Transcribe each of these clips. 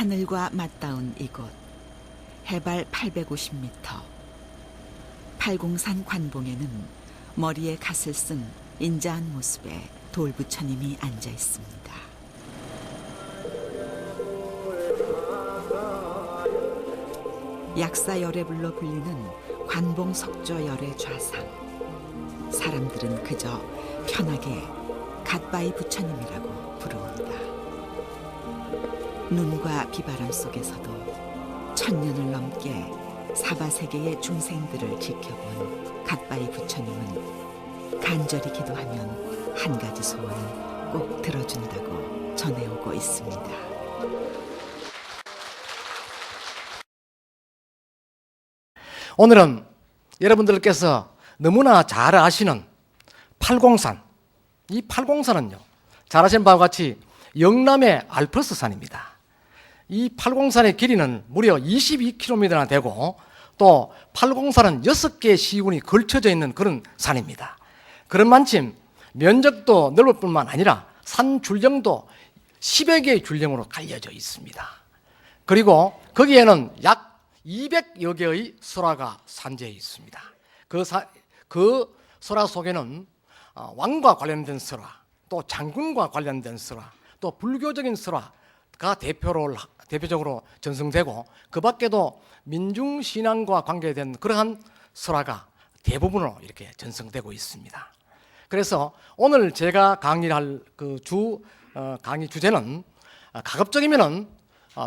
하늘과 맞닿은 이곳, 해발 850m, 팔공산 관봉에는 머리에 갓을 쓴 인자한 모습의 돌부처님이 앉아 있습니다. 약사열애불로 불리는 관봉석조열애 좌상. 사람들은 그저 편하게 갓바이 부처님이라고 부릅니다. 눈과 비바람 속에서도 천년을 넘게 사바세계의 중생들을 지켜본 갓바이 부처님은 간절히 기도하면 한 가지 소원은 꼭 들어준다고 전해오고 있습니다. 오늘은 여러분들께서 너무나 잘 아시는 팔공산, 이 팔공산은요, 잘 아시는 바와 같이 영남의 알프스 산입니다. 이 팔공산의 길이는 무려 22km나 되고 또 팔공산은 6개의 시군이 걸쳐져 있는 그런 산입니다. 그런 만큼 면적도 넓을 뿐만 아니라 산 줄령도 10여 개의 줄령으로 갈려져 있습니다. 그리고 거기에는 약 200여 개의 설화가 산재해 있습니다. 그 설화 속에는 왕과 관련된 설화, 또 장군과 관련된 설화, 또 불교적인 설화가 대표적으로 전승되고 그 밖에도 민중신앙과 관계된 그러한 설화가 대부분으로 이렇게 전승되고 있습니다. 그래서 오늘 제가 강의할 강의 주제는 가급적이면은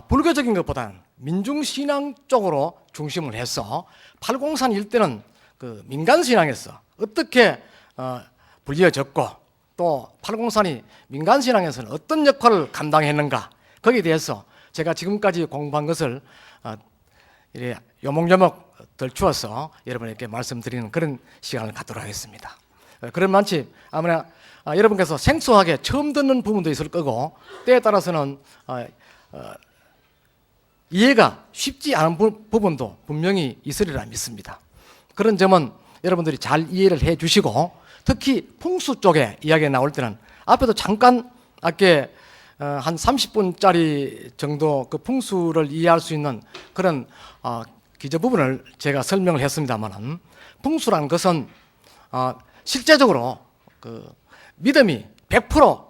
불교적인 것보다는 민중신앙 쪽으로 중심을 해서 팔공산 일대는 그 민간신앙에서 어떻게 불려졌고 또 팔공산이 민간신앙에서는 어떤 역할을 감당했는가, 거기에 대해서 제가 지금까지 공부한 것을 요목요목 덜추어서 여러분에게 말씀드리는 그런 시간을 갖도록 하겠습니다. 그런 만치 아무나 여러분께서 생소하게 처음 듣는 부분도 있을 거고 때에 따라서는 이해가 쉽지 않은 부분도 분명히 있으리라 믿습니다. 그런 점은 여러분들이 잘 이해를 해 주시고, 특히 풍수 쪽에 이야기가 나올 때는 앞에도 잠깐 아까 한 30분짜리 정도 그 풍수를 이해할 수 있는 그런 기저 부분을 제가 설명을 했습니다만은, 풍수라는 것은 실제적으로 그 믿음이 100%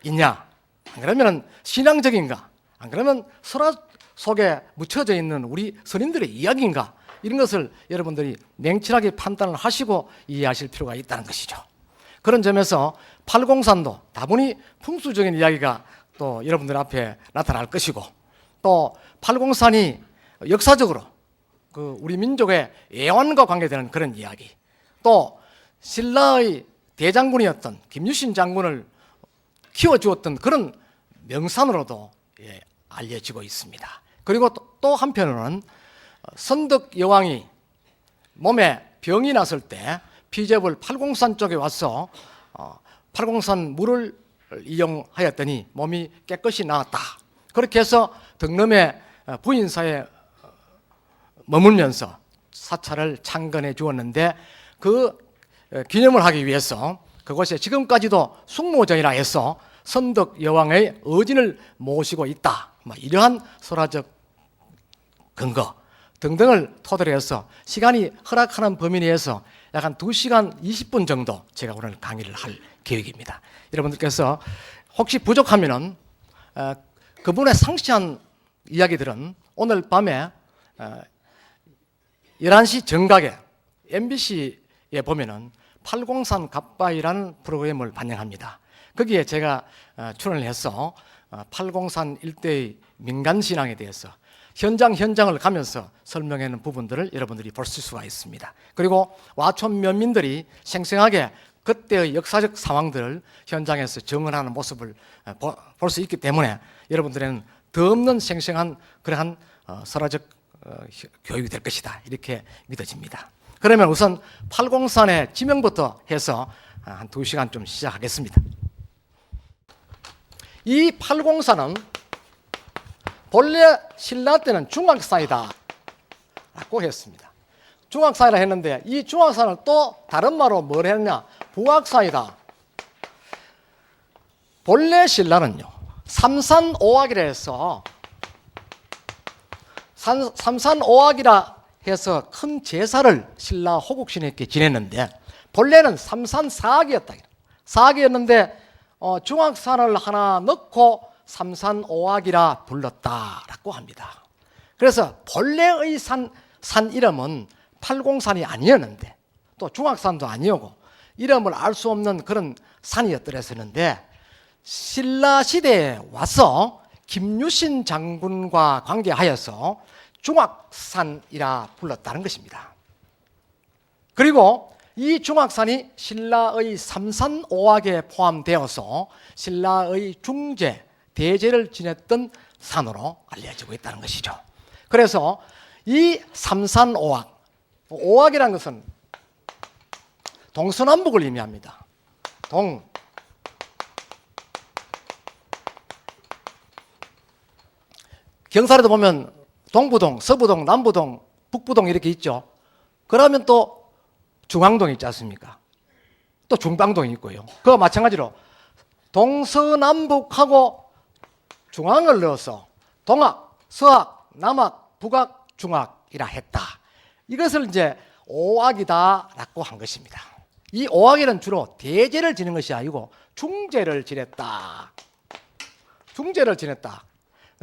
있냐, 안 그러면 신앙적인가, 안 그러면 설화 속에 묻혀져 있는 우리 스님들의 이야기인가, 이런 것을 여러분들이 냉철하게 판단을 하시고 이해하실 필요가 있다는 것이죠. 그런 점에서 팔공산도 다분히 풍수적인 이야기가 또 여러분들 앞에 나타날 것이고, 또 팔공산이 역사적으로 그 우리 민족의 애완과 관계되는 그런 이야기, 또 신라의 대장군이었던 김유신 장군을 키워주었던 그런 명산으로도 알려지고 있습니다. 그리고 또 한편으로는 선덕 여왕이 몸에 병이 났을 때 피접을 팔공산 쪽에 와서 팔공산 물을 이용하였더니 몸이 깨끗이 나았다. 그렇게 해서 덕름의 부인사에 머물면서 사찰을 창건해 주었는데, 그 기념을 하기 위해서 그곳에 지금까지도 숙모전이라 해서 선덕 여왕의 어진을 모시고 있다, 이러한 설화적 근거 등등을 토대로 해서 시간이 허락하는 범위 내에서 약 한 2시간 20분 정도 제가 오늘 강의를 할 계획입니다. 여러분들께서 혹시 부족하면은 그분의 상세한 이야기들은 오늘 밤에 11시 정각에 MBC에 보면은 팔공산 갓바이라는 프로그램을 반영합니다. 거기에 제가 출연을 해서 팔공산 일대의 민간신앙에 대해서 현장을 가면서 설명하는 부분들을 여러분들이 볼 수가 있습니다. 그리고 와촌 면민들이 생생하게 그때의 역사적 상황들을 현장에서 증언하는 모습을 볼 수 있기 때문에 여러분들에는 더 없는 생생한 그러한 설화적 교육이 될 것이다, 이렇게 믿어집니다. 그러면 우선 팔공산의 지명부터 해서 한 2시간 좀 시작하겠습니다. 이 팔공산은 본래 신라 때는 중악산이다 라고 했습니다. 중악산이라 했는데, 이 중악산을 또 다른 말로 뭘 했냐, 북악산이다. 본래 신라는요, 삼산오악이라 해서 삼산오악이라 해서 큰 제사를 신라 호국신에게 지냈는데 본래는 삼산사악이었다. 사악이었는데 중악산을 하나 넣고 삼산오악이라 불렀다라고 합니다. 그래서 본래의 산 이름은 팔공산이 아니었는데 또 중악산도 아니었고 이름을 알 수 없는 그런 산이었더랬었는데 신라 시대에 와서 김유신 장군과 관계하여서 중악산이라 불렀다는 것입니다. 그리고 이 중악산이 신라의 삼산오악에 포함되어서 신라의 중제, 대제를 지냈던 산으로 알려지고 있다는 것이죠. 그래서 이 삼산오악, 오악이라는 것은 동서남북을 의미합니다. 경사에도 보면 동부동, 서부동, 남부동, 북부동 이렇게 있죠. 그러면 또 중앙동이 있지 않습니까? 또 중방동이 있고요. 그와 마찬가지로 동서남북하고 중앙을 넣어서 동악, 서악, 남악, 북악, 중악이라 했다. 이것을 이제 오악이다라고 한 것입니다. 이 오악에는 주로 대제를 지는 것이 아니고 중제를 지냈다. 중제를 지냈다.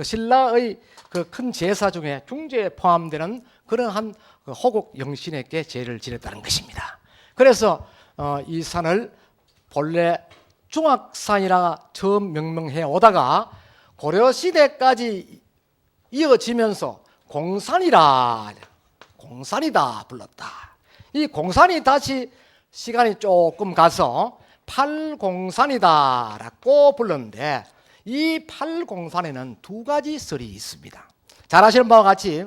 신라의 그 큰 제사 중에 중제에 포함되는 그러한 호국 영신에게 제를 지냈다는 것입니다. 그래서 이 산을 본래 중악산이라 처음 명명해 오다가 고려 시대까지 이어지면서 공산이다 불렀다. 이 공산이 다시 시간이 조금 가서 팔공산이다라고 불렀는데 이 팔공산에는 두 가지 설이 있습니다. 잘 아시는 바와 같이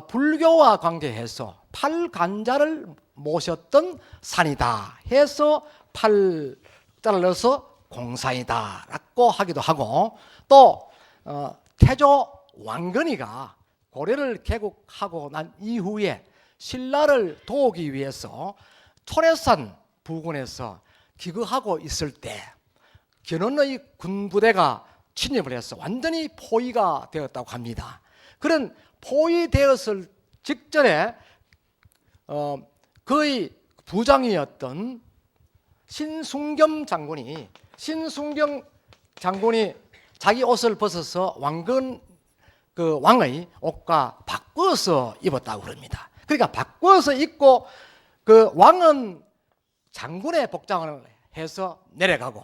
불교와 관계해서 팔간자를 모셨던 산이다 해서 팔자를 넣어서 공산이다라고 하기도 하고 또 태조 왕건이가 고려를 개국하고 난 이후에 신라를 도우기 위해서 초래산 부근에서 기거하고 있을 때 견훤의 군부대가 침입을 해서 완전히 포위가 되었다고 합니다. 그런 포위되었을 직전에 그의 부장이었던 신순겸 장군이 자기 옷을 벗어서 왕의 옷과 바꿔서 입었다고 그럽니다. 그러니까 바꿔서 입고 그 왕은 장군의 복장을 해서 내려가고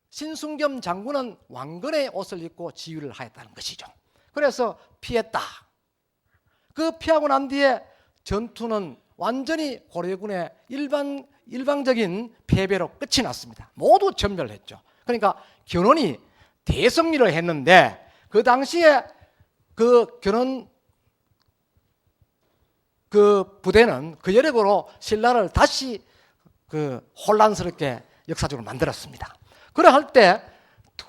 신순겸 장군은 왕건의 옷을 입고 지휘를 하였다는 것이죠. 그래서 피했다. 그 피하고 난 뒤에 전투는 완전히 고려군의 일방적인 패배로 끝이 났습니다. 모두 전멸했죠. 그러니까 견훤이 대승리를 했는데 그 당시에 그 견훤 그 부대는 그 여력으로 신라를 다시 그 혼란스럽게 역사적으로 만들었습니다. 그러할 때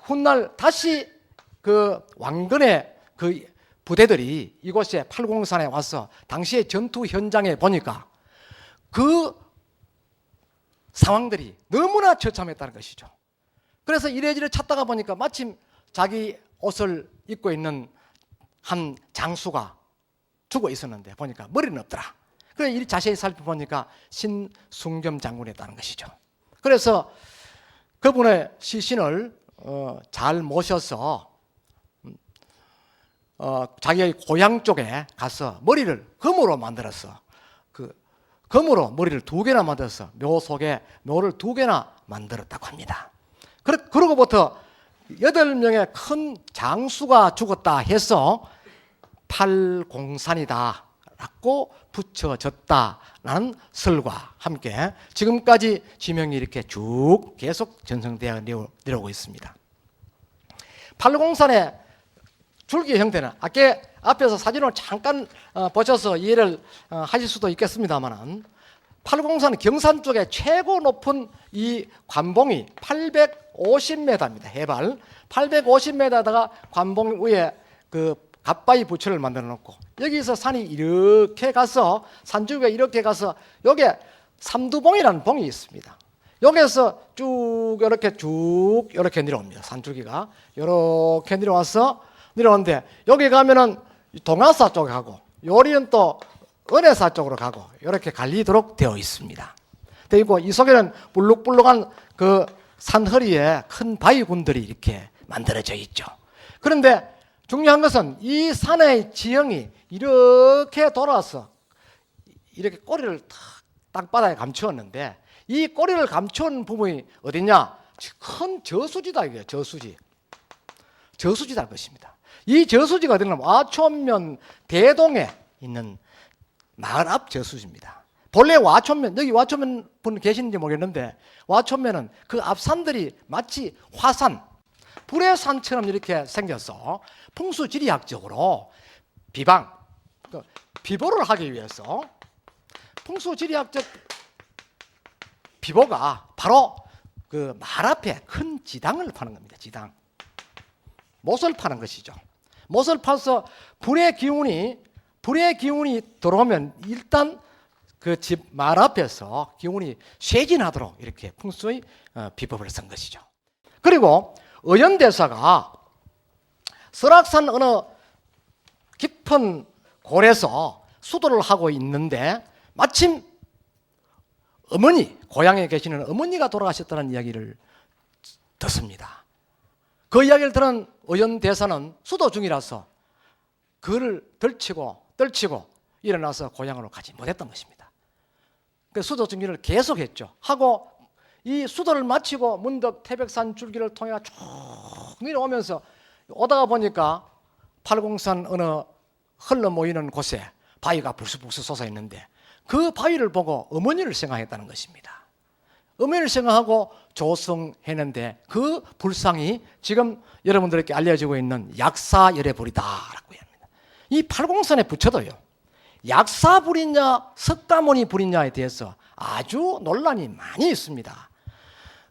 훗날 다시 그 왕건의 그 부대들이 이곳에 팔공산에 와서 당시의 전투 현장에 보니까 그 상황들이 너무나 처참했다는 것이죠. 그래서 이래저래 찾다가 보니까 마침 자기 옷을 입고 있는 한 장수가 죽어 있었는데 보니까 머리는 없더라. 그래서 이 자세히 살펴보니까 신순겸 장군이었다는 것이죠. 그래서 그분의 시신을 잘 모셔서 자기의 고향 쪽에 가서 머리를 금으로 만들어서 금으로 머리를 2개나 만들어서 묘 속에 묘를 2개나 만들었다고 합니다. 그러고부터 8명의 큰 장수가 죽었다 해서 팔공산이다 라고 붙여졌다라는 설과 함께 지금까지 지명이 이렇게 쭉 계속 전승되어 내려오고 있습니다. 팔공산의 줄기 형태는 아까 앞에서 사진을 잠깐 보셔서 이해를 하실 수도 있겠습니다만 팔공산 경산 쪽에 최고 높은 이 관봉이 850m입니다. 해발 850m에다가 관봉 위에 그 갓바위 부처를 만들어 놓고 여기서 산이 이렇게 가서 산줄기가 이렇게 가서 여기에 삼두봉이라는 봉이 있습니다. 여기에서 쭉 이렇게 내려옵니다. 산줄기가 이렇게 내려와서 내려오는데 여기 가면은 동아사 쪽에 가고 요리는 또 은혜사 쪽으로 가고 이렇게 갈리도록 되어 있습니다. 그리고 이 속에는 불룩불룩한 그 산허리에 큰 바위군들이 이렇게 만들어져 있죠. 그런데 중요한 것은 이 산의 지형이 이렇게 돌아서 이렇게 꼬리를 땅바닥에 감추었는데 이 꼬리를 감추는 부분이 어디냐? 큰 저수지다 이게 저수지. 저수지다 것입니다. 이 저수지가 어디냐면 와촌면 대동에 있는 마을 앞 저수지입니다. 본래 와촌면, 여기 와촌면 분 계시는지 모르겠는데 와촌면은 그 앞산들이 마치 화산, 불의 산처럼 이렇게 생겨서 풍수지리학적으로 비보를 하기 위해서 풍수지리학적 비보가 바로 그 말 앞에 큰 지당을 파는 겁니다. 지당. 못을 파는 것이죠. 못을 파서 불의 기운이 들어오면 일단 그 집 말 앞에서 기운이 쇄진하도록 이렇게 풍수의 비법을 쓴 것이죠. 그리고 의연대사가 설악산 어느 깊은 골에서 수도를 하고 있는데 마침 고향에 계시는 어머니가 돌아가셨다는 이야기를 듣습니다. 그 이야기를 들은 의연대사는 수도 중이라서 그를 떨치고 일어나서 고향으로 가지 못했던 것입니다. 그 수도 중기를 계속했죠. 하고 이 수도를 마치고 문덕 태백산 줄기를 통해 쭉 내려오면서 오다가 보니까 팔공산 어느 흘러 모이는 곳에 바위가 불쑥불쑥 솟아 있는데 그 바위를 보고 어머니를 생각했다는 것입니다. 어머니를 생각하고 조성했는데 그 불상이 지금 여러분들에게 알려지고 있는 약사열애불이다라고 합니다. 이 팔공산의 부처도요, 약사불이냐 석가모니 불이냐에 대해서 아주 논란이 많이 있습니다.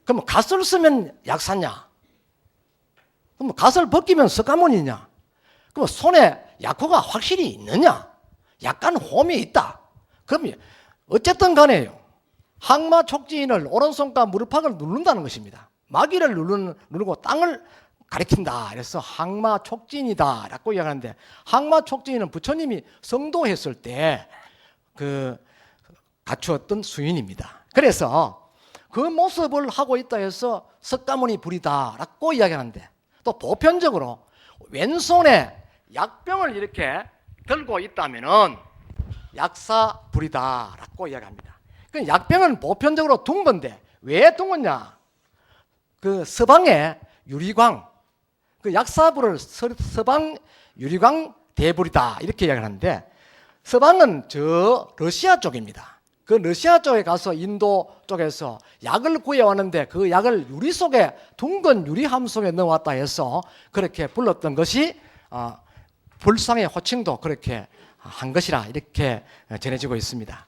그럼 갓을 쓰면 약사냐? 그럼 갓을 벗기면 석가모니냐? 그럼 손에 약호가 확실히 있느냐? 약간 홈이 있다. 그럼 어쨌든 간에요, 항마 촉진을 오른손과 무릎팍을 누른다는 것입니다. 마귀를 누르고 땅을 가리킨다. 그래서 항마 촉진이다라고 이야기하는데, 항마 촉진은 부처님이 성도했을 때 그 갖추었던 수인입니다. 그래서 그 모습을 하고 있다 해서 석가모니 불이다라고 이야기하는데, 또 보편적으로 왼손에 약병을 이렇게 들고 있다면은 약사불이다라고 이야기합니다. 그 약병은 보편적으로 둥근데 왜 둥근냐? 그 서방의 유리광, 그 약사불을 서방 유리광 대불이다 이렇게 이야기하는데, 서방은 저 러시아 쪽입니다. 그 러시아 쪽에 가서 인도 쪽에서 약을 구해왔는데 그 약을 유리 속에 둥근 유리함 속에 넣어왔다 해서 그렇게 불렀던 것이 불상의 호칭도 그렇게 한 것이라 이렇게 전해지고 있습니다.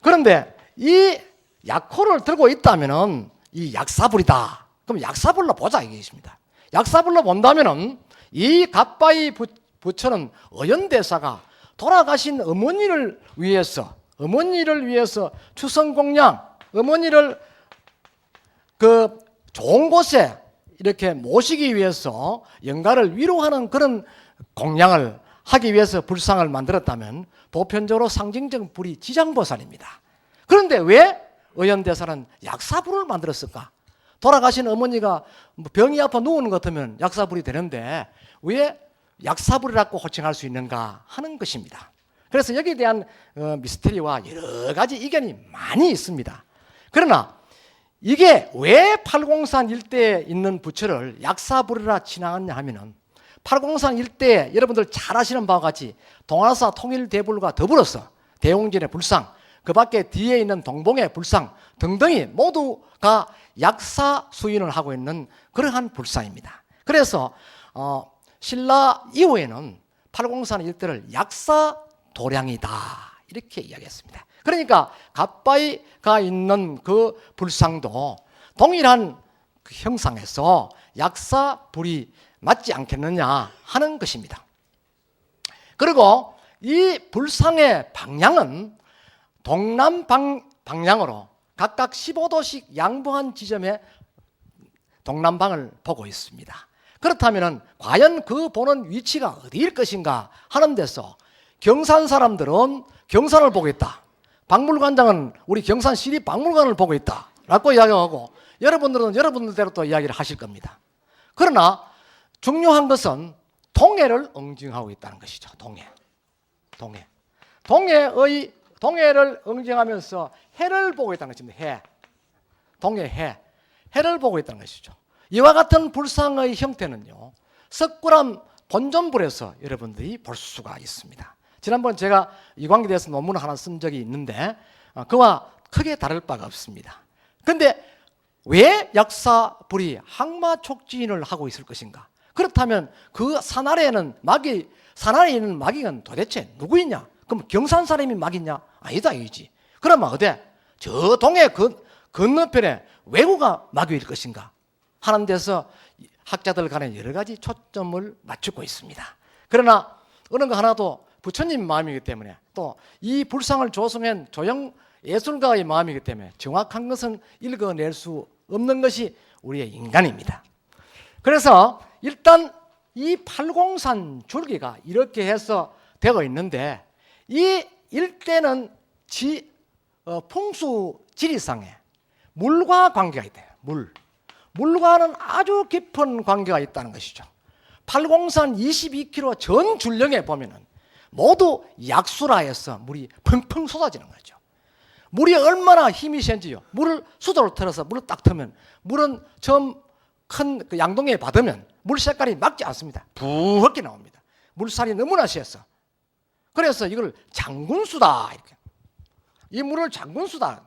그런데 이 약호를 들고 있다면은 이 약사불이다. 그럼 약사불로 보자 이게 있습니다. 약사불로 본다면은 이 갓바위 부처는 의연대사가 돌아가신 어머니를 위해서 추선공양, 어머니를 그 좋은 곳에 이렇게 모시기 위해서 영가를 위로하는 그런 공양을 하기 위해서 불상을 만들었다면 보편적으로 상징적 불이 지장보살입니다. 그런데 왜 의연대사는 약사불을 만들었을까? 돌아가신 어머니가 병이 아파 누우는 것 같으면 약사불이 되는데 왜 약사불이라고 호칭할 수 있는가 하는 것입니다. 그래서 여기에 대한 미스터리와 여러 가지 의견이 많이 있습니다. 그러나 이게 왜 팔공산 일대에 있는 부처를 약사불이라 칭하느냐 하면은, 팔공산 일대에 여러분들 잘 아시는 바와 같이 동아사 통일대불과 더불어서 대웅진의 불상, 그 밖에 뒤에 있는 동봉의 불상 등등이 모두가 약사 수인을 하고 있는 그러한 불상입니다. 그래서 신라 이후에는 팔공산 일대를 약사 도량이다 이렇게 이야기했습니다. 그러니까 갓바위가 있는 그 불상도 동일한 그 형상에서 약사불이 맞지 않겠느냐 하는 것입니다. 그리고 이 불상의 방향은 동남 방향으로 각각 15도씩 양보한 지점에 동남방을 보고 있습니다. 그렇다면 과연 그 보는 위치가 어디일 것인가 하는 데서 경산 사람들은 경산을 보고 있다. 박물관장은 우리 경산 시립박물관을 보고 있다 라고 이야기하고, 여러분들은 여러분들대로 또 이야기를 하실 겁니다. 그러나 중요한 것은 동해를 응징하고 있다는 것이죠. 동해를 응징하면서 해를 보고 있다는 것입니다. 해를 보고 있다는 것이죠. 이와 같은 불상의 형태는요, 석굴암 본전불에서 여러분들이 볼 수가 있습니다. 지난번 제가 이 관계에 대해서 논문을 하나 쓴 적이 있는데 그와 크게 다를 바가 없습니다. 그런데 왜 약사불이 항마촉진을 하고 있을 것인가? 그렇다면 그 산아래에 있는 마귀는 도대체 누구이냐? 그럼 경산 사람이 마귀냐? 아니다 이지. 그러면 어디? 저 동해 건너편에 외구가 마귀일 것인가 하는 데서 학자들 간에 여러 가지 초점을 맞추고 있습니다. 그러나 어느 거 하나도 부처님 마음이기 때문에, 또 이 불상을 조성한 조형 예술가의 마음이기 때문에 정확한 것은 읽어낼 수 없는 것이 우리의 인간입니다. 그래서 일단 이 팔공산 줄기가 이렇게 해서 되어 있는데, 이 일대는 풍수 지리상에 물과 관계가 있대요. 물과는 아주 깊은 관계가 있다는 것이죠. 팔공산 22km 전 줄령에 보면은 모두 약수라에서 물이 펑펑 쏟아지는 거죠. 물이 얼마나 힘이 센지요. 물을 수도로 틀어서 물을 딱 틀면 물은 처음 큰 그 양동이에 받으면 물 색깔이 막지 않습니다. 부엌게 나옵니다. 물살이 너무나 세서. 그래서 이걸 장군수다 이렇게. 이 물을 장군수다.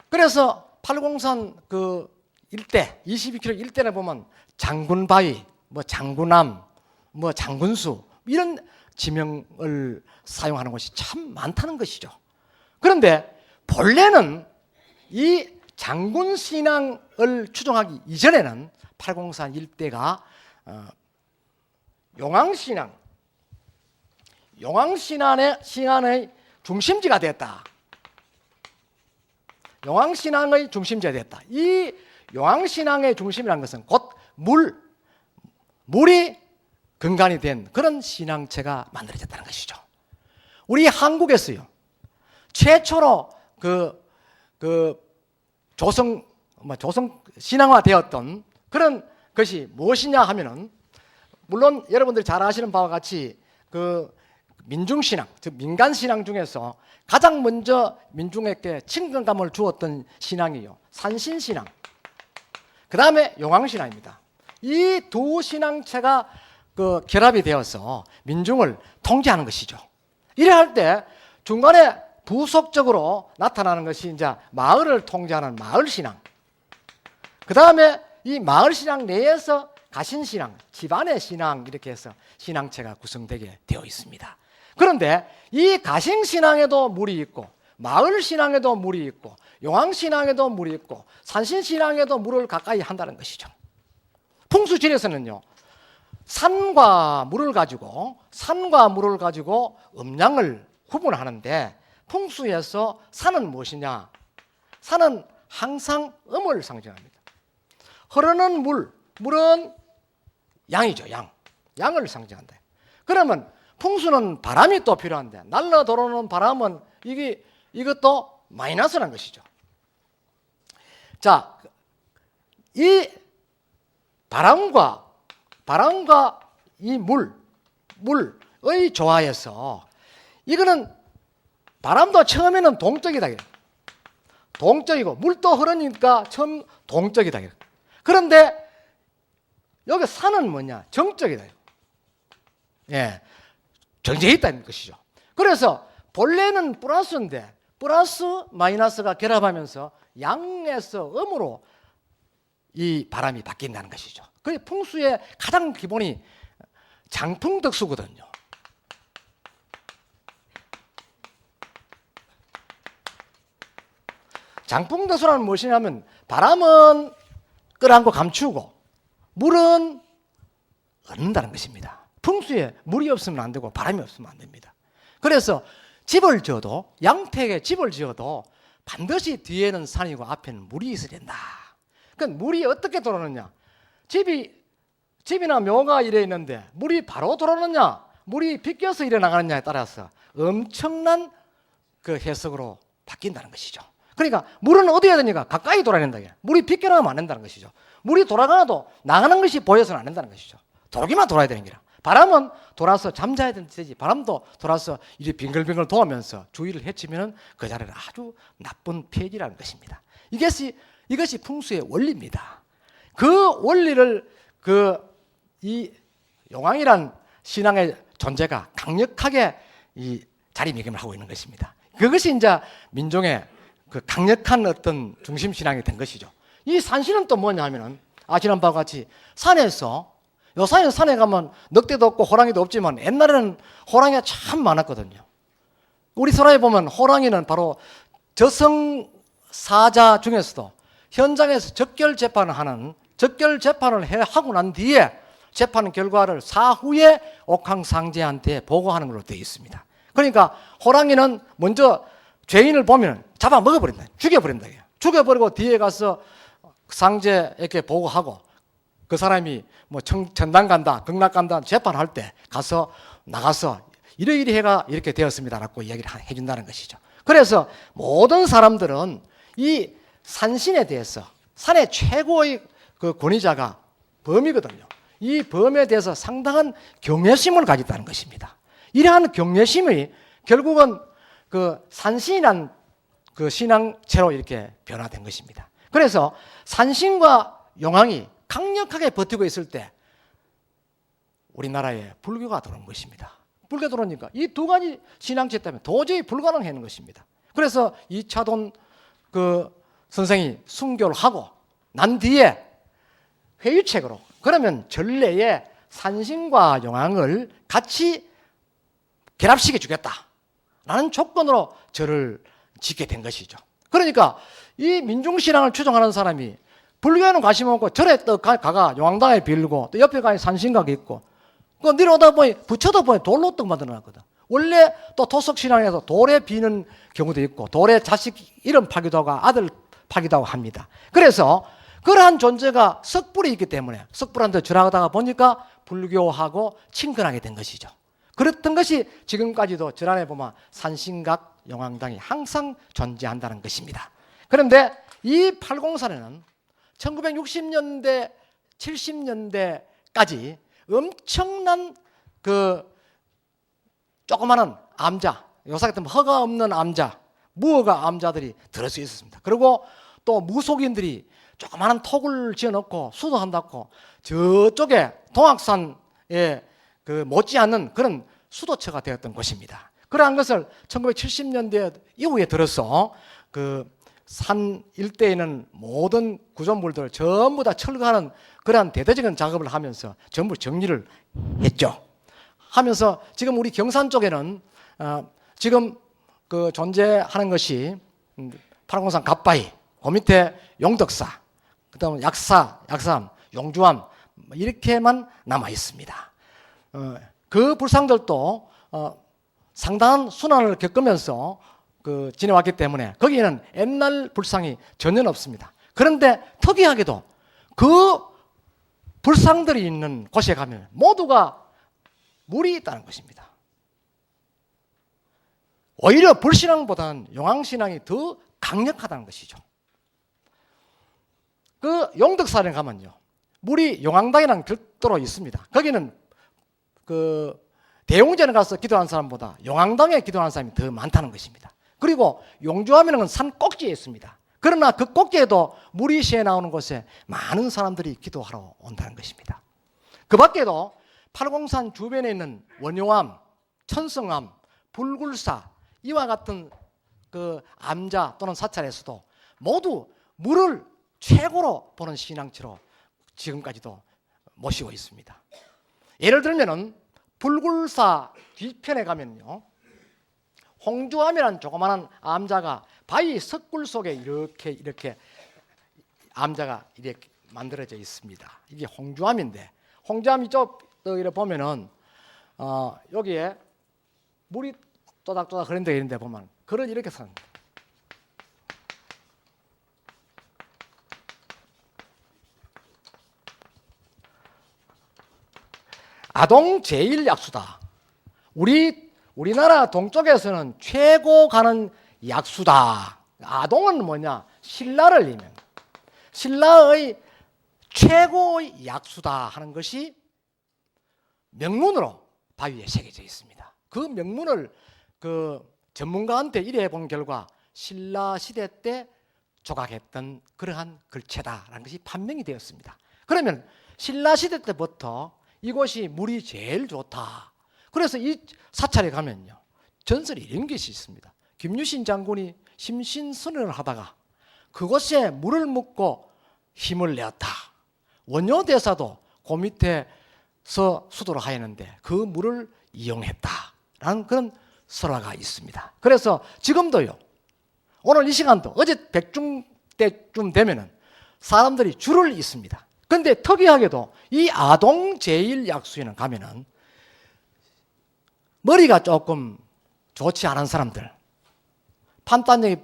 그래서 팔공산 그 일대 22km 일대를 보면 장군바위, 뭐 장군암, 뭐 장군수 이런 지명을 사용하는 곳이 참 많다는 것이죠. 그런데 본래는 이 장군신앙을 추종하기 이전에는 팔공산 일대가 용왕신앙의 중심지가 됐다. 용왕신앙의 중심지가 됐다. 이 용왕신앙의 중심이라는 것은 곧 물이 근간이 된 그런 신앙체가 만들어졌다는 것이죠. 우리 한국에서요, 최초로 조성 신앙화되었던 그런 것이 무엇이냐 하면은, 물론 여러분들이 잘 아시는 바와 같이 그 민중신앙, 즉 민간신앙 중에서 가장 먼저 민중에게 친근감을 주었던 신앙이요, 산신신앙, 그 다음에 용왕신앙입니다. 이 두 신앙체가 결합이 되어서 민중을 통제하는 것이죠. 이래 할 때 중간에 부속적으로 나타나는 것이 이제 마을을 통제하는 마을신앙, 그 다음에 이 마을신앙 내에서 가신신앙, 집안의 신앙, 이렇게 해서 신앙체가 구성되게 되어 있습니다. 그런데 이 가신신앙에도 물이 있고, 마을신앙에도 물이 있고, 용왕신앙에도 물이 있고, 산신신앙에도 물을 가까이 한다는 것이죠. 풍수지리에서는요, 산과 물을 가지고 음양을 구분하는데, 풍수에서 산은 무엇이냐? 산은 항상 음을 상징합니다. 흐르는 물은 양이죠. 양을 상징한다. 그러면 풍수는 바람이 또 필요한데, 날려 들어오는 바람은 이것도 마이너스라는 것이죠. 자, 이 바람과 이 물의 조화에서, 이거는 바람도 처음에는 동적이다. 동적이고 물도 흐르니까 처음 동적이다. 그런데 여기 산은 뭐냐? 정적이다. 예, 정제해 있다는 것이죠. 그래서 본래는 플러스인데 플러스 마이너스가 결합하면서 양에서 음으로 이 바람이 바뀐다는 것이죠. 그 풍수의 가장 기본이 장풍덕수거든요. 장풍덕수라는 무엇이냐면, 바람은 끌어안고 감추고 물은 얻는다는 것입니다. 풍수에 물이 없으면 안 되고 바람이 없으면 안 됩니다. 그래서 집을 지어도, 양택에 집을 지어도 반드시 뒤에는 산이고 앞에는 물이 있어야 된다. 그러니까 물이 어떻게 들어오느냐? 집이나 묘가 이래 있는데 물이 바로 들어오느냐, 물이 비껴서 이래 나가느냐에 따라서 엄청난 그 해석으로 바뀐다는 것이죠. 그러니까 물은 어디에 되니까 가까이 돌아야 된다. 물이 비껴나가면 안 된다는 것이죠. 물이 돌아가도 나가는 것이 보여서는 안 된다는 것이죠. 돌기만 돌아야 되는 게라. 바람은 돌아서 잠자야 되지. 바람도 돌아서 이리 빙글빙글 도면서 주위를 헤치면 그 자리는 아주 나쁜 폐기라는 것입니다. 이것이 풍수의 원리입니다. 그 원리를 이 용왕이란 신앙의 존재가 강력하게 이 자리매김을 하고 있는 것입니다. 그것이 이제 민족의 그 강력한 어떤 중심 신앙이 된 것이죠. 이 산신은 또 뭐냐 하면은 아시는 바와 같이 요산에 산에 가면 늑대도 없고 호랑이도 없지만 옛날에는 호랑이가 참 많았거든요. 우리 설화에 보면 호랑이는 바로 저승사자 중에서도 현장에서 적결 재판을 하고 난 뒤에 재판 결과를 사후에 옥황상제한테 보고하는 걸로 되어 있습니다. 그러니까 호랑이는 먼저 죄인을 보면 잡아 먹어버린다. 죽여버린다. 죽여버리고 뒤에 가서 상제에게 보고하고 그 사람이 뭐 천당 간다, 극락 간다 재판할 때 나가서 이러이러 해가 이렇게 되었습니다라고 이야기를 해준다는 것이죠. 그래서 모든 사람들은 이 산신에 대해서 산의 최고의 그 권위자가 범이거든요. 이 범에 대해서 상당한 경외심을 가졌다는 것입니다. 이러한 경외심이 결국은 그 산신이란 그 신앙체로 이렇게 변화된 것입니다. 그래서 산신과 용왕이 강력하게 버티고 있을 때 우리나라에 불교가 들어온 것입니다. 불교 들어오니까 이 두 가지 신앙체 때문에 도저히 불가능한 것입니다. 그래서 이차돈 그 선생이 순교를 하고 난 뒤에 회유책으로 그러면 전래에 산신과 용왕을 같이 결합시켜 주겠다라는 조건으로 절을 짓게 된 것이죠. 그러니까 이 민중신앙을 추종하는 사람이 불교에는 관심 없고 절에 또 가가 용왕당에 빌고 또 옆에 가니 산신각이 있고 그 내려오다 보니 부처도 보니 돌로 떡 만들어놨거든. 원래 또 토속신앙에서 돌에 비는 경우도 있고 돌에 자식 이름 파기도 하고 아들 파기도 하고 합니다. 그래서 그러한 존재가 석불이 있기 때문에 석불한테 절하다가 보니까 불교하고 친근하게 된 것이죠. 그랬던 것이 지금까지도 절안에 보면 산신각 용왕당이 항상 존재한다는 것입니다. 그런데 이 팔공산에는 1960년대, 70년대까지 엄청난 그 조그마한 암자, 요새 같은 허가 없는 암자, 무허가 암자들이 들을 수 있었습니다. 그리고 또 무속인들이 조그마한 톡을 지어놓고 수도한다고 저쪽에 동학산에 그 못지않는 그런 수도처가 되었던 곳입니다. 그러한 것을 1970년대 이후에 들어서 그 산 일대에 있는 모든 구조물들을 전부 다 철거하는 그러한 대대적인 작업을 하면서 전부 정리를 했죠. 하면서 지금 우리 경산 쪽에는 지금 그 존재하는 것이 팔공산 갓바위, 그 밑에 용덕사, 그다음 약삼, 용주암 이렇게만 남아 있습니다. 그 불상들도 상당한 순환을 겪으면서 그 지내왔기 때문에 거기에는 옛날 불상이 전혀 없습니다. 그런데 특이하게도 그 불상들이 있는 곳에 가면 모두가 물이 있다는 것입니다. 오히려 불신앙보다는 용왕신앙이 더 강력하다는 것이죠. 그 용덕사에 가면요, 물이 용왕당이랑 별도로 있습니다. 거기는 그 대웅전에 가서 기도하는 사람보다 용왕당에 기도하는 사람이 더 많다는 것입니다. 그리고 용주암이라는 산 꼭지에 있습니다. 그러나 그 꼭지에도 물이 새어 나오는 곳에 많은 사람들이 기도하러 온다는 것입니다. 그 밖에도 팔공산 주변에 있는 원효암, 천성암, 불굴사 이와 같은 그 암자 또는 사찰에서도 모두 물을 최고로 보는 신앙처로 지금까지도 모시고 있습니다. 예를 들면은 불굴사 뒤편에 가면요, 홍주암이라는 조그마한 암자가 바위 석굴 속에 이렇게 암자가 이렇게 만들어져 있습니다. 이게 홍주암인데, 홍주암 이쪽 이렇게 보면은 여기에 물이 또닥또닥 그런 데 있는데 보면 글을 이렇게 씁니다. 아동 제1약수다. 우리나라 동쪽에서는 최고 가는 약수다. 아동은 뭐냐? 신라를 의미합니다. 신라의 최고의 약수다 하는 것이 명문으로 바위에 새겨져 있습니다. 그 명문을 그 전문가한테 일해 본 결과 신라 시대 때 조각했던 그러한 글체다라는 것이 판명이 되었습니다. 그러면 신라 시대 때부터 이곳이 물이 제일 좋다. 그래서 이 사찰에 가면요, 전설이 이런 것이 있습니다. 김유신 장군이 심신선언을 하다가 그곳에 물을 묻고 힘을 내었다. 원효 대사도 그 밑에서 수도를 하였는데 그 물을 이용했다라는 그런 설화가 있습니다. 그래서 지금도요, 오늘 이 시간도 어제 백중 때쯤 되면은 사람들이 줄을 잇습니다. 그런데 특이하게도 이 아동 제1약수에는 가면은 머리가 조금 좋지 않은 사람들, 판단력이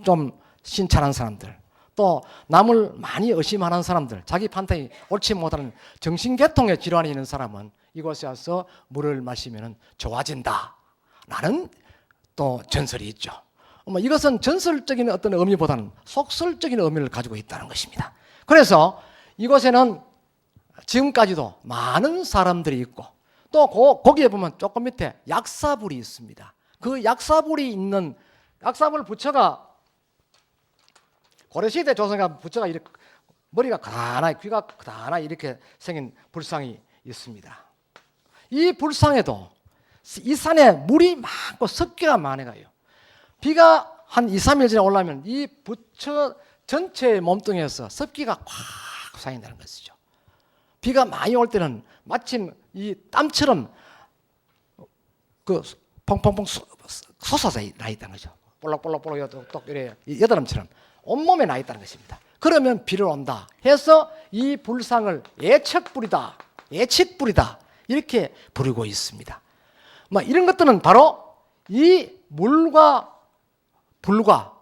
좀 신찬한 사람들, 또 남을 많이 의심하는 사람들, 자기 판단이 옳지 못하는 정신계통의 질환이 있는 사람은 이곳에 와서 물을 마시면 좋아진다 라는 또 전설이 있죠. 이것은 전설적인 어떤 의미보다는 속설적인 의미를 가지고 있다는 것입니다. 그래서 이곳에는 지금까지도 많은 사람들이 있고, 또 거기에 보면 조금 밑에 약사불이 있습니다. 그 약사불이 있는, 약사불 부처가 고려시대 조선가 부처가 이렇게 머리가 가다나 귀가 가다나 이렇게 생긴 불상이 있습니다. 이 불상에도 이 산에 물이 많고 습기가 많아가요. 비가 한 2, 3일 전에 올라오면 이 부처 전체 몸뚱이에서 습기가 꽉 쌓인다는 것이죠. 비가 많이 올 때는 마침 이 땀처럼 그 펑펑펑 솟아서 나 있다는 거죠. 볼록볼록볼록 똑 이래 여드름처럼 온몸에 나 있다는 것입니다. 그러면 비를 온다 해서 이 불상을 예측불이다, 예측불이다 이렇게 부르고 있습니다. 이런 것들은 바로 이 물과 불과,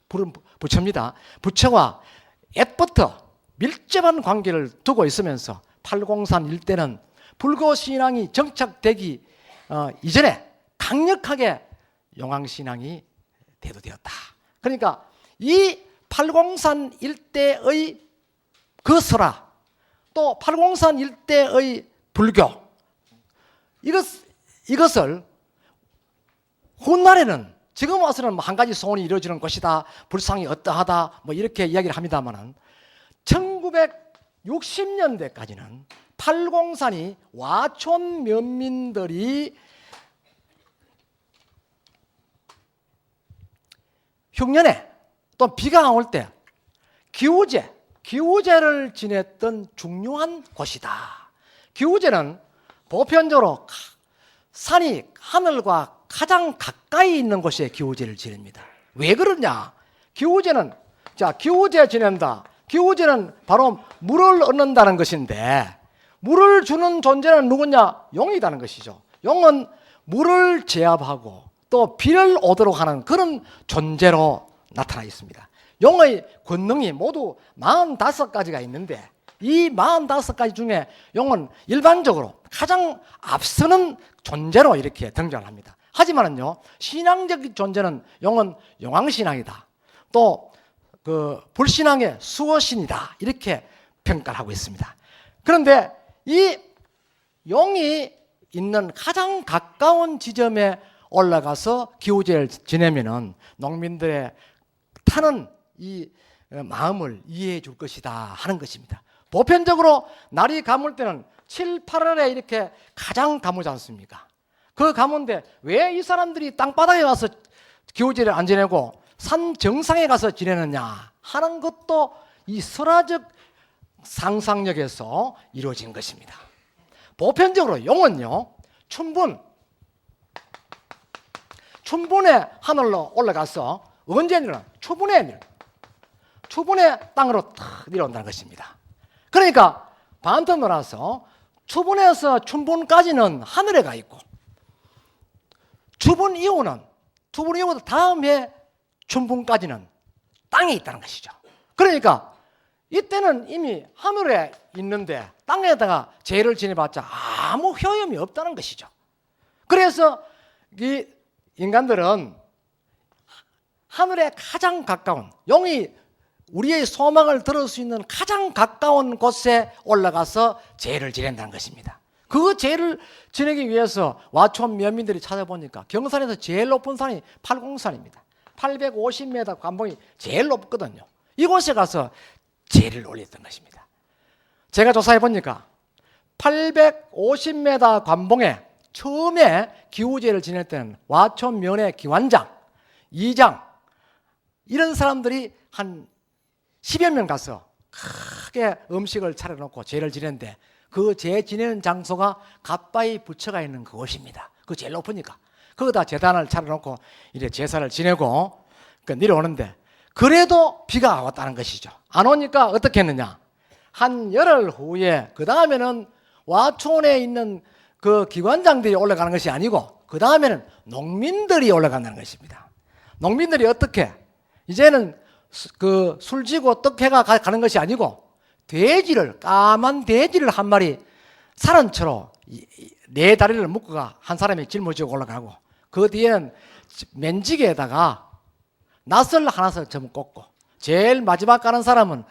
불은 부처입니다. 부처와 옛부터 밀접한 관계를 두고 있으면서 팔공산 일대는 불교신앙이 정착되기 이전에 강력하게 용왕신앙이 대두되었다. 그러니까 이 팔공산 일대의 그 설화, 또 팔공산 일대의 불교, 이것을 훗날에는 지금 와서는 한 가지 소원이 이루어지는 것이다, 불상이 어떠하다 이렇게 이야기를 합니다만 1960년대까지는 팔공산이 와촌 면민들이 흉년에 또 비가 올 때 기우제를 지냈던 중요한 곳이다. 기우제는 보편적으로 산이 하늘과 가장 가까이 있는 곳에 기우제를 지냅니다. 왜 그러냐? 기우제는 기우제 지낸다. 기우제는 바로 물을 얻는다는 것인데 물을 주는 존재는 누구냐? 용이라는 것이죠. 용은 물을 제압하고 또 비를 오도록 하는 그런 존재로 나타나 있습니다. 용의 권능이 모두 45가지가 있는데 이 45가지 중에 용은 일반적으로 가장 앞서는 존재로 이렇게 등장을 합니다. 하지만은요, 신앙적 존재는 용은 용왕신앙이다. 또 그 불신앙의 수호신이다. 이렇게 평가를 하고 있습니다. 그런데 이 용이 있는 가장 가까운 지점에 올라가서 기우제를 지내면은 농민들의 타는 이 마음을 이해해 줄 것이다 하는 것입니다. 보편적으로 날이 가물 때는 7, 8월에 이렇게 가장 가무지 않습니까? 그 가문데 왜 이 사람들이 땅바닥에 가서 기우제를 안 지내고 산 정상에 가서 지내느냐 하는 것도 이 설화적 상상력에서 이루어진 것입니다. 보편적으로 용은요, 춘분의 하늘로 올라가서 언제 내려? 추분의 땅으로 탁 내려온다는 것입니다. 그러니까 반듯 놀아서 추분에서 춘분까지는 하늘에 가 있고 추분 이후는 다음에 춘분까지는 땅에 있다는 것이죠. 그러니까 이때는 이미 하늘에 있는데 땅에다가 죄를 지내봤자 아무 효험이 없다는 것이죠. 그래서 이 인간들은 하늘에 가장 가까운, 용이 우리의 소망을 들을 수 있는 가장 가까운 곳에 올라가서 죄를 지낸다는 것입니다. 그 죄를 지내기 위해서 와촌 면민들이 찾아보니까 경산에서 제일 높은 산이 팔공산입니다. 850m 관봉이 제일 높거든요. 이곳에 가서 죄를 올렸던 것입니다. 제가 조사해 보니까 850m 관봉에 처음에 기우제를 지낼 때는 와촌 면의 기관장, 이장 이런 사람들이 한 10여 명 가서 크게 음식을 차려놓고 제를 지내는데 그 제 지내는 장소가 갓바위 부처가 있는 그곳입니다. 그 제일 높으니까 거기다 제단을 차려놓고 이제 제사를 지내고 내려오는데 그래도 비가 왔다는 것이죠. 안 오니까 어떻게 했느냐, 한 열흘 후에 그 다음에는 와촌에 있는 그 기관장들이 올라가는 것이 아니고 그 다음에는 농민들이 올라간다는 것입니다. 농민들이 어떻게 이제는 그 술지고 떡해가 가는 것이 아니고 돼지를, 까만 돼지를 한 마리 사람처럼 네 다리를 묶어가 한 사람이 짊어지고 올라가고 그 뒤에는 맨지게에다가 낫을 하나씩 좀 꽂고 제일 마지막 가는 사람은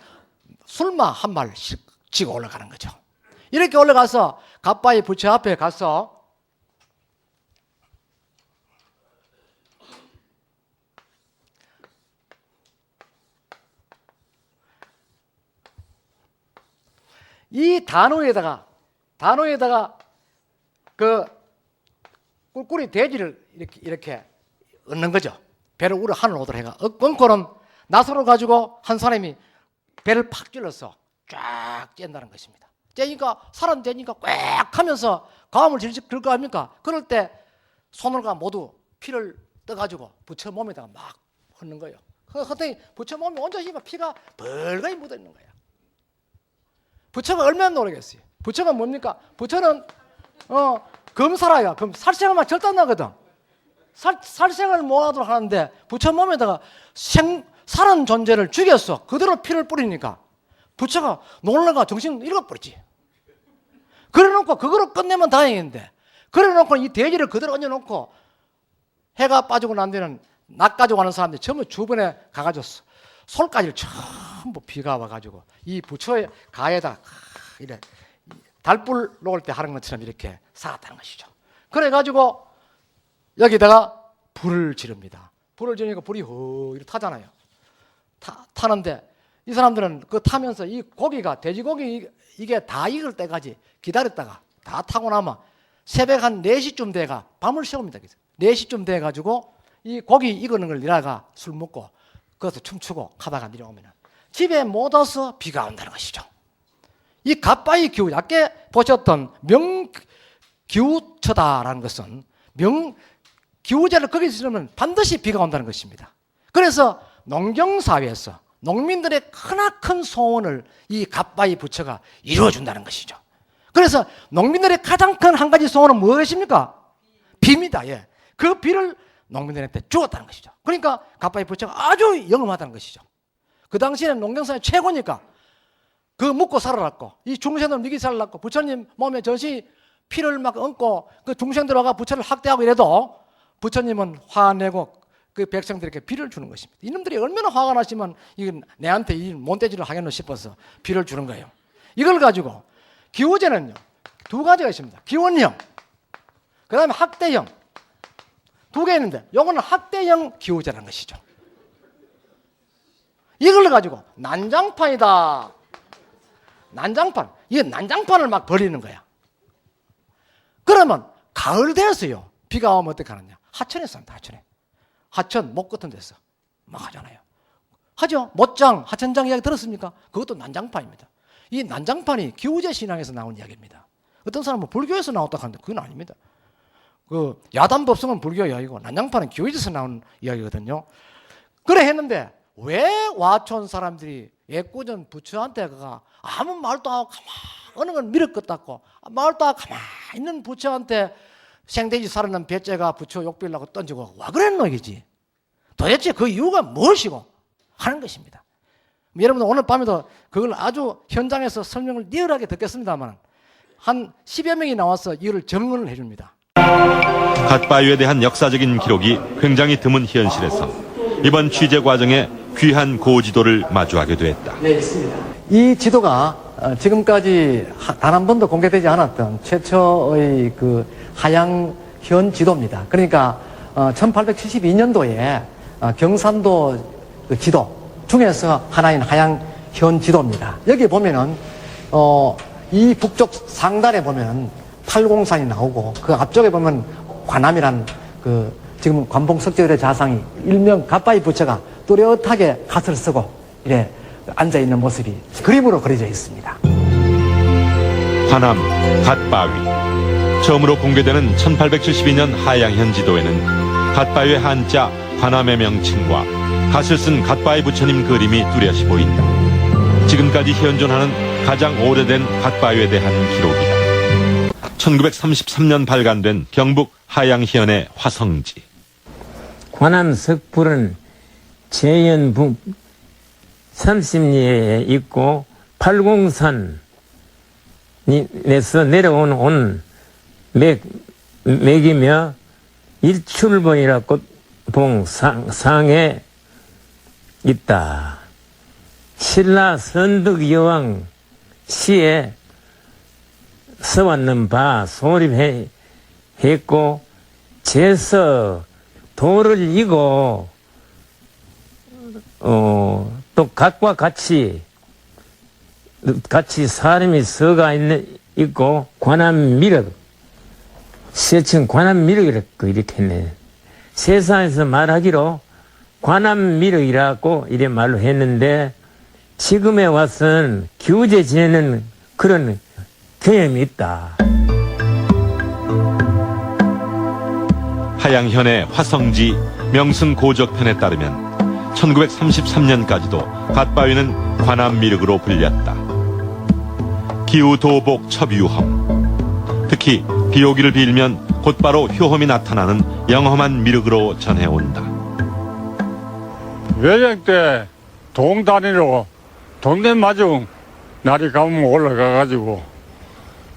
술마 한 마리씩 지고 올라가는 거죠. 이렇게 올라가서 갓바위 부처 앞에 가서 이 단호에다가 그 꿀꿀이 돼지를 이렇게 얹는 거죠. 배를 우러 하늘 오도록 해가 얹고는 나서로 가지고 한 사람이 배를 팍 찔러서 쫙 쨘다는 것입니다. 째니까 사람 되니까 꽉 하면서 가음을 들 거 아닙니까? 그럴 때 손을가 모두 피를 떠가지고 부처 몸에다가 막 붓는 거예요. 그랬더니 부처 몸에 온전히 피가 벌거이 묻어 있는 거예요. 부처가 얼마나 노력했어요. 부처가 뭡니까? 부처는 검살아야 살생을만 절대 안 나거든. 살생을 못하도록 하는데 부처 몸에다가 살은 존재를 죽였어. 그대로 피를 뿌리니까 부처가 놀라가 정신 잃어버리지. 그래놓고 그거로 끝내면 다행인데 그래놓고 이 돼지를 그대로 얹어놓고 해가 빠지고 난 뒤에는 낙 가지고 가는 사람들이 전부 주변에 가가지고 솔까지 전부 비가 와가지고 이 부처의 가에다 이래 달불 놓을 때 하는 것처럼 이렇게 쌓았다는 것이죠. 그래가지고 여기다가 불을 지릅니다. 불을 지르니까 불이 이렇게 타잖아요. 타는데 이 사람들은 그 타면서 이 고기가 돼지고기 이게 다 익을 때까지 기다렸다가 다 타고 나면 새벽 한 4시쯤 돼가 밤을 새웁니다. 4시쯤 돼가지고 이 고기 익는 걸 일하가 술 먹고 거기서 춤추고 가다가 내려오면 집에 못 와서 비가 온다는 것이죠. 이 갓바위 기우, 아까 보셨던 명기우처다라는 것은 기우제를 거기서 지르면 반드시 비가 온다는 것입니다. 그래서 농경사회에서 농민들의 크나큰 소원을 이 갓바위 부처가 이루어준다는 것이죠. 그래서 농민들의 가장 큰 한 가지 소원은 무엇입니까? 비입니다. 예. 그 비를 농민들한테 주었다는 것이죠. 그러니까 갓바위 부처가 아주 영험하다는 것이죠. 그 당시에는 농경사회 최고니까 그 묵고 살아났고 이 중생들 미기 살아났고 부처님 몸에 전시 피를 막 얹고 그 중생들 와가 부처를 학대하고 이래도 부처님은 화내고 그 백성들에게 비를 주는 것입니다. 이놈들이 얼마나 화가 나시면 이건 내한테 이 몬떼질을 하겠노 싶어서 비를 주는 거예요. 이걸 가지고 기우제는요 2가지가 있습니다. 기원형, 그 다음에 학대형. 2개 있는데 요거는 학대형 기우제라는 것이죠. 이걸 가지고 난장판이다. 난장판. 이 난장판을 막 버리는 거야. 그러면 가을 되었어요. 비가 오면 어떻게 하느냐. 하천에서 합니다. 하천 목 같은 데서 막 하잖아요. 하죠. 못장, 하천장 이야기 들었습니까? 그것도 난장판입니다. 이 난장판이 기우제 신앙에서 나온 이야기입니다. 어떤 사람은 불교에서 나왔다고 하는데 그건 아닙니다. 그 야단법성은 불교 이야기고 난장판은 기우제에서 나온 이야기거든요. 그래 했는데 왜 와촌 사람들이 애꿎은 부처한테 가 아무 말도 안 하고 가만 어느 건 밀어끄다고 말도 안 하고 가만 있는 부처한테 생돼지 살아난 배째가 부처 욕빌라고 던지고 와 그랬노 이거지. 도대체 그 이유가 무엇이고 하는 것입니다. 여러분들 오늘 밤에도 그걸 아주 현장에서 설명을 리얼하게 듣겠습니다만 한 10여 명이 나와서 이를 증언을 해줍니다. 갓바위에 대한 역사적인 기록이 굉장히 드문 현실에서 이번 취재 과정에 귀한 고지도를 마주하게 됐다. 네, 있습니다. 이 지도가 지금까지 단 한 번도 공개되지 않았던 최초의 그 하양현 지도입니다. 그러니까 1872년도에 경산도 그 지도 중에서 하나인 하양현 지도입니다. 여기 보면은 이 북쪽 상단에 보면 팔공산이 나오고 그 앞쪽에 보면 관암이란 그 지금 관봉석재열의 자상이 일명 갓바위 부처가 뚜렷하게 갓을 쓰고 이래 앉아 있는 모습이 그림으로 그려져 있습니다. 관암, 갓바위. 처음으로 공개되는 1872년 하양현 지도에는 갓바위의 한자 관암의 명칭과 갓을 쓴 갓바위 부처님 그림이 뚜렷이 보인다. 지금까지 현존하는 가장 오래된 갓바위에 대한 기록이다. 1933년 발간된 경북 하양현의 화성지. 관암 석불은 제연북 30리에 있고 팔공산에서 내려온 맥이며 일출봉이라 꽃봉 상에 있다. 신라 선덕여왕 시에 써왔는 바 소립했고 제서 돌을 이고 또 갓과 같이 사람이 서가 있고 관암미륵 세칭 관암미륵이라고 이렇게 했네. 세상에서 말하기로 관암미륵이라고 이래 말로 했는데 지금에 와서는 규제 지내는 그런 개념이 있다. 하양현의 화성지 명승고적편에 따르면 1933년까지도 갓바위는 관암미륵으로 불렸다. 기우도복 첩유험. 특히 비 오기를 빌면 곧바로 효험이 나타나는 영험한 미륵으로 전해온다. 외정 때 동단위로 동네 마중 날이 가면 올라가가지고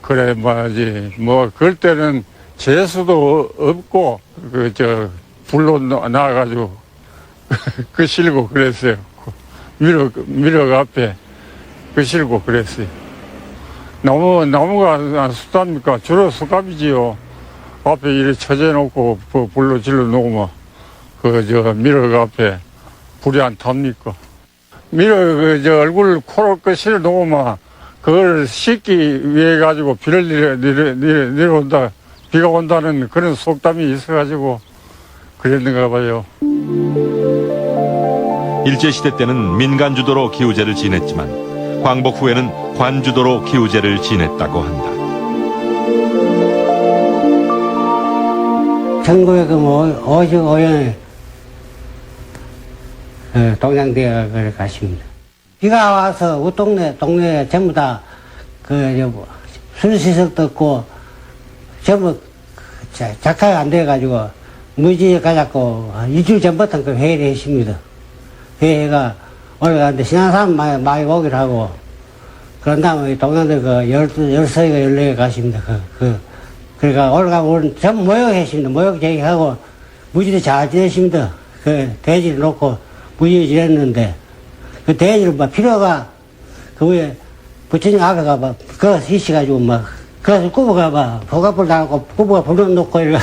그래 뭐지 뭐 그럴 때는 재수도 없고 불로 나와가지고 그 실고 그랬어요. 미륵 앞에 그 실고 그랬어요. 나무가 숫답니까? 주로 숫갑이지요. 앞에 이렇게 쳐져놓고 불로 질러 놓으면 미륵 앞에 불이 안 탑니까? 미륵 얼굴 코로 실어 놓으면 그걸 씻기 위해 가지고 비를 내려온다. 비가 온다는 그런 속담이 있어가지고 그랬는가 봐요. 일제시대 때는 민간주도로 기우제를 지냈지만 광복 후에는 관주도로 기우제를 지냈다고 한다. 1955년에 동양대학을 갔습니다. 비가 와서 우리 동네 전부 다 술시설도 없고 전부 작화가 안 돼가지고 무지에 가자고 일주일 전부터 그 회의를 했습니다. 회의가 올라가는데 신한 사람 많이 오기로 하고 그런 다음에 동양대 13개가 14개 갔습니다. 그러니까 올라가고 전부 모욕했습니다. 모욕 제기하고 무지를 잘 지냈습니다. 그 대지를 놓고 무지를 지냈는데 그 대지를 필요가 그 위에 부처님 아가가 그거 있어가지고 그래서 꾸부가 소가불 나가고 꾸부가 불러놓고 이래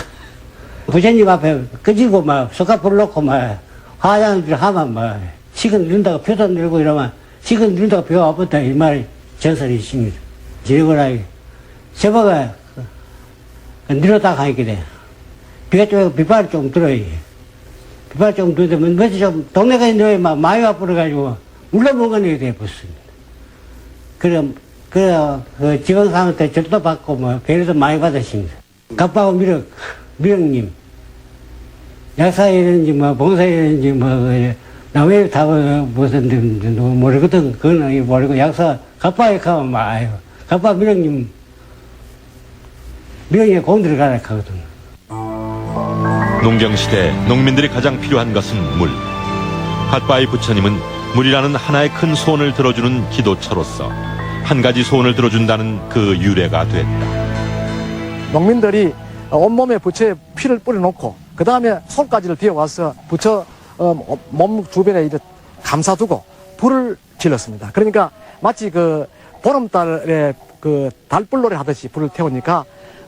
부처님 앞에 끄지고 소가불 놓고 화장을 하면 식은 누른다고 표도 늘고 이러면 식은 누른다고 비가 와봤다 이 말 전설이 있습니다. 지르고라기 저버가 늘었다가 하니까 돼. 비가 좀 빗발이 좀 들어요. 빗발이 좀 들면 며칠 좀 동네가 있는데 마이가 불어가지고 물러먹은 게 돼버렸습니다. 그 지원사한테 절도 받고 배려도 많이 받았습니다. 갑하고 미륵님 약사이든지 봉사이든지 남의 다 무슨 모르거든. 그건 모르고 약사 갑하에 가면 아유 갑하 미륵님 공들어 가라 하거든. 농경시대 농민들이 가장 필요한 것은 물. 갓바위 부처님은 물이라는 하나의 큰 소원을 들어주는 기도처로서 한 가지 소원을 들어준다는 그 유래가 됐다. 농민들이 온몸에 부처에 피를 뿌려놓고 그 다음에 손가지를 비워와서 부처 몸 주변에 이제 감싸두고 불을 질렀습니다. 그러니까 마치 그 보름달에 그 달불놀이 하듯이 불을 태우니까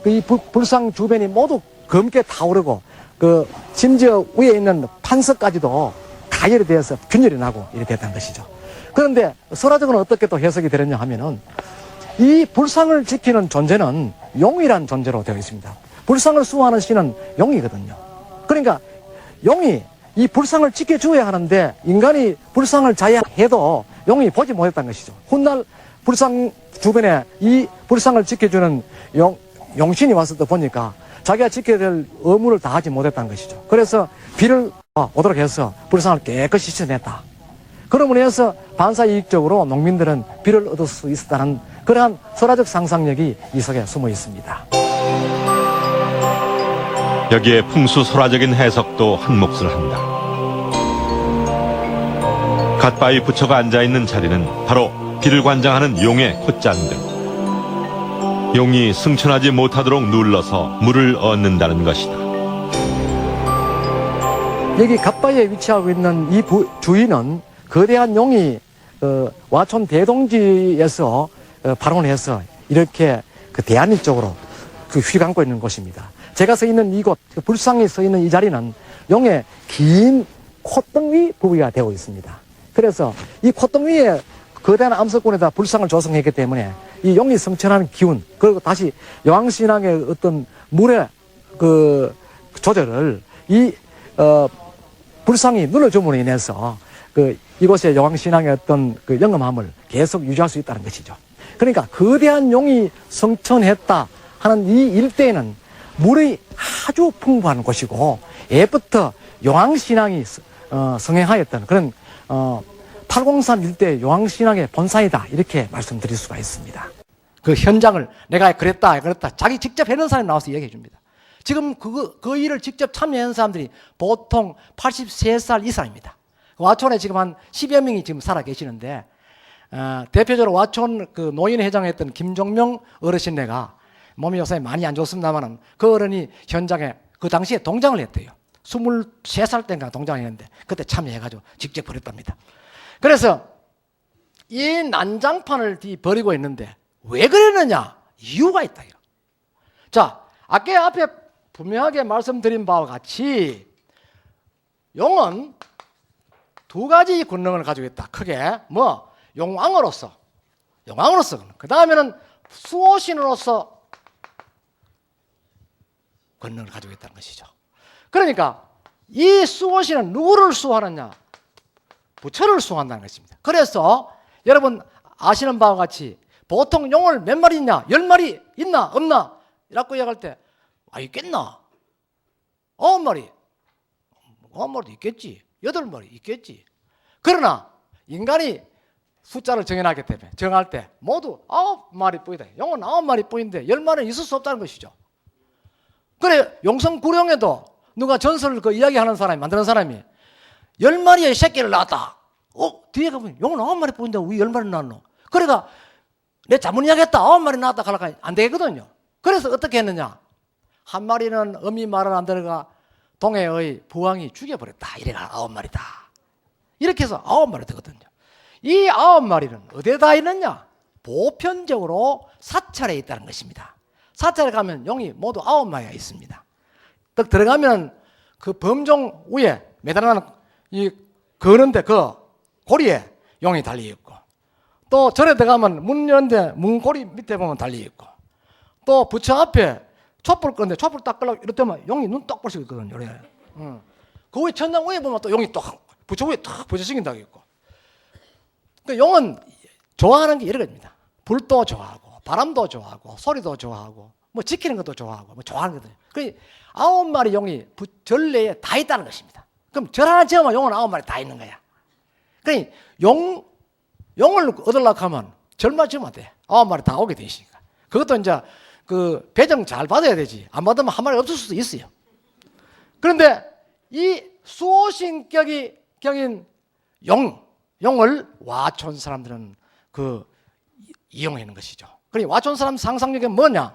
이 불상 주변이 모두 검게 타오르고 그 심지어 위에 있는 판석까지도 가열이 되어서 균열이 나고 이렇게 됐다는 것이죠. 그런데 설화적으로는 어떻게 또 해석이 되느냐 하면은 이 불상을 지키는 존재는 용이란 존재로 되어 있습니다. 불상을 수호하는 신은 용이거든요. 그러니까 용이 이 불상을 지켜줘야 하는데 인간이 불상을 자해해도 용이 보지 못했다는 것이죠. 훗날 불상 주변에 이 불상을 지켜주는 용신이 와서 또 보니까 자기가 지켜야 될 의무를 다하지 못했다는 것이죠. 그래서 비를 오도록 해서 불상을 깨끗이 씻어냈다. 그러므로 해서 반사이익적으로 농민들은 비를 얻을 수 있었다는 그러한 설화적 상상력이 이 속에 숨어 있습니다. 여기에 풍수설화적인 해석도 한 몫을 한다. 갓바위 부처가 앉아있는 자리는 바로 비를 관장하는 용의 콧잔등. 용이 승천하지 못하도록 눌러서 물을 얻는다는 것이다. 여기 갓바위에 위치하고 있는 이 주인은 거대한 용이 와촌 대동지에서 발원해서 이렇게 그 대안일 쪽으로 휘감고 있는 곳입니다. 제가 서 있는 이곳, 불상이 서 있는 이 자리는 용의 긴 콧등위 부위가 되고 있습니다. 그래서 이 콧등위에 거대한 암석군에다 불상을 조성했기 때문에 이 용이 성천하는 기운, 그리고 다시 여왕신앙의 어떤 물의 그 조절을 이 불상이 눌러줌으로 인해서 이곳의 여왕신앙의 어떤 그 영험함을 계속 유지할 수 있다는 것이죠. 그러니까 거대한 용이 성천했다 하는 이 일대에는 물이 아주 풍부한 곳이고 예부터 용왕신앙이 성행하였던 그런 803 일대 용왕신앙의 본산이다 이렇게 말씀드릴 수가 있습니다. 그 현장을 내가 그랬다 자기 직접 해는 사람이 나와서 얘기해 줍니다. 지금 그 일을 직접 참여한 사람들이 보통 83살 이상입니다. 와촌에 지금 한 10여 명이 지금 살아 계시는데 대표적으로 와촌 그 노인회장을 했던 김종명 어르신네가 몸이 요새 많이 안 좋습니다만은 그 어른이 현장에 그 당시에 동장을 했대요. 23살 때인가 동장을 했는데 그때 참여해가지고 직접 벌였답니다. 그래서 이 난장판을 버리고 있는데 왜 그랬느냐? 이유가 있다. 자, 아까 앞에 분명하게 말씀드린 바와 같이 용은 두 가지 권능을 가지고 있다. 크게 용왕으로서 그 다음에는 수호신으로서 권능을 가지고 있다는 것이죠. 그러니까 이 수호신은 누구를 수호하느냐? 부처를 수호한다는 것입니다. 그래서 여러분 아시는 바와 같이 보통 용을 몇 마리 있냐? 10마리 있나? 없나? 라고 이야기할 때 있겠나? 9마리 9마리도 있겠지. 8마리 있겠지. 그러나 인간이 숫자를 정해놨기 때문에 정할 때 모두 9마리 뿐이다. 용은 9마리 뿐인데 10마리는 있을 수 없다는 것이죠. 그래 용성구룡에도 누가 전설을 이야기하는 사람이 만드는 사람이 10마리의 새끼를 낳았다. 뒤에 가보면 용은 9마리 뿐인데 왜 10마리 낳았노? 그러니까 내 자문 이야기했다. 9마리 낳았다 하니까 안 되거든요. 그래서 어떻게 했느냐? 한 마리는 어미 말을 안 들어가 동해의 부왕이 죽여버렸다. 이래가 9마리다. 이렇게 해서 9마리 되거든요. 이 9마리는 어디에다 있느냐? 보편적으로 사찰에 있다는 것입니다. 사찰에 가면 용이 모두 9마리가 있습니다. 딱 들어가면 그 범종 위에 매달아놓은 이 거는데 그 고리에 용이 달려있고 또 절에 들어가면 문 여는데 문고리 밑에 보면 달려있고 또 부처 앞에 촛불 끄는데 촛불 딱 끄려고 이렇다면 용이 눈 똑 볼 수 있거든요. 그 위에 천장 위에 보면 또 용이 딱 부처 위에 딱 부처 생긴다고 있고. 그 용은 좋아하는 게 여러 가지입니다. 불도 좋아하고 바람도 좋아하고 소리도 좋아하고 지키는 것도 좋아하고 좋아하는 거든요. 그 9마리 용이 절내에 다 있다는 것입니다. 그럼 절 하나 지으면 용은 9마리 다 있는 거야. 그러니까 용을 얻으려고 하면 절만 지으면 돼. 9마리 다 오게 돼 있으니까. 그것도 이제 그 배정 잘 받아야 되지. 안 받으면 한 마리 없을 수도 있어요. 그런데 이 수호신격인 용, 용을 와촌 사람들은 이용하는 것이죠. 그러니 와촌 사람 상상력이 뭐냐?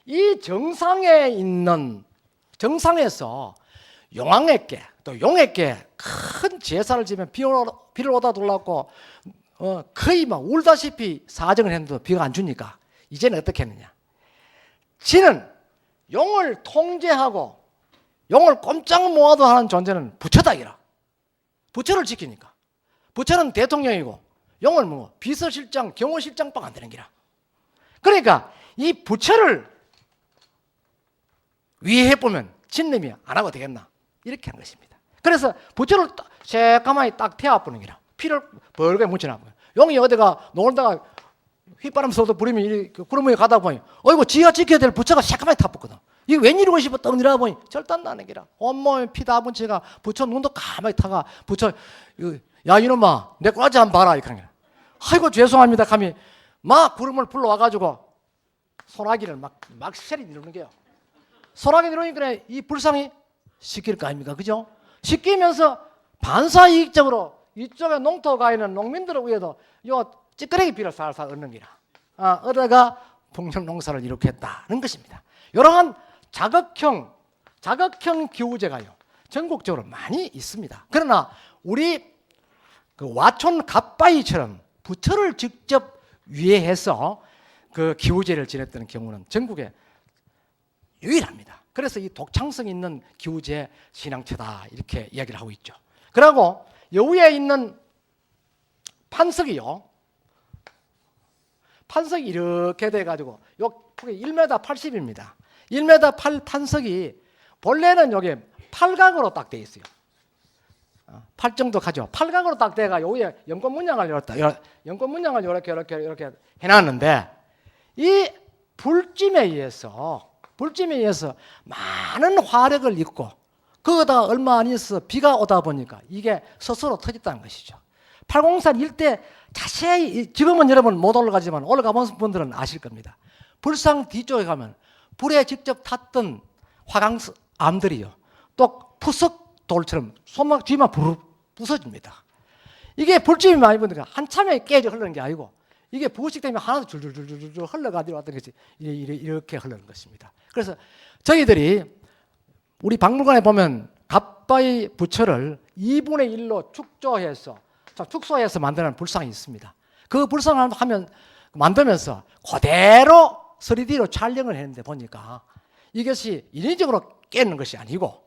이 정상에서 용왕에게 또 용에게 큰 제사를 지면 비를 오다 돌랐고 거의 막 울다시피 사정을 했는데도 비가 안 주니까 이제는 어떻게 했느냐? 지는 용을 통제하고 용을 꼼짝 모아도 하는 존재는 부처다 이라. 부처를 지키니까. 부처는 대통령이고 용은 뭐 비서실장, 경호실장밖에 안 되는 기라. 그러니까 이 부처를 위해 보면 진님이 안 하고 되겠나? 이렇게 한 것입니다. 그래서 부처를 새까마히 딱 태워보는 기라. 피를 벌게 묻혀놔고요. 용이 어디가 놀다가 휘바람 쏘도 부리면 구름 위에 가다 보니 어이구 지가 지켜야 될 부처가 새까마히 타붙거든. 이게 웬일이고 싶어 떡 일어나 보니 절단 나는 기라. 온몸에 피다 bun치가 부처 눈도 가만히 타가 부처 야 이놈아 내 꼬라지 한번 봐라 이렇게 하는 거야. 아이고 죄송합니다 감히 막 구름을 불러와가지고 소나기를 막 세리 누르는 게요. 소나기 누르니까 이 불상이 시킬 거 아닙니까? 그죠? 시키면서 반사이익적으로 이쪽에 농토 가 있는 농민들을 위해서 요 찌끄레기 비를 살살 얻는 기라. 얻어가 풍년 농사를 이룩했다는 것입니다. 이러한 자극형 기후제가요 전국적으로 많이 있습니다. 그러나 우리 그 와촌 갓바위처럼 부처를 직접 위해해서 그 기후제를 지냈던 경우는 전국에 유일합니다. 그래서 이 독창성 있는 기후제 신앙체다 이렇게 이야기를 하고 있죠. 그리고 여우에 있는 판석이요. 판석이 이렇게 돼가지고 요 폭이 1m 80입니다. 1m 8 판석이 본래는 여기 팔각으로 딱 돼 있어요. 8 정도 가죠. 팔각으로 딱 돼가 여기에 연꽃 문양을 이렇게 해놨는데 이 불찜에 의해서 많은 화력을 입고 그거다 얼마 안 있어 비가 오다 보니까 이게 스스로 터졌다는 것이죠. 팔공산 일대 자세히 지금은 여러분 못 올라가지만 올라가 본 분들은 아실 겁니다. 불상 뒤쪽에 가면 불에 직접 탔던 화강암들이요 또 푸석 돌처럼 손막 뒤만 부서집니다. 이게 불찜이 많이 보니까 한참에 깨져 흐르는 게 아니고 이게 부식 때문에 하나도 줄줄줄줄 흘러가지고 왔던 것이 이렇게 흐르는 것입니다. 그래서 저희들이 우리 박물관에 보면 갓바위 부처를 2분의 1로 축소해서 만드는 불상이 있습니다. 그 불상을 만들면서 그대로 3D로 촬영을 했는데 보니까 이것이 인위적으로 깨는 것이 아니고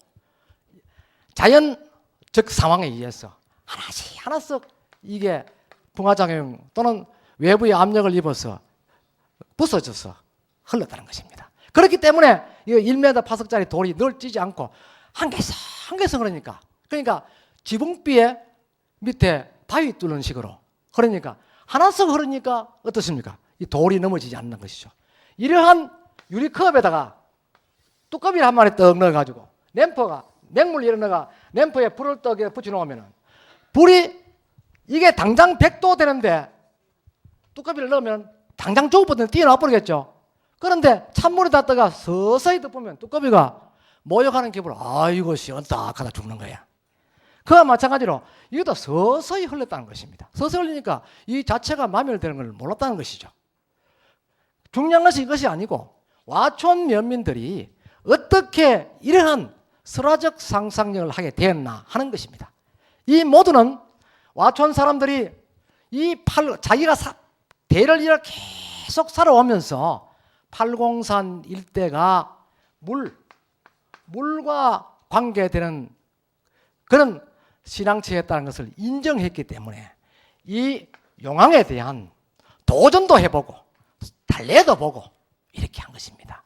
자연적 상황에 의해서 하나씩 이게 풍화작용 또는 외부의 압력을 입어서 부서져서 흘렀다는 것입니다. 그렇기 때문에 이 1m 파석짜리 돌이 늘 찌지 않고 한 개서 그러니까 지붕비에 밑에 바위 뚫는 식으로 그러니까 하나씩 흐르니까 어떻습니까? 이 돌이 넘어지지 않는 것이죠. 이러한 유리컵에다가 뚜껑이를 한 마리 떡 넣어가지고 맹물 일어나가 램프에 불을 떡에 붙여놓으면 불이 이게 당장 100도 되는데 뚜껑이를 넣으면 당장 저거보다 뛰어나 버리겠죠. 그런데 찬물에 닿다가 서서히 덮으면 뚜껑이가 모욕하는 기분으로 아이고 시원딱하다 죽는 거야. 그와 마찬가지로 이것도 서서히 흘렀다는 것입니다. 서서히 흘리니까 이 자체가 마멸되는 걸 몰랐다는 것이죠. 중요한 것이 이것이 아니고 와촌 면민들이 어떻게 이러한 설화적 상상력을 하게 되었나 하는 것입니다. 이 모두는 와촌 사람들이 자기가 대를 이렇게 계속 살아오면서 팔공산 일대가 물과 관계되는 그런 신앙체였다는 것을 인정했기 때문에 이 용왕에 대한 도전도 해보고 달래도 보고 이렇게 한 것입니다.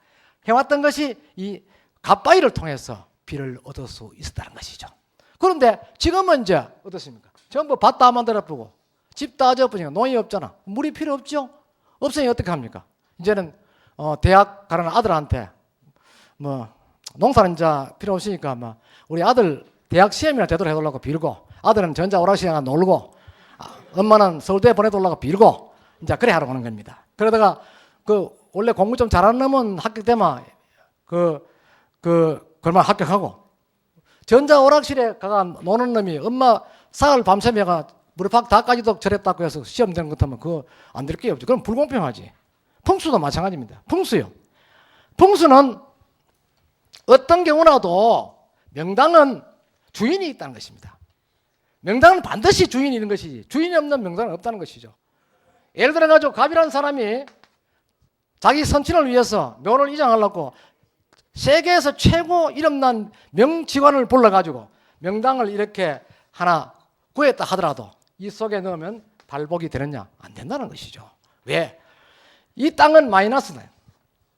해왔던 것이 이 갓바위를 통해서 비를 얻을 수 있었다는 것이죠. 그런데 지금은 이제 어떻습니까? 전부 밭 다 만들어보고 집 다 져보니까 농이 없잖아. 물이 필요 없죠? 없으니 어떻게 합니까? 이제는 대학 가는 아들한테 농사는 이제 필요 없으니까 우리 아들 대학 시험이나 제대로 해달라고 빌고 아들은 전자오락시장 놀고 엄마는 서울대 보내달라고 빌고 이제 그래 하러 오는 겁니다. 그러다가 원래 공부 좀 잘하는 놈은 합격되면 그걸만 합격하고 전자오락실에 가가 노는 놈이 엄마 사흘 밤새매가 무릎팍 다까지도 절했다고 해서 시험 되는 것 하면 그거 안 될 게 없죠. 그럼 불공평하지. 풍수도 마찬가지입니다. 풍수요. 풍수는 어떤 경우라도 명당은 주인이 있다는 것입니다. 명당은 반드시 주인이 있는 것이지 주인이 없는 명당은 없다는 것이죠. 예를 들어가지고 갑이라는 사람이 자기 선친을 위해서 묘를 이장하려고 세계에서 최고 이름난 명직관을 불러가지고 명당을 이렇게 하나 구했다 하더라도 이 속에 넣으면 발복이 되느냐? 안 된다는 것이죠. 왜? 이 땅은 마이너스네.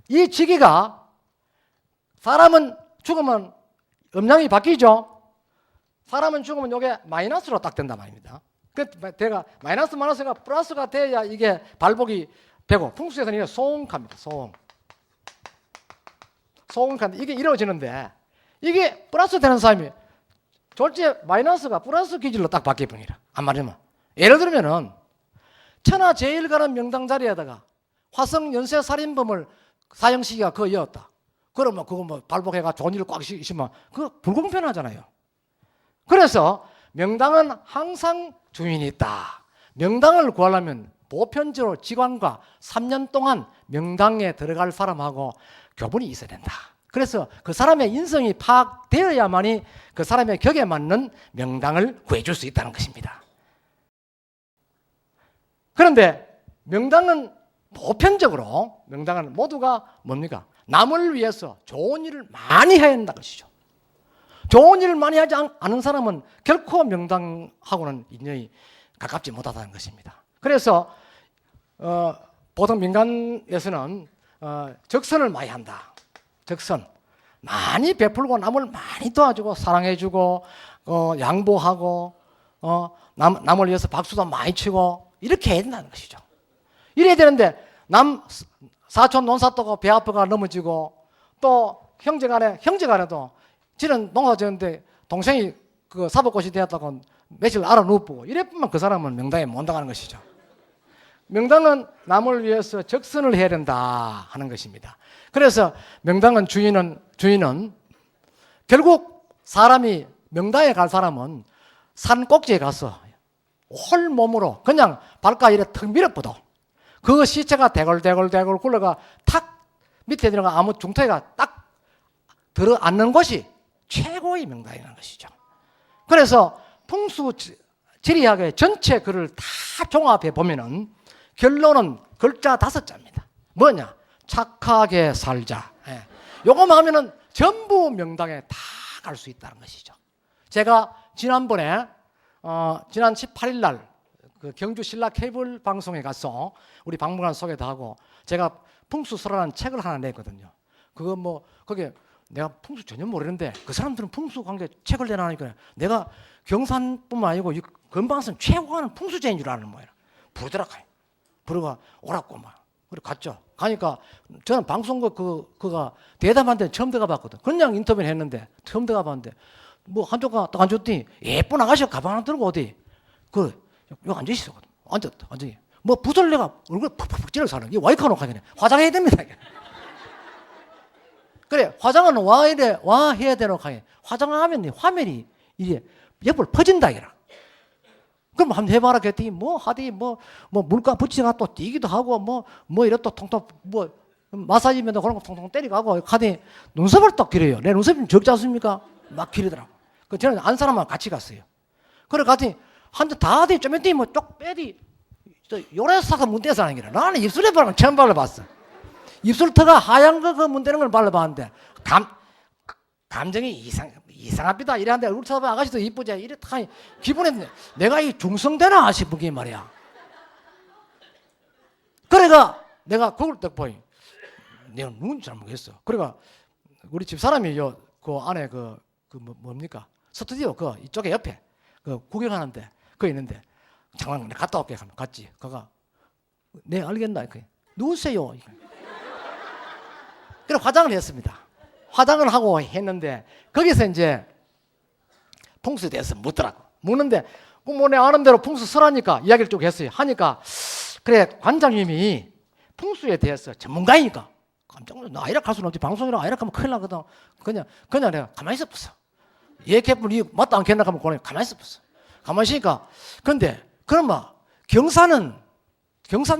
이 지기가 사람은 죽으면 음양이 바뀌죠. 사람은 죽으면 이게 마이너스로 딱 된단 말입니다. 그 대가 마이너스가 플러스가 돼야 이게 발복이 되고 풍수에서는 이게 소응합니다. 소응하는데 이게 이루어지는데 이게 플러스 되는 사람이 졸지에 마이너스가 플러스 기질로 딱 바뀌어버리라. 안 말이면 예를 들면은 천하제일가는 명당 자리에다가 화성 연쇄 살인범을 사형시키가 그거 이었다. 그러면 그거 뭐 발복해가 좋은 일을 꽉 시키면 그거 불공평하잖아요. 그래서 명당은 항상 주인이 있다. 명당을 구하려면 보편적으로 직관과 3년 동안 명당에 들어갈 사람하고 교분이 있어야 된다. 그래서 그 사람의 인성이 파악되어야만이 그 사람의 격에 맞는 명당을 구해줄 수 있다는 것입니다. 그런데 명당은 보편적으로 명당은 모두가 뭡니까? 남을 위해서 좋은 일을 많이 해야 한다는 것이죠. 좋은 일을 많이 하지 않은 사람은 결코 명당하고는 인연이 가깝지 못하다는 것입니다. 그래서 보통 민간에서는 적선을 많이 한다. 적선 많이 베풀고 남을 많이 도와주고 사랑해주고 양보하고 남을 위해서 박수도 많이 치고 이렇게 해야 된다는 것이죠. 이래야 되는데 사촌 논사또가 배 아파가 넘어지고 또 형제간에도 지는 농사 지었는데 동생이 그 사법고시 되었다고 며칠 알아 누우고 이랬으면 그 사람은 명당에 못 나가는 것이죠. 명당은 남을 위해서 적선을 해야 된다 하는 것입니다. 그래서 명당은 주인은 결국 사람이 명당에 갈 사람은 산 꼭지에 가서 홀 몸으로 그냥 발가 이래 턱 밀어뻗어 그 시체가 대골대골 굴러가 탁 밑에 들어가 아무 중턱에가 딱 들어앉는 곳이 최고의 명당이라는 것이죠. 그래서 풍수 지리학의 전체 글을 다 종합해 보면은 결론은 글자 5자입니다. 뭐냐? 착하게 살자. 요거만 하면은 전부 명당에 다 갈 수 있다는 것이죠. 제가 지난번에 지난 18일 날 그 경주 신라 케이블 방송에 가서 우리 박물관 소개도 하고 제가 풍수설화라는 책을 하나 냈거든요. 그거 뭐 거기에 내가 풍수 전혀 모르는데 그 사람들은 풍수 관계 책을 내놔니까 내가 경산뿐만 아니고 이 건방선 최고하는 풍수제인 줄 아는 모양. 부르더라고요. 부르가 오라고 막. 그래 갔죠. 가니까 저는 방송국 그가 대담한데 처음 들어가봤거든. 그냥 인터뷰를 했는데 처음 들어가봤는데 뭐 한쪽가 딱 앉았더니 예쁜 아가씨가 가방 하나 들고 어디 여기 앉아 있었거든. 앉았다. 완전히 뭐 붓을 내가 얼굴 푹푹 찔러 사는 게 와이카 놓고 화장해야 됩니다. 그래 화장은 와 해야 되는 거 화장하면 화면이 이게 옆으로 퍼진다 이라. 그럼 한번 해봐라 그랬더니 뭐 하더니 뭐 물감 붙이가 또 뛰기도 하고 뭐 이래 또 통통 뭐 마사지면 그런 거 통통 때리고 하더니 눈썹을 딱 기려요. 내 눈썹이 적지 않습니까? 막 기르더라고. 그 저는 안 사람만 같이 갔어요. 그래 갔더니 한대 다 하더니 좀 했더니 뭐 쪽 빼디 요래사가 문대서 하는 게라. 나는 입술에 바르면 처음 발라봤어. 입술터가 하얀 거 그 문대는 걸 발라봤는데 감정이 이상합니다. 이래한데 얼굴 쳐다보면 아가씨도 이쁘지. 이래 다 기분에 내가 이 중성되나 싶은 게 말이야. 그래가 내가 그걸 딱 보니 내가 누군지 잘 모르겠어. 그래가 우리 집 사람이 그 안에 뭡니까 스튜디오 이쪽에 옆에 구경하는데 그거 있는데 잠깐 갔다 올게 하면 갔지. 그가 네 알겠나? 누구세요? 그래 화장을 했습니다. 화장을 하고 했는데 거기서 이제 풍수에 대해서 묻는데 뭐 내 아는 대로 풍수 설하니까 이야기를 쭉 했어요. 하니까 그래 관장님이 풍수에 대해서 전문가이니까 깜짝 놀랐어. 나 이렇게 할 수는 없지. 방송이랑 이렇게 하면 큰일 나거든. 그냥 내가 가만히 있었어. 얘기해보면 맞다 않겠나 하면 그냥 가만히 있었어. 가만히 있으니까. 그런데, 그러면 경산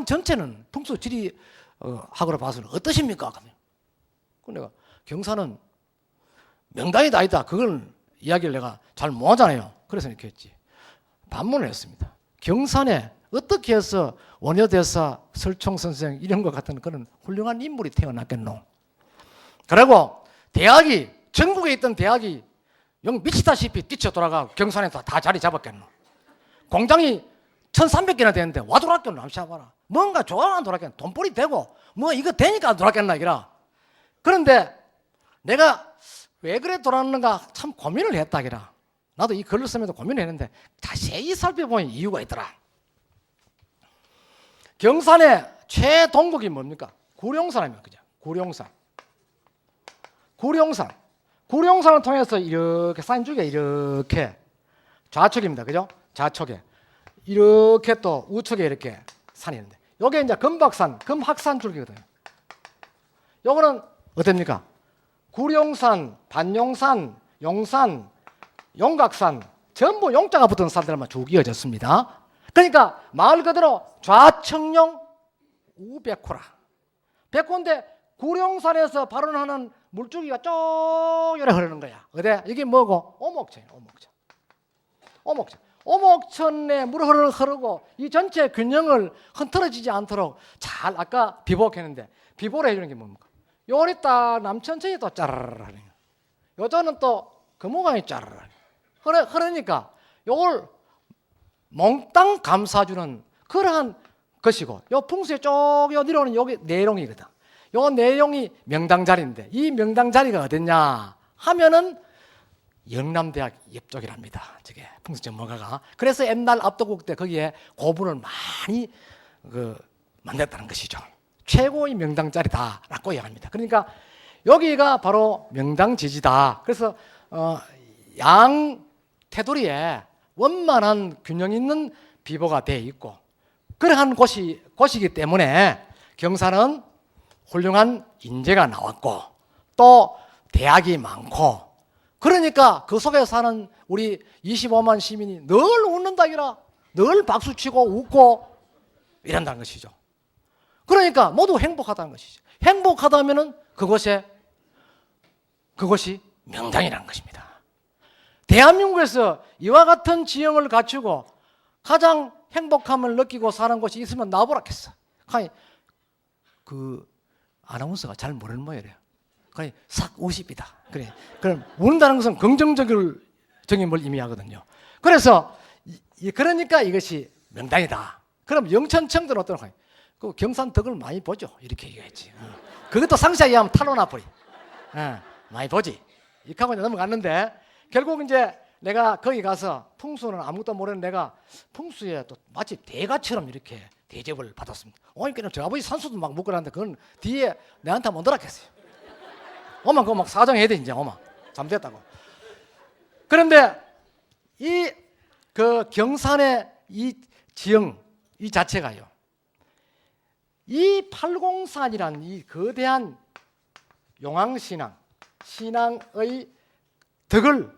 전체는 풍수 지리 학으로 봐서는 어떠십니까? 그 내가 경산은 명당이다 아니다. 그걸 이야기를 내가 잘 못하잖아요. 그래서 이렇게 했지. 반문을 했습니다. 경산에 어떻게 해서 원효대사, 설총 선생 이런 것 같은 그런 훌륭한 인물이 태어났겠노. 그리고 대학이 전국에 있던 대학이 영 미치다시피 뛰쳐 돌아가 경산에서 다 자리 잡았겠노. 공장이 1,300개나 되는데 와 돌았겠노. 한번 봐라. 뭔가 좋아하는 돌았겠노. 돈벌이 되고 뭐 이거 되니까 돌았겠나 이라. 그런데 내가 왜 그래 돌았는가 참 고민을 했다 기라. 나도 이 글을 쓰면서 고민을 했는데 자세히 살펴보니 이유가 있더라. 경산의 최동국이 뭡니까? 구룡산이면 그죠? 구룡산을 통해서 이렇게 산쪽에 이렇게 좌측입니다. 그죠? 좌측에 이렇게 또 우측에 이렇게 산이 있는데 요게 이제 금박산, 금학산 줄기거든요. 요거는 어떻습니까? 구룡산, 반용산, 용산, 용각산 전부 용자가 붙은 산들만 쭉 이어졌습니다. 그러니까 말 그대로 좌측용 우백호라. 백호인데 구룡산에서 발원하는 물줄기가 쭉 이렇게 흐르는 거야. 어디? 이게 뭐고? 오목천이야. 오목천에 물이 흐르고 이 전체 균형을 흐트러지지 않도록 잘 아까 비보했는데 비보를 해주는 게 뭡니까? 요리 딱 남천천이 또 짜르르 하는 거야. 요전은 또 금호강이 짜르르 흐르니까 요걸 몽땅 감싸주는 그러한 것이고 요 풍수에 쭉 내려오는 요게 내용이거든. 요 내용이 명당자리인데 이 명당자리가 어딨냐 하면은 영남대학 옆쪽이랍니다. 저게 풍수 전문가가. 그래서 옛날 압도국 때 거기에 고분을 많이 만들었다는 것이죠. 최고의 명당자리다라고 이야기합니다. 그러니까 여기가 바로 명당지지다. 그래서 양 테두리에 원만한 균형 있는 비보가 되어 있고 그러한 곳이기 때문에 경산은 훌륭한 인재가 나왔고 또 대학이 많고 그러니까 그 속에 사는 우리 25만 시민이 늘 웃는다기라 늘 박수치고 웃고 이런다는 것이죠. 그러니까 모두 행복하다는 것이죠. 행복하다면은 그것이 명당이라는 것입니다. 대한민국에서 이와 같은 지형을 갖추고 가장 행복함을 느끼고 사는 곳이 있으면 나보라겠어. 그 아나운서가 잘 모르는 모양이래요. 싹 50이다. 그래. 그럼 웃는다는 것은 긍정적인 걸 의미하거든요. 그래서 그러니까 이것이 명당이다. 그럼 영천청들은 어떠나? 그 경산 덕을 많이 보죠. 이렇게 얘기했지. 그것도 상세하게 하면 탈로나 버리. 많이 보지. 이렇게 하고 넘어갔는데 결국 이제 내가 거기 가서 풍수는 아무것도 모르는 내가 풍수에 또 마치 대가처럼 이렇게 대접을 받았습니다. 그러니까 저 아버지 산수도 막 묶어놨는데 그건 뒤에 내한테 못 들었겠어요. 오마 그거 막 사정해야 돼 이제 오마 잠됐다고. 그런데 이 그 경산의 이 지형 이 자체가요. 이 팔공산이라는 이 거대한 용왕신앙 신앙의 덕을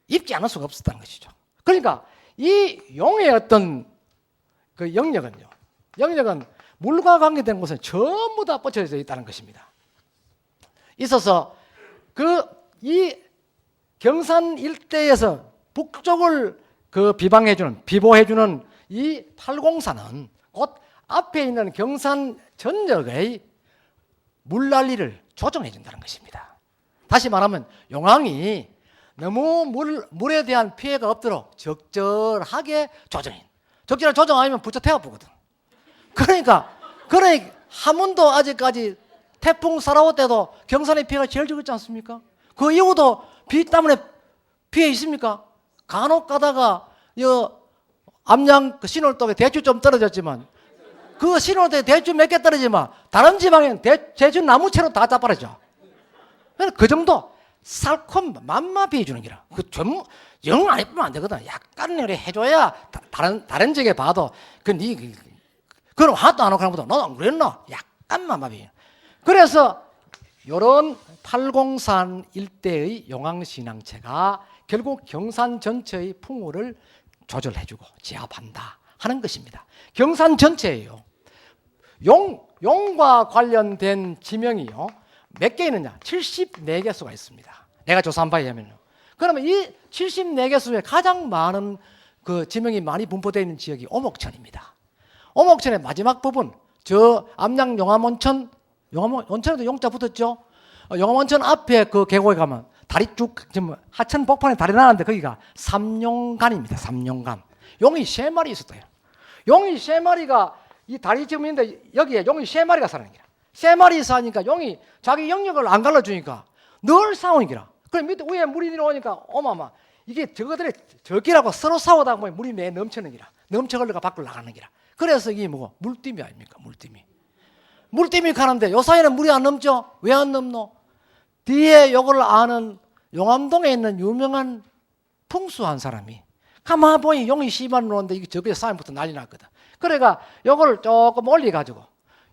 입지 않을 수가 없었다는 것이죠. 그러니까 이 용의 어떤 그 영역은 물과 관계된 곳에 전부 다 뻗쳐져 있다는 것입니다. 있어서 이 경산 일대에서 북쪽을 비보해주는 이 팔공산은 곧 앞에 있는 경산 전역의 물난리를 조정해 준다는 것입니다. 다시 말하면 용왕이 너무 물에 대한 피해가 없도록 적절하게 조정해. 적절하게 조정 아니면 부처 태워 보거든. 그러니까 한문도 아직까지 태풍 살아올 때도 경산의 피해가 제일 적었지 않습니까? 그 이후도 비 때문에 피해 있습니까? 간혹 가다가 암양 신월동에 대추 좀 떨어졌지만 그 신월동에 대추 몇 개 떨어지면 다른 지방엔 대추 나무채로 다 자빠르죠. 그 정도 살콤 맛마비 해주는 기라. 영 안 예쁘면 안 되거든. 약간 해줘야 다른 지역에 봐도 그럼 하나도 안 하고 그런 것보다 너도 안 그랬나? 약간 맛마비. 그래서 이런 팔공산 일대의 용왕신앙체가 결국 경산 전체의 풍우를 조절해주고 제압한다 하는 것입니다. 경산 전체예요. 용과 관련된 지명이요. 몇 개 있느냐? 74개수가 있습니다. 내가 조사한 바에 의하면요. 그러면 이 74개수에 가장 많은 그 지명이 많이 분포되어 있는 지역이 오목천입니다. 오목천의 마지막 부분, 저 암양 용암온천, 온천에도 용자 붙었죠? 용암온천 앞에 그 계곡에 가면 다리 쭉, 지금 하천 복판에 다리 나는데 거기가 삼용간입니다. 삼용간. 용이 3마리 있었대요. 용이 3마리가 이 다리 지금 있는데 여기에 용이 3마리가 사는 기라. 3마리 사니까 용이 자기 영역을 안 갈라주니까 늘 싸우는 기라. 그래 밑에 위에 물이 내려오니까 어마마 이게 저거들의 적기라고 서로 싸우다 보면 물이 매 넘치는 기라. 넘쳐 흘러가 밖으로 나가는 기라. 그래서 이게 뭐고 물띠미 아닙니까? 물띠미. 물띠미 가는데 요 사이에는 물이 안 넘죠? 왜 안 넘노? 뒤에 요걸 아는 용암동에 있는 유명한 풍수 한 사람이 가만 보니 용이 씨만 오는데 이게 저기에 싸움부터 난리 났거든. 그래가 요거를 조금 올려가지고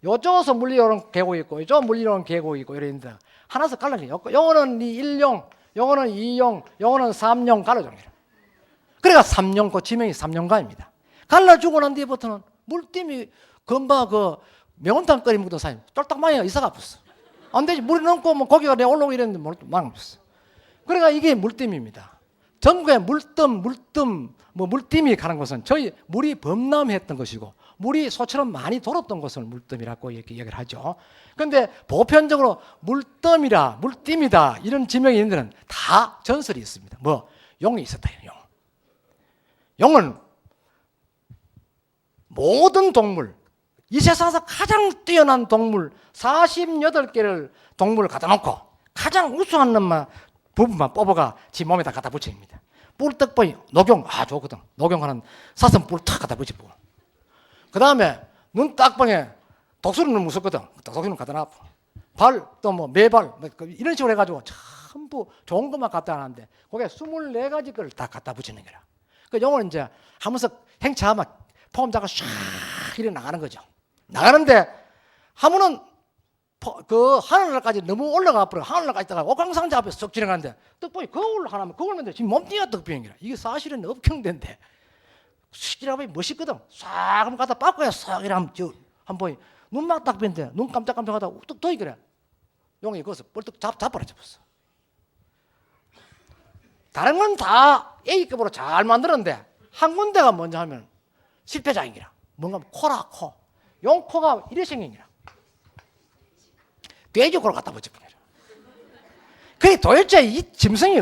요쪽에서 물려오는 계곡이 있고 요쪽 물려오는 계곡이 있고 이랬는데 하나씩 갈라져요. 요거는 1용, 요거는 2용, 요거는 3용 갈라줘요. 그래가 3용, 그 지명이 3용가입니다. 갈라주고 난 뒤부터는 물띠미 금방 그 매운탕 끓이 먹던 사람이 쫄딱망이가 이사가 없었어. 안 되지. 물이 넘고 뭐 고기가 내 올라오고 이랬는데 망 없어. 그러니까 이게 물띠미입니다. 전국에 물뜸, 뭐 물띠미 가는 것은 저희 물이 범람했던 것이고 물이 소처럼 많이 돌았던 것을 물뜸이라고 이렇게 얘기를 하죠. 그런데 보편적으로 물뜸이라 물띠미다 이런 지명이 있는 데는 다 전설이 있습니다. 뭐 용이 있었다. 용은 모든 동물, 이 세상에서 가장 뛰어난 동물 48개를 동물을 갖다 놓고 가장 우수한 놈만 부분만 뽑아가 지 몸에다 갖다 붙입니다. 뿔떡보이 녹용 좋거든. 녹용하는 사슴 뿔 탁 갖다 붙이고 그 다음에 눈 딱방에 독수리는 무섭거든. 독수리는 갖다 놔. 발 또 뭐 매발 이런 식으로 해가지고 전부 좋은 것만 갖다 놨는데 거기에 24가지 걸 다 갖다 붙이는 거라. 그 용어는 이제 하면서 행차하면 폼 잡고 샥 이래 나가는 거죠. 나가는데 하면은 그 하늘날까지 너무 올라가 버려. 하늘날까지 있다가 옥황상제 앞에 쏙 지나가는데 떡보이 거울 하나면 거울면 지금 몸뚱이가 떡비행이라. 이게 사실은 업경대인데 시기라보니 멋있거든. 싹 한번 갖다 빠꾸야 싹 이러면 한번 눈막 딱 빈데 눈 깜짝깜짝하다 뚝 떠이 그래. 용이 거기서 벌떡 잡아라 잡았어. 다른 건 다 A급으로 잘 만들었는데 한 군데가 먼저 하면 실패자인기라. 뭔가 코라 코. 용 코가 이래 생긴기라. 돼지 코를 갖다 붙여버려. 그게 도대체 이 짐승이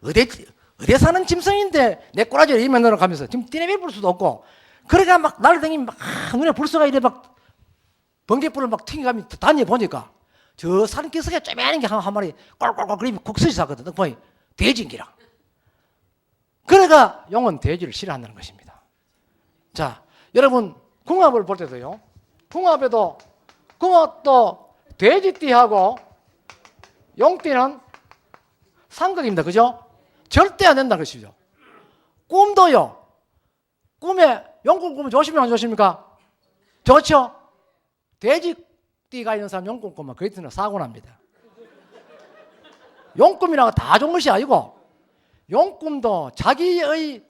어디 사는 짐승인데 내 꼬라지를 이면으로 가면서 지금 띠내밀 불 수도 없고 그러니까 막 날아다니면 막 눈에 불쏘가 이래 막 번개불을 막 튕겨가면 다녀보니까 저 산기슭에 쪼매는 게 한 마리 꼴꼴꼴 그림이 국수지 사거든. 딱 보니 돼지인기라. 그러니까 용은 돼지를 싫어한다는 것입니다. 자, 여러분 궁합을 볼 때도요. 궁합에도 궁합도 돼지띠하고 용띠는 상극입니다. 그죠? 절대 안 된다는 것이죠. 꿈도요. 꿈에 용꿈 꾸면 조심하면 안 조심입니까? 좋죠? 돼지띠가 있는 사람 용꿈 꾸면 거의 사고 납니다. 용꿈이라고 다 좋은 것이 아니고 용꿈도 자기의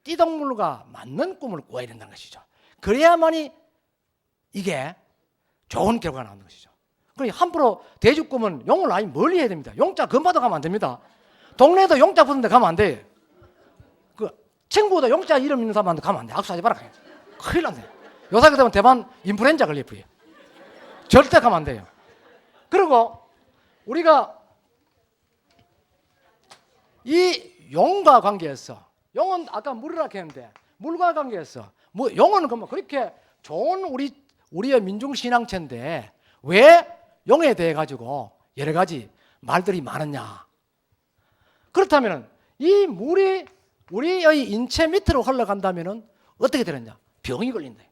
띠동물과 맞는 꿈을 꿔야 된다는 것이죠. 그래야만이 이게 좋은 결과가 나오는 것이죠. 그러니 함부로 돼지 꿈은 용을 아니 멀리 해야 됩니다. 용자 근바도 가면 안 됩니다. 동네에도 용자 붙는 데 가면 안 돼. 그 친구도 용자 이름 있는 사람한테 가면 안 돼. 악수하지 마라. 큰일 난다. 요새 되면 대만 인플루엔자 걸릴 뿐이에요. 절대 가면 안 돼요. 그리고 우리가 이 용과 관계에서 용은 아까 물이라 했는데 물과 관계에서 뭐 용은 그렇게 좋은 우리의 민중 신앙체인데 왜 용에 대해 가지고 여러 가지 말들이 많았냐? 그렇다면 이 물이 우리의 인체 밑으로 흘러간다면은 어떻게 되느냐? 병이 걸린다.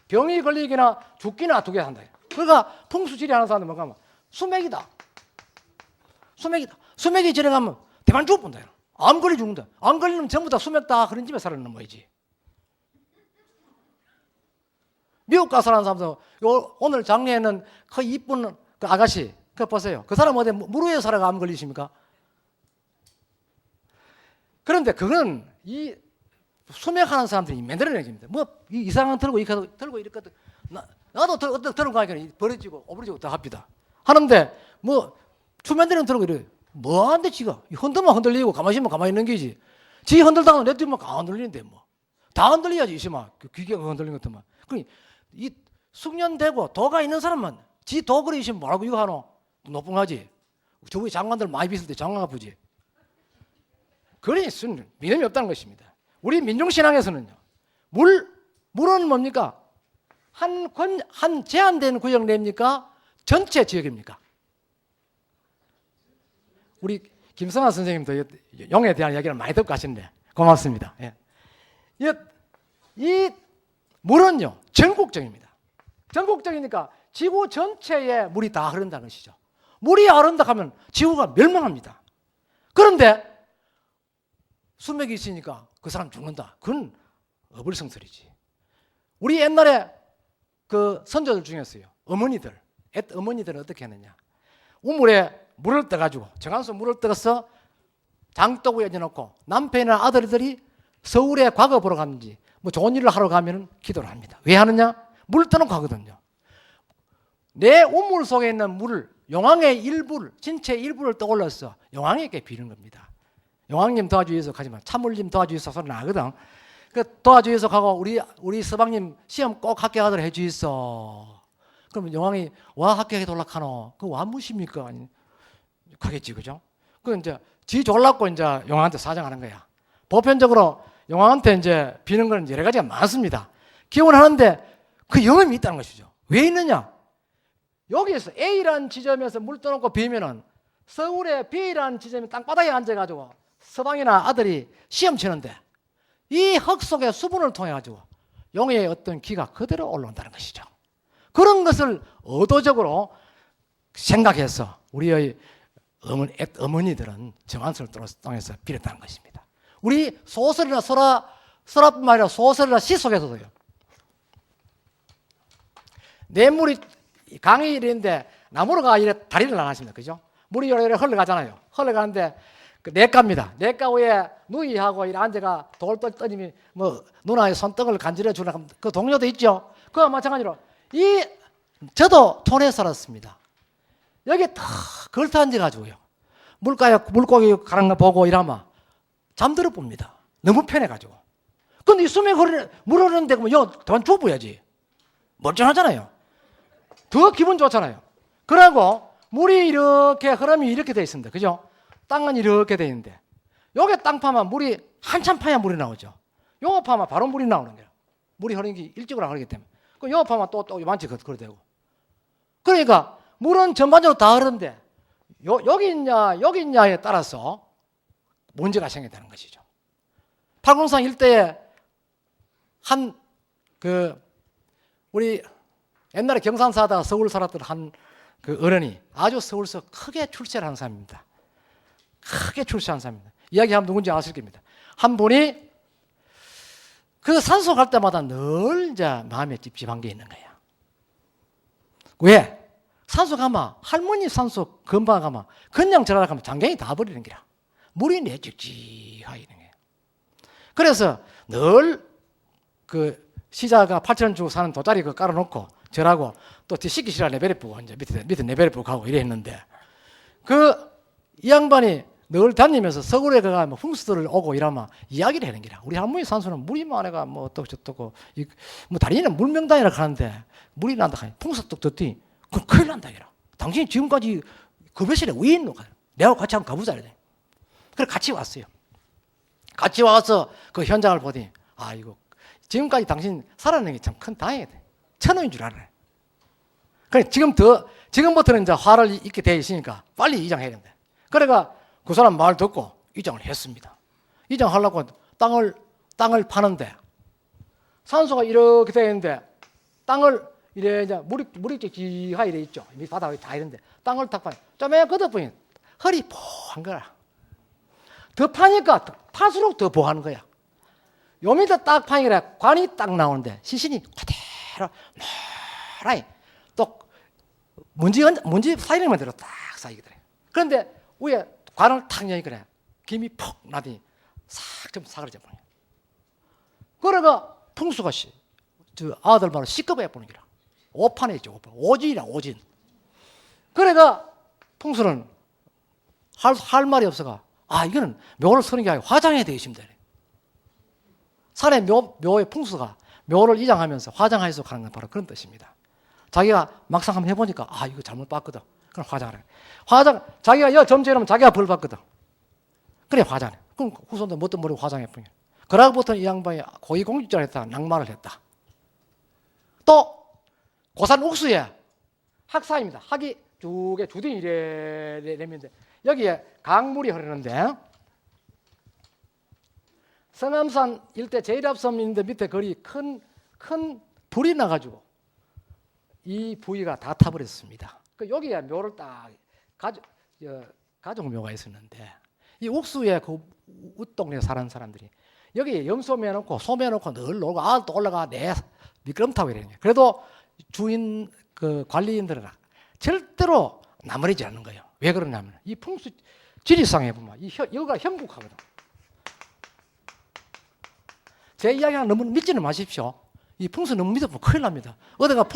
병이 걸리기나 죽기나 두 개 한다. 그러니까 풍수지리 하는 사람들 뭐가 수맥이다. 수맥이 지나가면 대만 죽어본다. 암 걸리 죽는다. 암 걸리면 전부 다 수맥 다 그런 집에 살았는 모이지. 미국 가서 사는 사람들 오늘 장례에는 그 이쁜 그 아가씨 그거 보세요. 그 사람 어디 물 위에 살아가 암 걸리십니까? 그런데 그건 이 수맥하는 사람들이 만들어내집니다. 뭐 이상한 들고 이렇게 나도 들고 가니까 버려지고 오버려지고 다 합니다. 하는데 뭐 추면대는 들고 이래 뭐한데 지가 흔들면 흔들리고 가만히 있으면 가만히 있는 게지. 지 흔들다가 내 뒤면 안 흔들리는데 뭐 다 흔들려야지 이시마 기계가 흔들린 것도만. 그러니 이 숙련되고 도가 있는 사람만 지 도 그리 있으면 뭐라고 이거 하노 높은 거지. 저기 장관들 많이 빚을 때 장관 아프지. 그러니 믿음이 없다는 것입니다. 우리 민중신앙에서는요, 물은 뭡니까? 한 제한된 구역 내입니까? 전체 지역입니까? 우리 김성하 선생님도 용에 대한 이야기를 많이 듣고 가시는데 고맙습니다. 예. 이 물은요, 전국적입니다. 전국적이니까 지구 전체에 물이 다 흐른다는 것이죠. 물이 흐른다 하면 지구가 멸망합니다. 그런데 수맥이 있으니까 그 사람 죽는다. 그건 어불성설이지. 우리 옛날에 그 선조들 중에서요, 어머니들은 어떻게 했느냐? 우물에 물을 떠가지고 정한수 물을 떠서 장독 위에 놓고 남편이나 아들들이 서울에 과거 보러 갔는지 뭐 좋은 일을 하러 가면 기도를 합니다. 왜 하느냐? 물 떠놓고 하거든요. 내 우물 속에 있는 물을 용왕의 일부를 진체 일부를 떠올려서 용왕에게 비는 겁니다. 용왕님 도와주셔서 가지만 참물님 도와주셔서 소리 나거든. 그 도와주셔서 가고 우리 서방님 시험 꼭 합격하도록 해주이소. 그러면 용왕이 와 합격해 돌락하노. 그 와 무십니까? 아니 가겠지, 그죠? 그 이제 지 졸랐고 이제 용왕한테 사정하는 거야. 보편적으로 용왕한테 이제 비는 건 여러 가지가 많습니다. 기원하는데 그 영험이 있다는 것이죠. 왜 있느냐? 여기에서 A라는 지점에서 물 떠놓고 비면은 서울의 B라는 지점이 땅바닥에 앉아가지고 서방이나 아들이 시험 치는데 이 흙 속의 수분을 통해 가지고 용의 어떤 기가 그대로 올라온다는 것이죠. 그런 것을 의도적으로 생각해서 우리의 어머니들은 정한수를 통해서 빌었다는 것입니다. 우리 소설이나 설화뿐만 아니라 소설이나 시 속에서도요. 냇물이 강이 이랬는데 나무로가 이래 다리를 나가십니다. 그죠? 물이 이래 흘러가잖아요. 흘러가는데 그 냇가입니다. 냇가 위에 누이하고 이래 앉아가 돌 떠님이 뭐 누나의 손등을 간지러 주는 그 동료도 있죠. 그와 마찬가지로 저도 촌에 살았습니다. 여기 탁 걸터 앉아가지고요. 물고기 가는 거 보고 이러면 잠들어 봅니다. 너무 편해가지고. 근데 이 수맥 물 흐르는데 그러면 돈 줘봐야지. 멀쩡하잖아요. 더 기분 좋잖아요. 그러고 물이 이렇게 흐름이 이렇게 돼 있습니다. 그죠? 땅은 이렇게 돼 있는데 요게 땅 파면 물이 한참 파야 물이 나오죠. 요거 파면 바로 물이 나오는 거예요. 물이 흐르는 게 일찍으로 흐르기 때문에. 그럼 요거 파면 또 요만치 그래 되고. 그러니까 물은 전반적으로 다 흐르는데 여기 있냐에 따라서 문제가 생긴다는 것이죠. 팔공산 일대에 우리 옛날에 경산 사다가 서울 살았던 한 그 어른이 아주 서울서 크게 출세를 한 사람입니다. 크게 출세한 사람입니다. 이야기하면 누군지 아실 겁니다. 한 분이 그 산소 갈 때마다 늘 이제 마음에 찝찝한 게 있는 거야. 왜? 산소 가면 할머니 산소 금방 가면 그냥 들어가 가면 장경이 다 버리는 거야. 물이 내 찍찍하게 있는 거야. 그래서 늘 그 시자가 8,000원 주고 사는 돗자리 그 깔아놓고 저라고 또 씻기 싫어 레벨에 보고 이제 밑에 레벨에 보고 가고 이래 했는데 이 양반이 늘 다니면서 서울에 가면 풍수들을 오고 이러면 이야기를 하는 거라. 우리 할머니 산소는 물이 많아가 뭐 어떻고 저떻고 뭐 다리는 물명당이라 하는데 물이 난다 하니 풍수도 듣더니 그럼 큰일 난다 이라. 당신이 지금까지 그 배실에 왜 있노? 내가 같이 한번 가보자 이래. 그래 같이 왔어요. 같이 와서 그 현장을 보더니 이거 지금까지 당신 살아내는 게 참 큰 다행이다. 천원인 줄 알아요. 그래 지금부터는 이제 화를 입게 돼 있으니까 빨리 이장해야 된다. 그래가 그 사람 말 듣고 이장을 했습니다. 이장하려고 땅을 파는데 산소가 이렇게 되어 있는데 땅을 이래 이제 물이 찌찌하게 이래 있죠. 바닥에 다 이런데 땅을 탁 파니 좀에 걷어보니 허리 포한 거라. 더 파니까 팔수록 더 보하는 거야. 요 밑에 딱 파니까 관이 딱 나오는데 시신이 그대로 노라이 또 문지 사이링만 대로 딱 쌓이거든. 그런데 위에 관을 탁 여니 그래. 김이 퍽 나더니 싹 좀 사그러져 버려. 그래가 풍수가 저 아들 말로 시급해 보는 기라. 오판에 있죠. 오판. 오진이라 오진. 그래가 풍수는 할 말이 없어가 이거는 묘를 서는 게 아니고 화장해야 되겠습니다. 산의 묘의 풍수가 묘를 이장하면서 화장해서 가는 건 바로 그런 뜻입니다. 자기가 막상 한번 해보니까 이거 잘못 봤거든. 그럼 화장하라. 자기가 점쟁이라면 자기가 벌 받거든. 그래 화장해. 그럼 후손도 뭣도 모르고 화장해보니. 그러고부터 이 양반이 고위공직자를 했다. 낭만을 했다. 또 고산 옥수에 학사입니다. 학이 쭉에 주둥이 이래 내밀는데 여기에 강물이 흐르는데 성암산 일대 제일 앞섬 있는데 밑에 거리 큰 불이 나가지고 이 부위가 다 타버렸습니다. 여기에 묘를 딱 가족 묘가 있었는데 이 옥수에 그 웃동네에 사는 사람들이 여기에 염소 매놓고 소 매놓고 늘 놀고 또 올라가 미끄럼 타고 이러냐. 그래도 주인 그 관리인들은 절대로 나무리지 않는 거예요. 왜 그러냐면 이 풍수 지리상에 보면 여기가 형국하거든. 제 이야기가 너무 믿지는 마십시오. 이 풍수 너무 믿으면 큰일 납니다. 어디가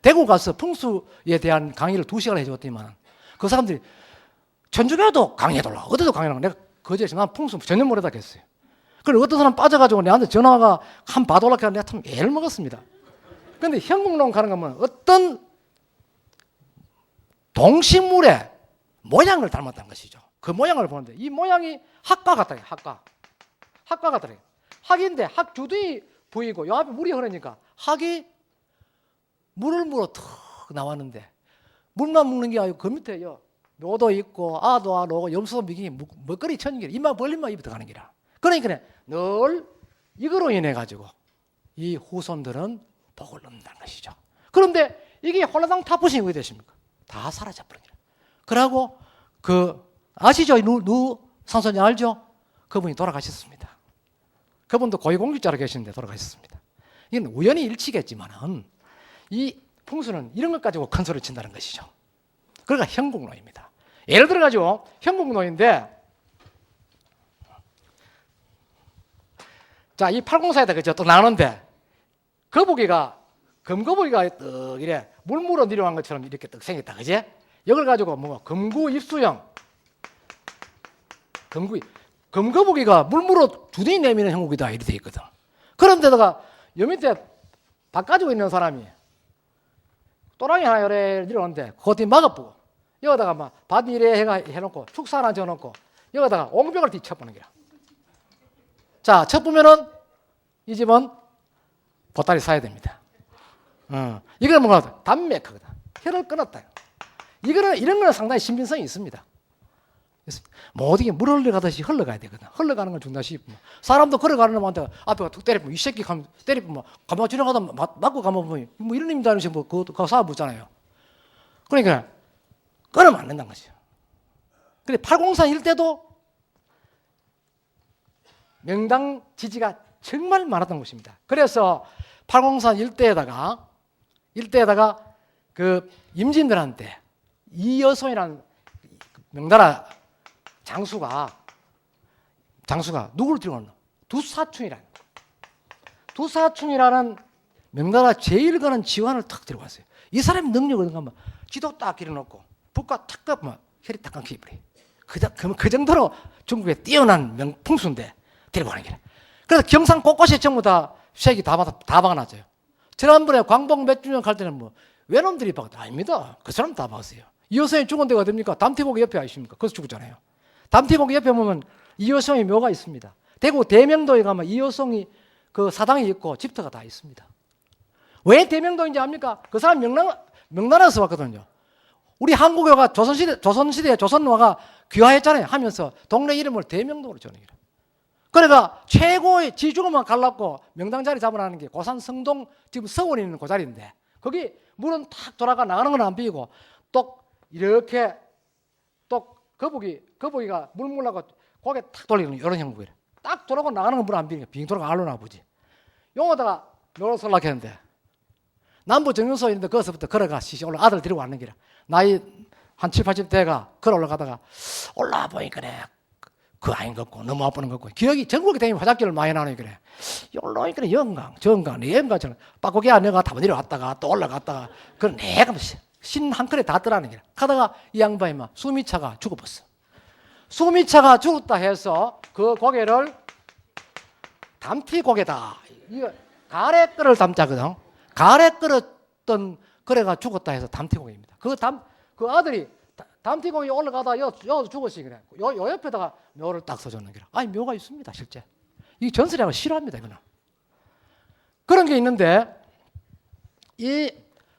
대구 가서 풍수에 대한 강의를 2시간 해줬더니만 그 사람들이 천주교도 강의해달라. 어디도 강의하라. 내가 거제에서 난 풍수 전혀 모르다 했어요. 그리고 어떤 사람 빠져가지고 내한테 전화가 한 봐달라 해서 내가 참 애를 먹었습니다. 그런데 형국론 가는 거면 어떤 동식물의 모양을 닮았다는 것이죠. 그 모양을 보는데 이 모양이 학과 같아요. 학과 같더래요. 학인데 학 주둥이 보이고 요 앞에 물이 흐르니까 학이 물을 물어 툭 나왔는데 물만 먹는 게 아니고 그 밑에 묘도 있고 아도 오고 염소도 미기 먹거리 천기라 입만 벌리면 입에 들어가는 기라. 그러니까 늘 이거로 인해 가지고 이 후손들은 복을 얻는다는 것이죠. 그런데 이게 홀라당 타부신이 왜 되십니까? 다 사라져버린 거예요. 그러고 아시죠? 누 선생님 알죠? 그분이 돌아가셨습니다. 그분도 고위공직자로 계시는데 돌아가셨습니다. 이건 우연히 일치겠지만은 이 풍수는 이런 것 가지고 큰 소리를 친다는 것이죠. 그러니까 형국노입니다. 예를 들어 가지고 형국노인데 자, 이 팔공사에다 그죠? 또 나오는데 거북이가 금거북이가 떡 이래 물 물어 내려간 것처럼 이렇게 떡 생겼다, 그지? 이걸 가지고 금구 입수형, 금거북이가 물 물어 주둥이 내미는 형국이다 이렇게 돼 있거든. 그런데다가 요 밑에 밥 가지고 있는 사람이 또랑이 하나 요래 내려오는데 그것도 막아보고 여기다가 막 밥 이래 해놓고 축사 하나 지어놓고 여기다가 옹벽을 뒤쳐보는 거야. 자, 쳐보면은 이 집은 보따리 사야 됩니다. 이거는 뭔가 담맥하거든. 혀를 끊었다. 이런 거는 상당히 신빙성이 있습니다. 모든 게 물 흘러가듯이 흘러가야 되거든. 흘러가는 걸 중단시. 사람도 걸어가는 놈한테 앞에 툭 때리면 이 새끼 때리면 가만 지나가다 맞고 가면 뭐 이런 의미도 아니지 그거 사업 묻잖아요. 그러니까 끊으면 안 된다는 거죠. 근데 803 일대도 명당 지지가 정말 많았던 곳입니다. 그래서 803 일대에다가 그 임진들한테 이여손이라는 명나라 장수가 누구를 들고 왔나? 두사충이라는 명나라 제일 가는 지관을 탁 들고 왔어요. 이 사람의 능력을 하면 지도 딱 길어놓고 북과 탁 가면 혈이 딱 끊기게 버려. 그 정도로 중국에 뛰어난 명풍수인데 데리고 가는 게. 그래서 경상 곳곳에 전부 다 색이 다 박아놨어요. 지난번에 광복 몇 주년 갈 때는 외놈들이 박았다. 아닙니다. 그 사람 다 박았어요. 이효성이 죽은 데가 어딥니까? 담태복이 옆에 아십니까? 거기서 죽었잖아요. 담태복이 옆에 보면 이효성의 묘가 있습니다. 대구 대명도에 가면 이효성이 그 사당이 있고 집터가 다 있습니다. 왜 대명도인지 압니까? 그 사람 명나라에서 왔거든요. 우리 한국어가 조선시대에 조선화가 귀화했잖아요. 하면서 동네 이름을 대명도로 지어놓은 거예요. 그러니까 최고의 지중어만 갈랐고 명당 자리 잡아라는 게 고산 성동 지금 서원에 있는 그 자리인데 거기 물은 탁 돌아가 나가는 건 안 비고 또 이렇게 또 거북이가 물 물라고 고개 탁 돌리는 이런 형국이래. 딱 돌아가 나가는 건 물 안 비니까 빙 돌아가 알로나 보지. 용어다가 노를 설락했는데 남부 정유소 있는데 거기서부터 걸어가 올라 아들 데리고 왔는 기라. 나이 한 7, 80대가 걸어 올라가다가 올라와 보니까 그 아닌 것 같고 너무 아프는 것 같고 기억이 전국에 다니면 화장기를 많이 나누니 그래. 요로 그래 영강 저강 내영강처럼 빠꾸기야 내가 다번 내려왔다가 또 올라갔다가 그 내가 신 한 컬에 다 떠나는 게 가다가 이 양반이 막 숨이 차가 죽어버렸어. 숨이 차가 죽었다 해서 그 고개를 담티 고개다. 이거 가래 끓을 담자거든. 가래 끓었던 그래가 죽었다 해서 담티 고개입니다. 그 아들이 담티 고개 올라가다 여 죽었지 그래. 요 옆에다가 묘를 딱 써줬는 거라. 아니 묘가 있습니다 실제. 이 전설이라고 싫어합니다 이거는. 그런 게 있는데 이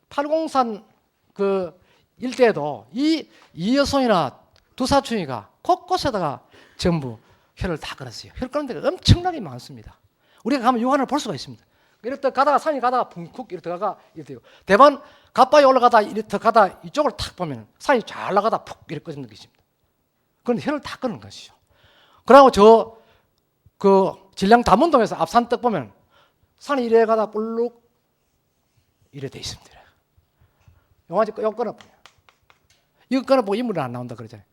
팔공산 그 일대에도 이 이여손이나 두사춘이가 곳곳에다가 전부 혈을 다 끊었어요. 혈 끊는 데가 엄청나게 많습니다. 우리가 가면 유관을 볼 수가 있습니다. 이렇게 가다가 산에 가다가 붕쿡 이렇게 가가 이렇게 되고 대만 갓바위 올라가다 이렇게 가다 이쪽을 탁 보면 산이 잘 나가다 푹 이렇게 꺼지는 게 있습니다. 그런데 혈을 다 끊는 것이죠. 그리고 그 진량 담원동에서 앞산 떡 보면 산이 이래 가다 볼룩 이래 돼 있습니다. 용화지 요 끊어보면 이거 끊어보고 인물이 안 나온다 그러잖아요.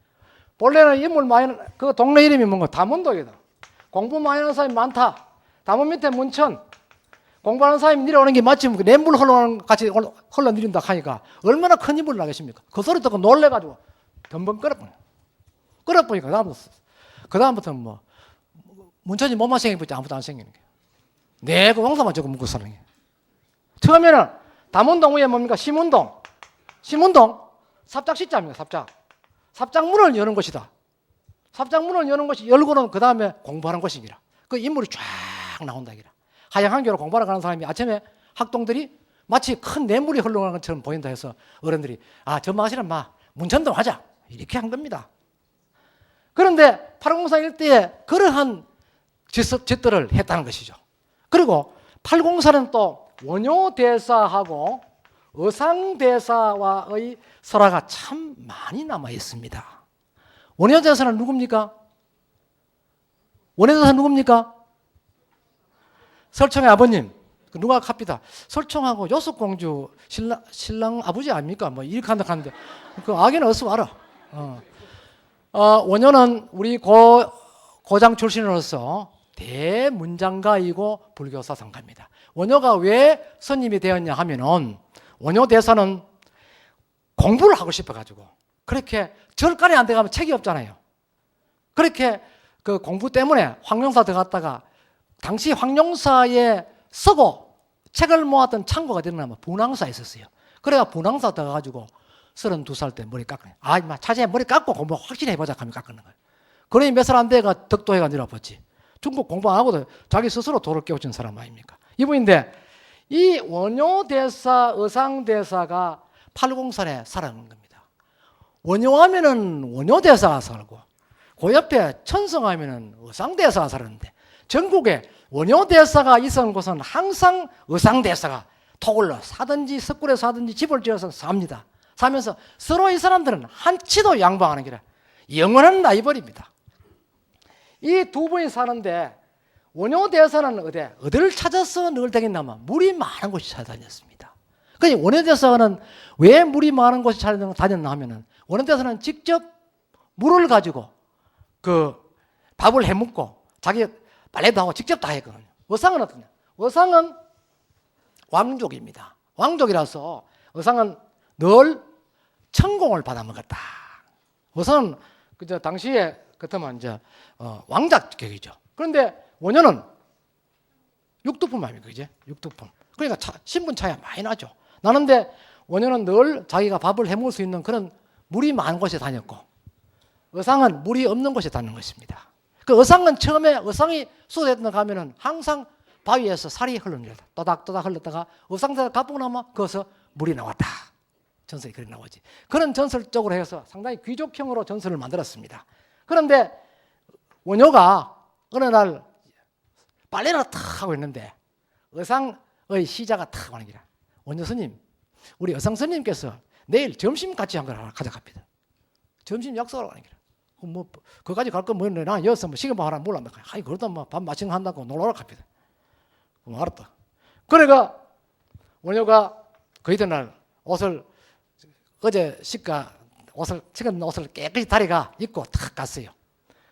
본래는 인물 많이 그 동네 이름이 뭔가 담원동이다. 공부 많이 하는 사람이 많다. 담원 밑에 문천 공부하는 사람이 내려오는 게 마침 냇물 흘러가는 것 같이 흘러내린다 하니까 얼마나 큰 인물이 나겠습니까? 그 소리 듣고 놀래가지고 덤벙 끌어보니까 그다음부터는 뭐 문천이 몸만 생기지 아무도 안 생기는 거예요. 네, 그 왕사만 저거 묻고 사는 거예요. 처음에는 담원동 위에 뭡니까? 심운동 삽작시자입니다. 삽작문을 여는 것이다. 삽작문을 여는 것이 열고는 그 다음에 공부하는 것이니라. 그 인물이 쫙 나온다 이라. 하양 한교로 공부하러 가는 사람이 아침에 학동들이 마치 큰 냇물이 흘러가는 것처럼 보인다 해서 어른들이 전망하시는 문천동 하자 이렇게 한 겁니다. 그런데 팔공산 일대에 그러한 짓들을 했다는 것이죠. 그리고 팔공산은 또 원효대사하고 어상대사와의 설화가 참 많이 남아 있습니다. 원효대사는 누굽니까? 설청의 아버님. 누가 갑니다. 설청하고 요속공주 신랑 아버지 아닙니까? 뭐 이렇게 한다 하는데 그 아기는 어서 와라. 원효는 우리 고장 출신으로서 대문장가이고 불교 사상가입니다. 원효가 왜 스님이 되었냐 하면은 원효 대사는 공부를 하고 싶어가지고 그렇게 절간에 안 돼가면 책이 없잖아요. 그렇게 그 공부 때문에 황룡사 들어갔다가 당시 황룡사에 쓰고 책을 모았던 창고가 되는 분황사에 있었어요. 그래가 분황사 들어가가지고 32살 때 머리 깎아요. 차제에 머리 깎고 공부 확실히 해보자 하면 깎는 거예요. 그러니 몇 살 안 돼가 덕도해가 내려봤지. 중국 공부 안 하고도 자기 스스로 도를 깨우친 사람 아닙니까? 이분인데 이 원효대사, 어상대사가 팔공산에 살아가는 겁니다. 원효하면은 원효대사가 살고 그 옆에 천성하면은 어상대사가 살았는데 전국에 원효대사가 있었던 곳은 항상 어상대사가 토굴로 사든지 석굴에 사든지 집을 지어서 삽니다. 사면서 서로 이 사람들은 한치도 양보하는 게 영원한 라이벌입니다. 이 두 분이 사는데 원효대사는 어디를 찾아서 늘 다녔냐면 물이 많은 곳이 찾아다녔습니다. 그러니 원효대사는 왜 물이 많은 곳이 찾아다녔나 하면은 원효대사는 직접 물을 가지고 그 밥을 해먹고 자기 빨래도 하고 직접 다 했거든요. 어상은 어떠냐? 어상은 왕족입니다. 왕족이라서 어상은 늘 천공을 받아먹었다. 어상은 그저 당시에 그때만 이제 왕자격이죠. 그런데 원효는 육두품 아닙니까? 그지? 육두품. 그러니까 신분 차이가 많이 나죠. 나는데 원효는 늘 자기가 밥을 해먹을 수 있는 그런 물이 많은 곳에 다녔고 어상은 물이 없는 곳에 다니는 것입니다. 그 어상은 처음에 어상이 수도했던 가면은 항상 바위에서 살이 흘러내렸다. 또닥또닥 흘렀다가 어상대가 가보고 나면 거기서 물이 나왔다. 전설이 그렇게 나오지. 그런 전설적으로 해서 상당히 귀족형으로 전설을 만들었습니다. 그런데 원효가 어느 날 빨래를 탁 하고 있는데 어상의 시자가 탁 오는 기라. 원효 스님, 우리 어상 스님께서 내일 점심 같이 한 걸 하나 가져갑니다. 점심 약속하러 가는 기라. 뭐 거기까지 갈 건 뭐냐? 나 여기서 뭐 시간 하나 몰라. 아이 그러다 뭐 밥 마침 한다고 놀러 갑니다. 알았다. 그래가 원효가 그 이튿날 옷을 어제 식가 옷을 식은 옷을 깨끗이 다리가 입고 탁 갔어요.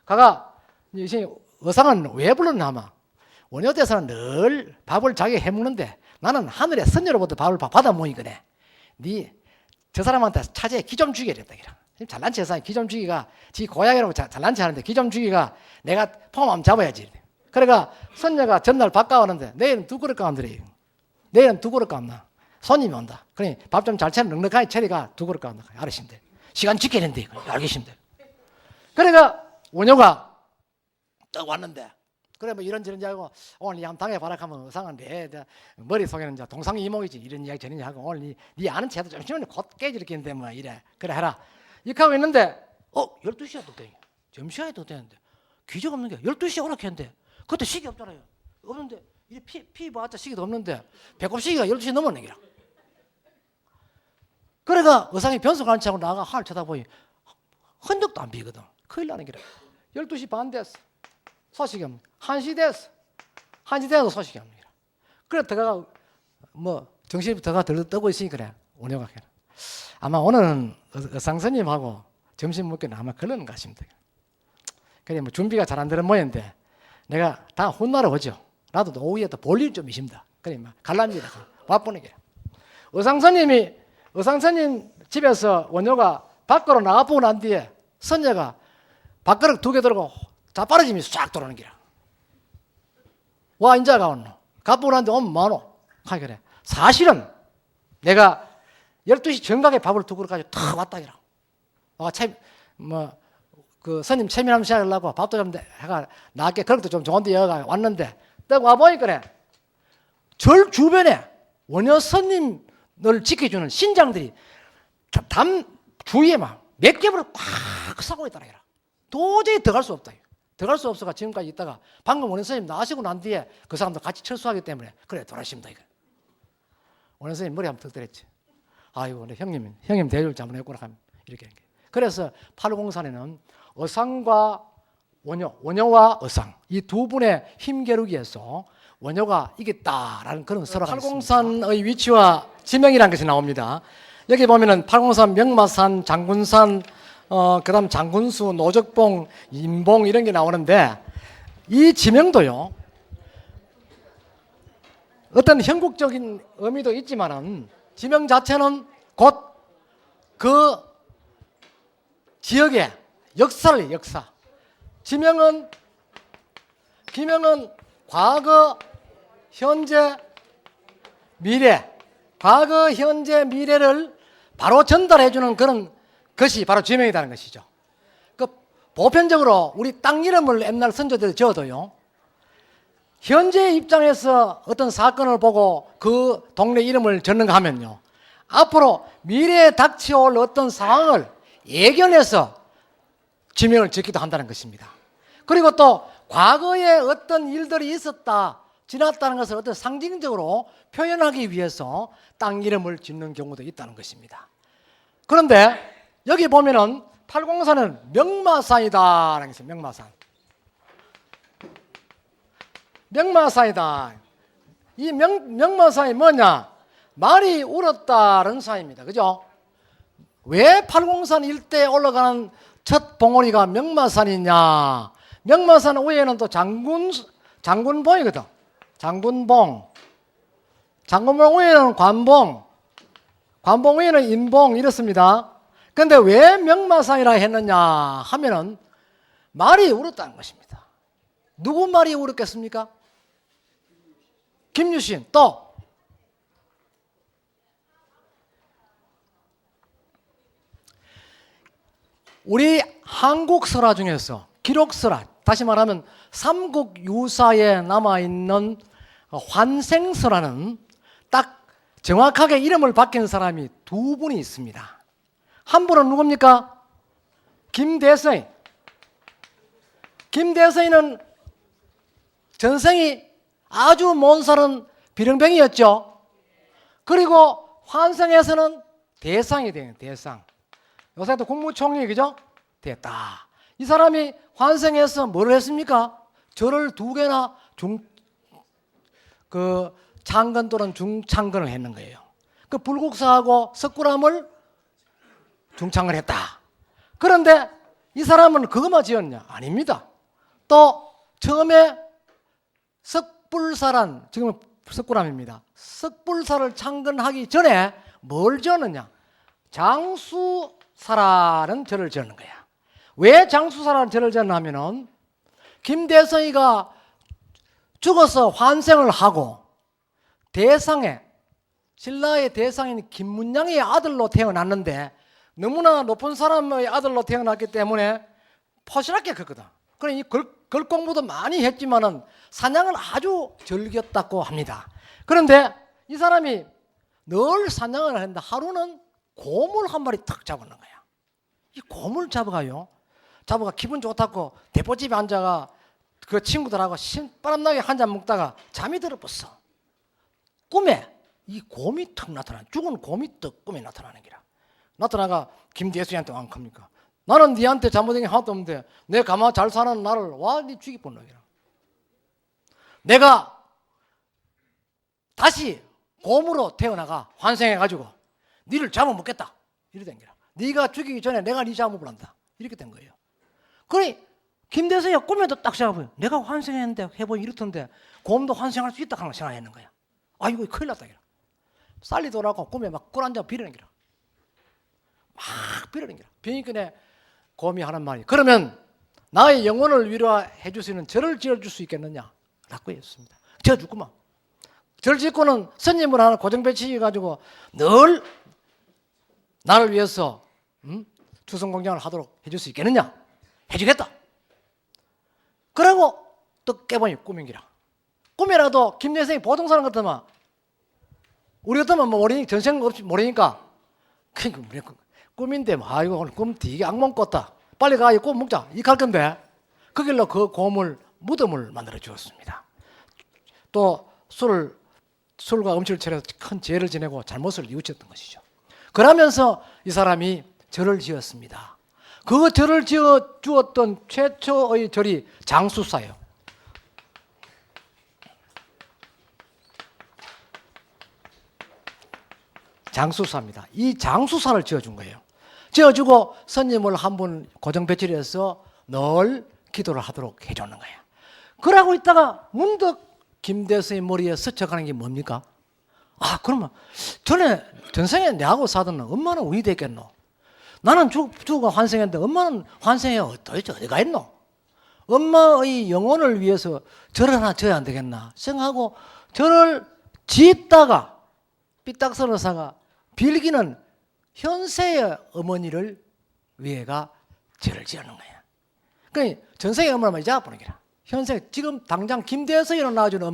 가가 이제 의상은 왜 불렀나 하면 원효 대사는 늘 밥을 자기가 해먹는데 나는 하늘의 선녀로부터 밥을 받아 먹이거든. 저 사람한테 차제에 기 좀 주게 이랬다. 잘난 체 여사님 기 좀 주기가 지 고향이라고 잘난 체 하는데 기 좀 주기가 내가 폼 한번 잡아야지. 그러니까 선녀가 전날 밥 가오는데 내일은 두 그릇 가온더래. 내일은 두 그릇 가온나. 손님이 온다. 그러니 밥 좀 잘 차려 넉넉하게 차리가 두 그릇 가온다. 알으시면 돼. 시간 지켜야 된대. 알겠시면 돼. 그러니까 원효가 딱 왔는데 그래 뭐 이런저런 이야기하고 오늘 니 한번 당해봐라 하면 의상은 내 머릿속에는 이제 동상이몽이지 이런 이야기 저런 이야기 하고 오늘 니 아는 채도 잠시만요 곧 깨지겠는데 뭐 이래 그래 해라 이렇게 하고 있는데 12시야 또 돼. 점심시간이 또 되는데 귀적 없는 게 12시에 오라 했는데 그때 시계 없잖아요. 없는데 이 피 봤자 시계도 없는데 배꼽 시계가 12시 넘었네 기라. 그래가 의상이 변속하는 척하고 나가 하늘 쳐다보니 흔적도 안 비거든. 큰일 나는 기라. 12시 반 됐어. 소식이 없네. 1시 됐어. 1시 돼도 소식이 없네. 그래 들어가 뭐 정신이 들어가 들떠고 있으니 그래. 원효가 그래. 아마 오늘은 의상스님하고 점심 먹기는 아마 그러는 것 같습니다. 그래 뭐 준비가 잘 안 되는 모양인데 내가 다 혼나러 오죠. 나도 오후에 또 볼 일 좀 있습니다. 그래 막 갈랍니다. 바쁘네 게. 의상스님 집에서 원효가 밖으로 나가보고 난 뒤에 선녀가 밥그릇 2개 들고 자빠르짐이 쫙 들어오는 기라. 와 인자가 온노. 가보고 난 뒤에 오면 뭐하노? 하기 그래. 사실은 내가 12시 정각에 밥을 2그릇 가지고 탁 왔다 기라. 그 스님 체면함 시작하려고 밥도 좀 해가 나게 그릇도 좀 좋은데 여가 왔는데 딱 와보니까 그래. 절 주변에 원효 스님을 지켜주는 신장들이 담 주위에 막 몇 개를 꽉 싸고 있더라. 도저히 들어갈 수 없다. 들어갈 수 없어가 지금까지 있다가 방금 원효 스님 나가시고 난 뒤에 그 사람도 같이 철수하기 때문에 그래 돌아십니다. 이거. 원효 스님 머리 한번 턱 때렸지. 아이고 내 형님 대졸 잘못했구나 하면 이렇게. 그래서 팔공산에는 의상과 원효와 의상 이 두 분의 힘겨루기에서 원효가 이겼다라는 그런 설화가 있습니다. 팔공산의 위치와 지명이라는 것이 나옵니다. 여기 보면은 팔공산, 명마산, 장군산, 그다음 장군수, 노적봉, 인봉 이런 게 나오는데 이 지명도요. 어떤 형국적인 의미도 있지만은 지명 자체는 곧 그 지역의 역사. 지명은 과거, 현재, 미래. 과거, 현재, 미래를 바로 전달해주는 그런 것이 바로 지명이라는 것이죠. 그 보편적으로 우리 땅 이름을 옛날 선조들이 지어도요. 현재 입장에서 어떤 사건을 보고 그 동네 이름을 짓는가 하면요. 앞으로 미래에 닥쳐올 어떤 상황을 예견해서 지명을 짓기도 한다는 것입니다. 그리고 또 과거에 어떤 일들이 있었다, 지났다는 것을 어떤 상징적으로 표현하기 위해서 땅 이름을 짓는 경우도 있다는 것입니다. 그런데 여기 보면은 팔공산은 명마산이다라는 게 있어요. 명마산이다. 이 명마산이 뭐냐? 말이 울었다는 사입니다. 그죠? 왜 팔공산 일대에 올라가는 첫 봉우리가 명마산이냐? 명마산 위에는 또 장군봉이거든. 장군봉 위에는 관봉 위에는 인봉 이렇습니다. 그런데 왜 명마산이라 했느냐 하면은 말이 울었다는 것입니다. 누구 말이 울었겠습니까? 김유신. 또 우리 한국 설화 중에서 기록설화, 다시 말하면 삼국유사에 남아있는 환생설화는 딱 정확하게 이름을 바뀐 사람이 두 분이 있습니다. 한 분은 누굽니까? 김대서인. 김대서인은 전생이 아주 못 사는 비령병이었죠. 그리고 환생에서는 대상이 돼요. 대상. 요새도 국무총리 그죠? 됐다. 이 사람이 환생해서 뭘 했습니까? 절을 2개나 창건 또는 중창건을 했는 거예요. 그 불국사하고 석굴암을 중창을 했다. 그런데 이 사람은 그것만 지었냐? 아닙니다. 또 처음에 석불사란, 지금은 석굴암입니다. 석불사를 창건하기 전에 뭘 지었느냐? 장수사라는 절을 지었는 거야. 왜 장수사라는 절을 지었냐 하면은 김대성이가 죽어서 환생을 하고 신라의 대상인 김문양의 아들로 태어났는데 너무나 높은 사람의 아들로 태어났기 때문에 포시럽게 컸거든. 그래 이 걸공부도 많이 했지만은 사냥을 아주 즐겼다고 합니다. 그런데 이 사람이 늘 사냥을 했는데 하루는 곰을 한 마리 탁 잡는 거야. 이 곰을 잡아가 기분 좋다고 대포집에 앉아가 그 친구들하고 신바람나게 한잔 먹다가 잠이 들어버렸어. 꿈에 이 곰이 턱 나타나, 죽은 곰이 턱 꿈에 나타나는 기라. 나타나가 김대수한테 왕 겁니까? 나는 니한테 잘못된 게 하나도 없는데 내 가만 잘 사는 나를 와 니 죽이본 놈이라. 내가 다시 곰으로 태어나가 환생해가지고 니를 잡아먹겠다 이래 된 기라. 네가 죽이기 전에 내가 니 잡아먹으려 한다 이렇게 된 거예요. 그래 김대수가 꿈에도 딱 생각해보요. 내가 환생했는데 해보니 이렇던데 곰도 환생할 수 있다 하는 생각했는 거야. 아이고 큰일 났다 기라. 살리더라고 꿈에 막 꿀 앉아 비르는 기라. 막 비르는 기라. 비니까 곰이 하는 말이 그러면 나의 영혼을 위로해 줄 수 있는 절을 지어줄 수 있겠느냐 라고 했습니다. 지어줬구만. 절 짓고는 스님을 하나 고정배치해가지고 늘 나를 위해서 추성공양을 하도록 해줄 수 있겠느냐? 해주겠다. 그러고 또 깨보니 꿈인기라. 꿈이라도 김대성이 보통 사람 같으면 우리 같으면 뭐 모르니 전생 없이 모르니까 그러니까 꿈인데 뭐 아이고 오늘 꿈 되게 악몽 꿨다. 빨리 가 이 꿈 먹자 이렇게 할 건데 그 길로 그 곰을 무덤을 만들어 주었습니다. 또 술과 음식을 차려서 큰 죄를 지내고 잘못을 뉘우쳤던 것이죠. 그러면서 이 사람이 절을 지었습니다. 그 절을 지어 주었던 최초의 절이 장수사예요. 장수사입니다. 이 장수사를 지어준 거예요. 지어주고 스님을 한 분 고정 배치를 해서 늘 기도를 하도록 해주는 거예요. 그러고 있다가 문득 김대성의 머리에 스쳐가는 게 뭡니까? 아 그러면 전생에 내하고 사던 엄마는 어디 됐겠노? 나는 죽어 환생했는데 엄마는 환생해 도대체 어디가 있노? 엄마의 영혼을 위해서 절을 하나 지어야 안 되겠나 생각하고 절을 짓다가 삐딱서러사가 빌기는 현세의 어머니를 위해가 절을 지어는 거야. 그러니까 전생의 엄마를 많이 잡아보는 거야. 현생 지금 당장 김대성이로 낳아주는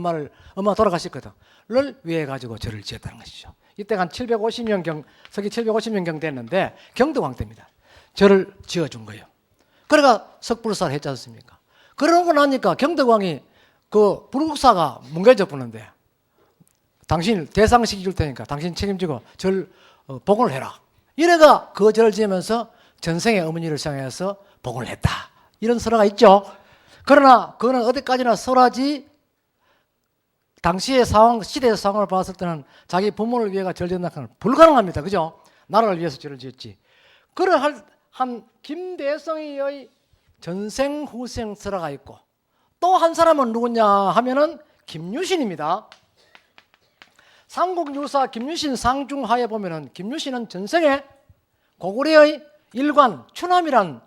엄마 돌아가셨거든. 를 위해 가지고 절을 지었다는 것이죠. 이때가 한 750년경 서기 750년경 됐는데 경덕왕 때입니다. 절을 지어준 거예요. 그러니까 석불사를 했지 않습니까? 그러고 나니까 경덕왕이 그 불국사가 뭉개져 보는데 당신 대상시키 줄 테니까 당신 책임지고 절 복원을 해라. 이래가 그 절을 지으면서 전생의 어머니를 생각해서 복원을 했다. 이런 설화가 있죠. 그러나 그거는 어디까지나 설화지 당시의 상황, 시대의 상황을 봤을 때는 자기 부모를 위해가 절을 지은다는 건 불가능합니다. 그죠? 나라를 위해서 절을 지었지. 그러한 김대성의 전생 후생 설화가 있고 또 한 사람은 누구냐 하면은 김유신입니다. 삼국유사 김유신 상중하에 보면은 김유신은 전생에 고구려의 일관 추남이라는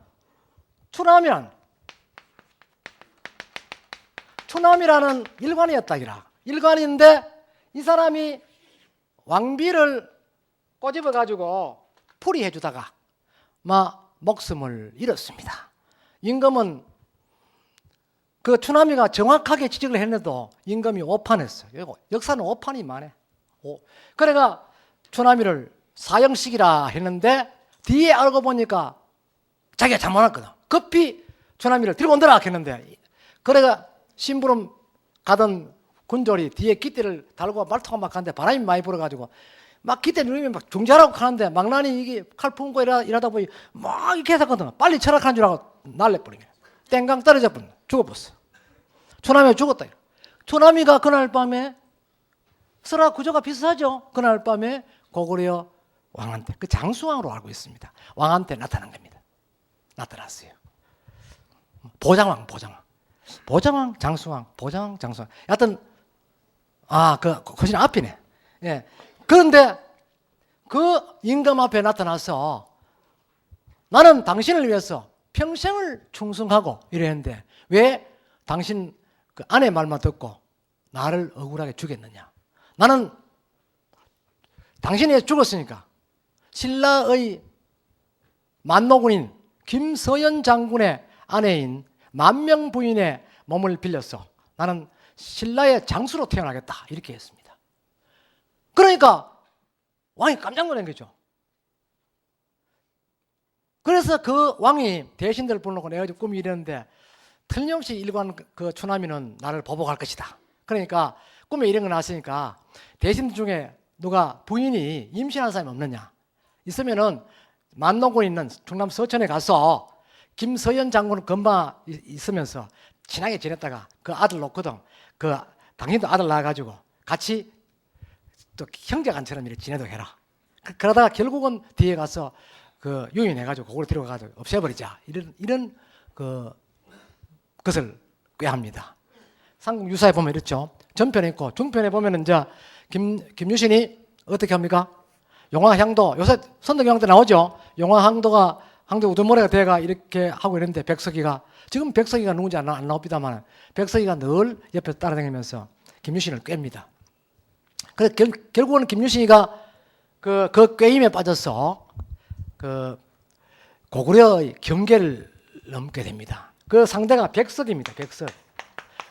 일관이었다기라. 일관인데 이 사람이 왕비를 꼬집어 가지고 풀이해 주다가 막 목숨을 잃었습니다. 임금은 그 추남이가 정확하게 지적을 했는데도 임금이 오판했어요. 역사는 오판이 많아. 그래가 추남이를 사형시키라 했는데 뒤에 알고 보니까 자기가 잘못했거든. 급히 추남이를 들고 온더라 했는데 그래가 심부름 가던 군졸이 뒤에 깃대를 달고 말통을 막 가는데 바람이 많이 불어가지고 막 깃대 누르면 막 중지하라고 하는데 망나니 이게 칼 품고 이러다 보니 막 이렇게 했었거든. 빨리 철학하는 줄 알고 날려버린 거야. 땡강 떨어져 버린 거야. 죽어버렸어. 추남이가 죽었다. 추남이가 그날 밤에 설화 구조가 비슷하죠. 그날 밤에 고구려 왕한테 그 장수왕으로 알고 있습니다. 왕한테 나타난 겁니다. 나타났어요. 보장왕. 보정왕, 장수왕, 보정왕, 장수왕. 하여튼 훨씬 앞이네. 예. 그런데 그 임금 앞에 나타나서 나는 당신을 위해서 평생을 충성하고 이랬는데 왜 당신 그 아내 말만 듣고 나를 억울하게 죽였느냐? 나는 당신이 죽었으니까 신라의 만노군인 김서연 장군의 아내인 만명 부인의 몸을 빌려서 나는 신라의 장수로 태어나겠다 이렇게 했습니다. 그러니까 왕이 깜짝 놀란 거죠. 그래서 그 왕이 대신들을 불러놓고 내가 지금 꿈이 이랬는데 틀림없이 일관 그 추나미는 나를 보복할 것이다. 그러니까 꿈에 이런 거 나왔으니까 대신들 중에 누가 부인이 임신한 사람이 없느냐? 있으면은 만노군에 있는 충남 서천에 가서 김서연 장군 건방 있으면서 친하게 지냈다가 그 아들 놓거든. 그 당신도 아들 낳아가지고 같이 또 형제간처럼 이렇게 지내도 해라. 그러다가 결국은 뒤에 가서 그 유인해가지고 그걸 들어가가지고 없애버리자. 이런 것을 꾀합니다. 삼국 유사에 보면 이렇죠. 전편에 있고 중편에 보면은 이제 김유신이 어떻게 합니까? 용화향도 요새 선덕여왕 때 나오죠. 용화향도가 항도 우두머리가 돼가 이렇게 하고 이랬는데 백석이가 지금 백석이가 누군지 안 나옵니다만 백석이가 늘 옆에서 따라다니면서 김유신을 꿰입니다. 그래서 결국은 김유신이가 그 꿰임에 빠져서 그 고구려의 경계를 넘게 됩니다. 그 상대가 백석입니다. 백석.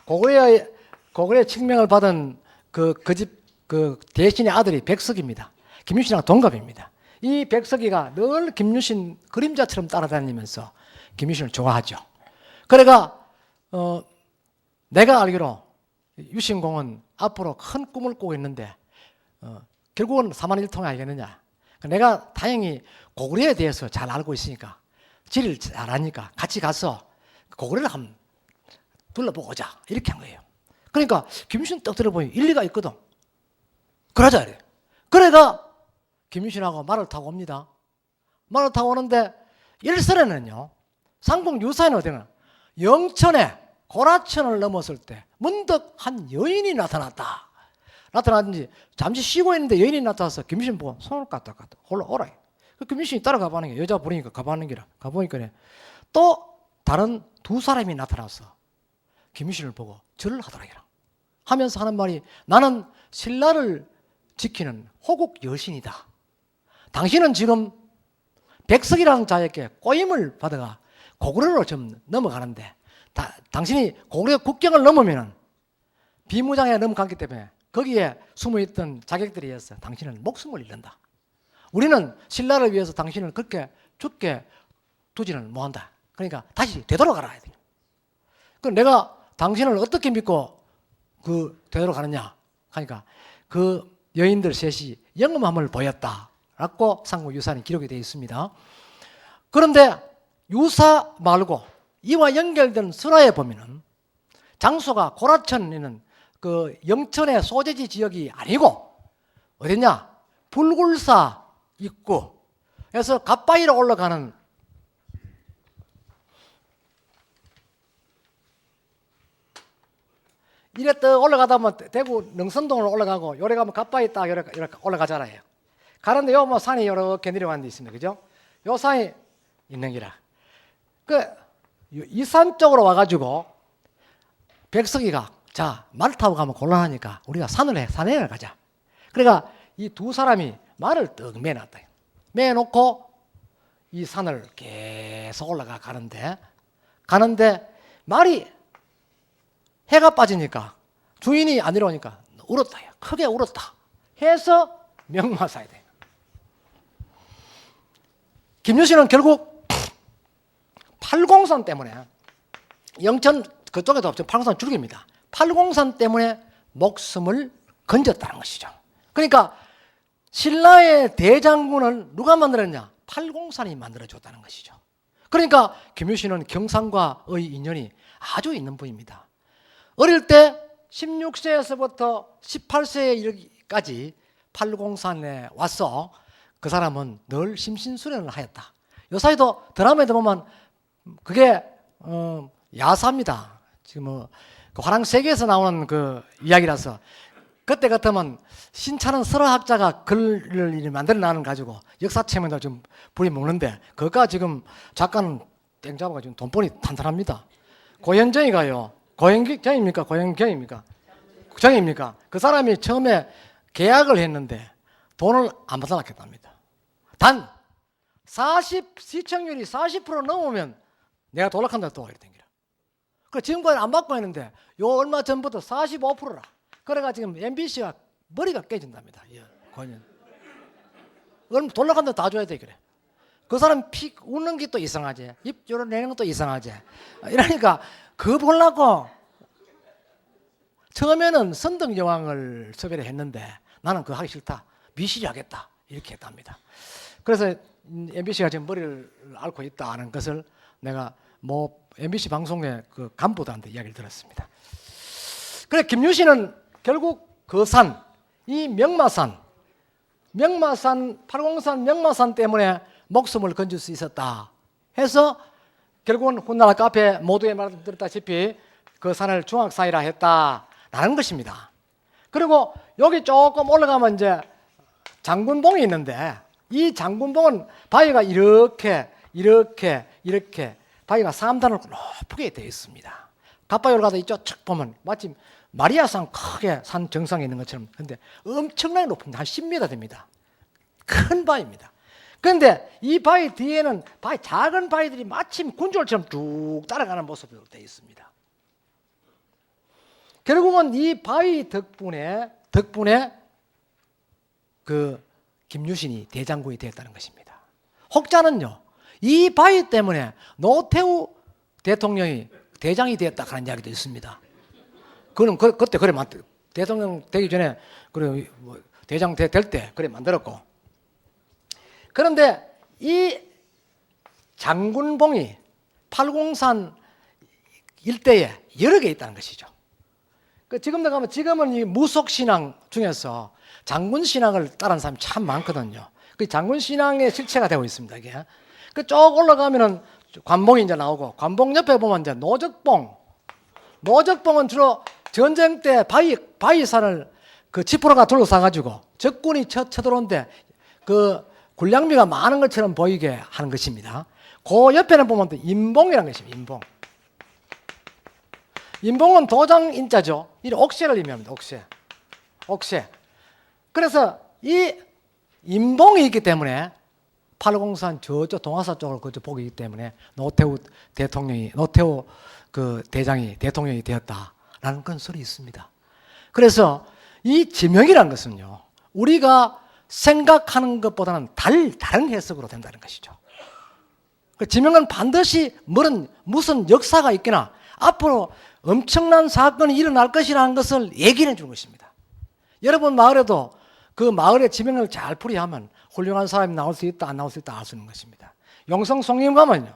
고구려의 칙명을 받은 그 집 대신의 아들이 백석입니다. 김유신이랑 동갑입니다. 이 백석이가 늘 김유신 그림자처럼 따라다니면서 김유신을 좋아하죠. 그래가 내가 알기로 유신공은 앞으로 큰 꿈을 꾸고 있는데 결국은 사만일통이 아니겠느냐. 내가 다행히 고구려에 대해서 잘 알고 있으니까 지리를 잘 아니까 같이 가서 고구려를 한번 둘러보고 오자 이렇게 한 거예요. 그러니까 김유신 떡 들어보니 일리가 있거든. 그러자 이래. 그래가 김유신하고 말을 타고 옵니다. 말을 타고 오는데 일설에는요. 삼국 유사에는 어디나 영천에 고라천을 넘었을 때 문득 한 여인이 나타났다. 나타났는지 잠시 쉬고 있는데 여인이 나타나서 김유신 보고 손을 까딱까딱 올라오라. 그 김유신이 따라가 보는 게 여자 부르니까 가보는 기라. 가보니까 또 다른 두 사람이 나타나서 김유신을 보고 절을 하더라. 하면서 하는 말이 나는 신라를 지키는 호국 여신이다. 당신은 지금 백석이라는 자에게 꼬임을 받아가 고구려로 좀 넘어가는데 당신이 고구려 국경을 넘으면 비무장에 넘어갔기 때문에 거기에 숨어있던 자객들에 의해서 당신은 목숨을 잃는다. 우리는 신라를 위해서 당신을 그렇게 죽게 두지는 못한다. 그러니까 다시 되돌아가라. 그럼 내가 당신을 어떻게 믿고 되돌아가느냐 하니까 그 여인들 셋이 영험함을 보였다라고 삼국 유사는 기록이 되어 있습니다. 그런데 유사 말고 이와 연결된 설화에 보면은 장소가 고라천에 있는 그 영천의 소재지 지역이 아니고 어디냐? 불굴사 입구에서 갓바위로 올라가는 이래 떠 올라가다 보면 대구 능선동으로 올라가고 요래 가면 갓바위 딱 요래 올라가잖아요. 가는데 요 뭐 산이 이렇게 내려가는 데 있습니다. 그죠? 요 산이 있는 기라. 이 산 쪽으로 와가지고 백석이가 자, 말 타고 가면 곤란하니까 우리가 산에 가자. 그러니까 이 두 사람이 말을 떡 매놨다. 매놓고 이 산을 계속 올라가 가는데 말이 해가 빠지니까 주인이 안 내려오니까 울었다. 크게 울었다. 해서 명마사야 돼. 김유신은 결국 팔공산 때문에 영천 그쪽에도 없죠. 팔공산 줄깁니다. 팔공산 때문에 목숨을 건졌다는 것이죠. 그러니까 신라의 대장군을 누가 만들었냐? 팔공산이 만들어줬다는 것이죠. 그러니까 김유신은 경상과의 인연이 아주 있는 분입니다. 어릴 때 16세에서부터 18세에 이르기까지 팔공산에 와서 그 사람은 늘 심신수련을 하였다. 요사이도 드라마에도 보면 그게 야사입니다. 지금 그 화랑 세계에서 나오는 그 이야기라서 그때 같으면 신차는 설화학자가 글을 만들어내는 가지고 역사책에도 좀 부려먹는데 그가 지금 작가는 땡 잡아가지고 돈벌이 탄탄합니다. 고현정이가요. 고현정입니까? 고현경입니까? 정입니까? 그 사람이 처음에 계약을 했는데 돈을 안 받아놨겠답니다. 단 시청률이 40% 넘으면 내가 돌락한다 또 이랬던 그 지금까지 안 받고 있는데 요 얼마 전부터 45%라. 그래가 지금 MBC가 머리가 깨진답니다. 예, 권연. 그럼 돌락한다 다 줘야 돼 그래. 그 사람 피 웃는 게 또 이상하지. 입 열어내는 것도 이상하지. 이러니까 그거 보려고 처음에는 선덕 여왕을 섭외를 했는데 나는 그거 하기 싫다. 미실이 하겠다. 이렇게 했답니다. 그래서 MBC가 지금 머리를 앓고 있다는 것을 내가 MBC 방송의 그 간부들한테 이야기를 들었습니다. 그래 김유신은 결국 그 산, 이 명마산, 팔공산 명마산 때문에 목숨을 건질 수 있었다 해서 결국은 훗날 카페 모두의 말을 들었다시피 그 산을 중학산이라 했다라는 것입니다. 그리고 여기 조금 올라가면 이제 장군봉이 있는데 이 장군봉은 바위가 이렇게 바위가 3단으로 높게 되어 있습니다. 갓바위 올라가다 이쪽 쭉 보면 마침 마리아산 크게 산 정상에 있는 것처럼 근데 엄청나게 높습니다. 한 10m 됩니다. 큰 바위입니다. 그런데 이 바위 뒤에는 작은 바위들이 마침 군졸처럼 쭉 따라가는 모습으로 되어 있습니다. 결국은 이 바위 덕분에 그 김유신이 대장군이 되었다는 것입니다. 혹자는요, 이 바위 때문에 노태우 대통령이 대장이 되었다 하는 이야기도 있습니다. 그는 그때 그래 대통령 되기 전에 그래 대장 될 때 그래 만들었고. 그런데 이 장군봉이 팔공산 일대에 여러 개 있다는 것이죠. 지금은 이 무속 신앙 중에서 장군 신앙을 따르는 사람이 참 많거든요. 그 장군 신앙의 실체가 되고 있습니다. 이게 쭉 올라가면은 관봉이 이제 나오고 관봉 옆에 보면 이제 노적봉은 주로 전쟁 때 바위산을 그 지푸라가 둘러싸가지고 적군이 쳐들어오는데 그 군량미가 많은 것처럼 보이게 하는 것입니다. 그 옆에는 보면 또 인봉이라는 것입니다. 인봉은 도장 인자죠. 이 옥새를 의미합니다. 옥새. 그래서 이 인봉이 있기 때문에 팔공산 저쪽 동화사 쪽을 보기 때문에 노태우 그 대장이 대통령이 되었다라는 그런 설이 있습니다. 그래서 이 지명이라는 것은요, 우리가 생각하는 것보다는 다른 해석으로 된다는 것이죠. 그 지명은 반드시 무슨 역사가 있거나 앞으로 엄청난 사건이 일어날 것이라는 것을 얘기해 주는 것입니다. 여러분 마을에도 그 마을의 지명을 잘 풀이하면 훌륭한 사람이 나올 수 있다, 안 나올 수 있다 알 수 있는 것입니다. 영성 송림 가면요.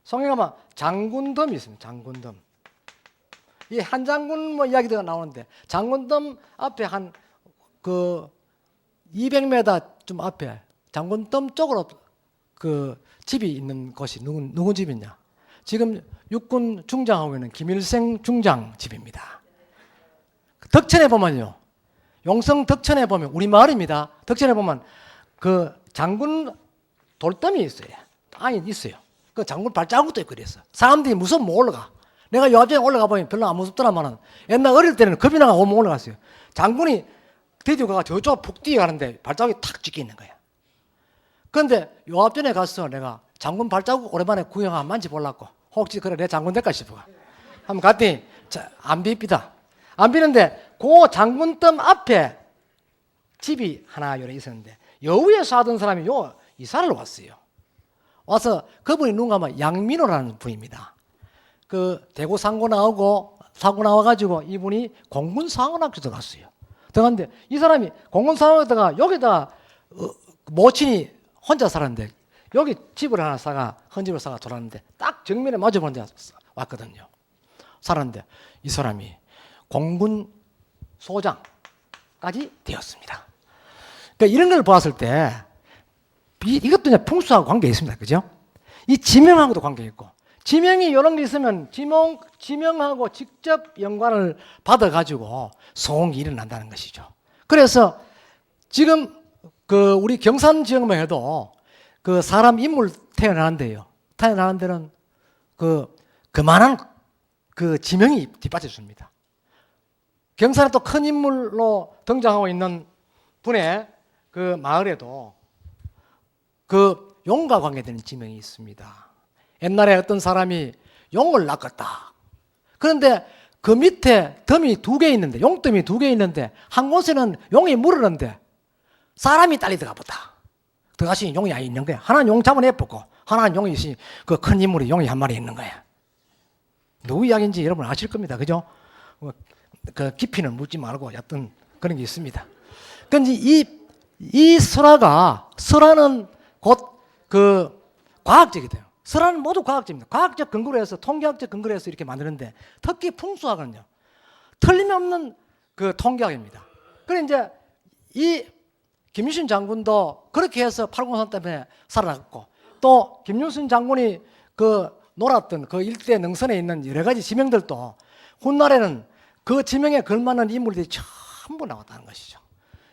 송림 가면 장군덤이 있습니다. 장군덤. 이 한장군 이야기가 나오는데 장군덤 앞에 한 그 200m 좀 앞에 장군덤 쪽으로 그 집이 있는 곳이 누구 집이냐? 지금 육군 중장하고 있는 김일생 중장 집입니다. 덕천에 보면요. 용성 덕천에 보면 우리 마을입니다. 덕천에 보면 그 장군 돌담이 있어요. 땅이 있어요. 그 장군 발자국도 있고 그랬어. 사람들이 무서우면 못 올라가. 내가 요 앞에 올라가 보면 별로 안 무섭더라마는 옛날 어릴 때는 겁이 나가 오면 올라갔어요. 장군이 드디어 가가 저쪽 푹 뛰어가는데 발자국이 탁 찍혀 있는 거야. 그런데 요 앞전에 가서 내가 장군 발자국 오랜만에 구경 한 만져보려고 혹시 그래 내 장군 될까 싶어. 한번 갔더니 안 비비다. 안 비는데 그 장군덤 앞에 집이 하나 요래 있었는데 여우에 사던 사람이 이사를 왔어요. 와서 그분이 누군가 하면 양민호라는 분입니다. 그 대구 사고 나와가지고 이분이 공군상원학교 들어갔어요. 들어갔는데 이 사람이 공군상원학교다가 여기다가 모친이 혼자 살았는데 여기 집을 하나 헌집을 사가 돌았는데 딱 정면에 마주보는 데 왔거든요. 살았는데 이 사람이 공군 소장까지 되었습니다. 그러니까 이런 걸 보았을 때 이것도 이제 풍수하고 관계 있습니다. 그죠? 이 지명하고도 관계 있고 지명이 이런 게 있으면 지명하고 직접 연관을 받아가지고 소홍이 일어난다는 것이죠. 그래서 지금 그 우리 경산 지역만 해도 그 사람 인물 태어나는데요. 태어나는 데는 그만한 그 지명이 뒷받쳐 줍니다. 경산에 또 큰 인물로 등장하고 있는 분의 그 마을에도 그 용과 관계되는 지명이 있습니다. 옛날에 어떤 사람이 용을 낚았다. 그런데 그 밑에 덤이 2개 있는데, 용덤이 2개 있는데, 한 곳에는 용이 물었는데, 사람이 딸리 들어가 보다. 들어가시 용이 아니 있는 거야. 하나는 용 잡아내보고, 하나는 용이 있으니, 그 큰 인물이 용이 한 마리 있는 거야. 누구 이야기인지 여러분 아실 겁니다. 그죠? 그 깊이는 묻지 말고, 얕은 그런 게 있습니다. 그런데 이 설화는 곧 그 과학적이 돼요. 설화는 모두 과학적입니다. 과학적 근거로 해서 통계학적 근거로 해서 이렇게 만드는데 특히 풍수학은요. 틀림없는 그 통계학입니다. 그래 이제 이 김유신 장군도 그렇게 해서 팔공산 때문에 살아났고 또 김유신 장군이 그 놀았던 그 일대 능선에 있는 여러 가지 지명들도 훗날에는 그 지명에 걸맞는 인물들이 전부 나왔다는 것이죠.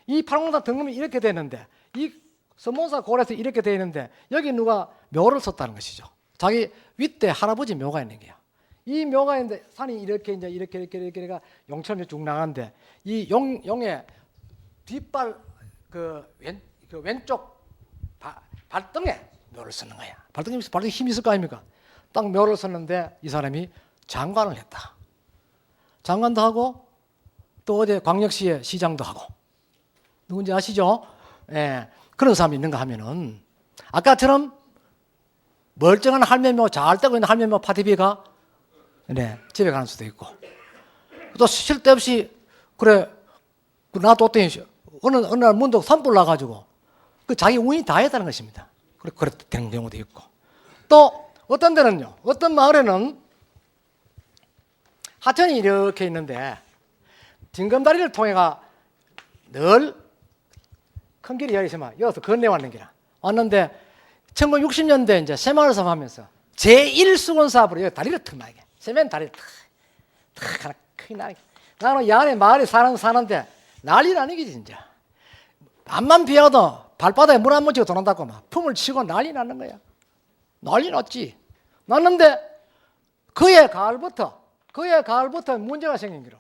이 팔공산 등급이 이렇게 되는데 이 서문사 고을에서 이렇게 되어 있는데 여기 누가 묘를 썼다는 것이죠. 자기 윗대 할아버지 묘가 있는 거야. 이 묘가 있는데 산이 이렇게 이제 이렇게가 용처럼 쭉 나가는데 이 용의 뒷발 왼쪽 발등에 묘를 쓰는 거야. 발등에 힘이 있을 거 아닙니까? 딱 묘를 썼는데 이 사람이 장관을 했다. 장관도 하고 또 어제 광역시의 시장도 하고 누군지 아시죠? 예. 그런 사람이 있는가 하면은 아까처럼 멀쩡한 할매묘 잘 되고 있는 할매묘 파티비가 집에 가는 수도 있고 또 쓸데없이 그래 놔뒀더니 어느 날 문득 산불 나가지고 그 자기 운이 다 했다는 것입니다. 그래 된 경우도 있고 또 어떤 데는요. 어떤 마을에는 하천이 이렇게 있는데 징검다리를 통해가 늘 큰 길이 여기 있으면 여기서 건네왔는 기라. 왔는데 1960년대 이제 새마을 사업 하면서 제1수건 사업으로 여기 다리를 탁 나게. 세면 다리를 탁 하나 크게 나게. 나는 이 안에 마을에 사는데 난리 나는 게 진짜. 앞만 비워도 발바닥에 물 안 묻히고 도난다고 막 품을 치고 난리 나는 거야. 난리 났지. 났는데 그해 가을부터 문제가 생긴 기로.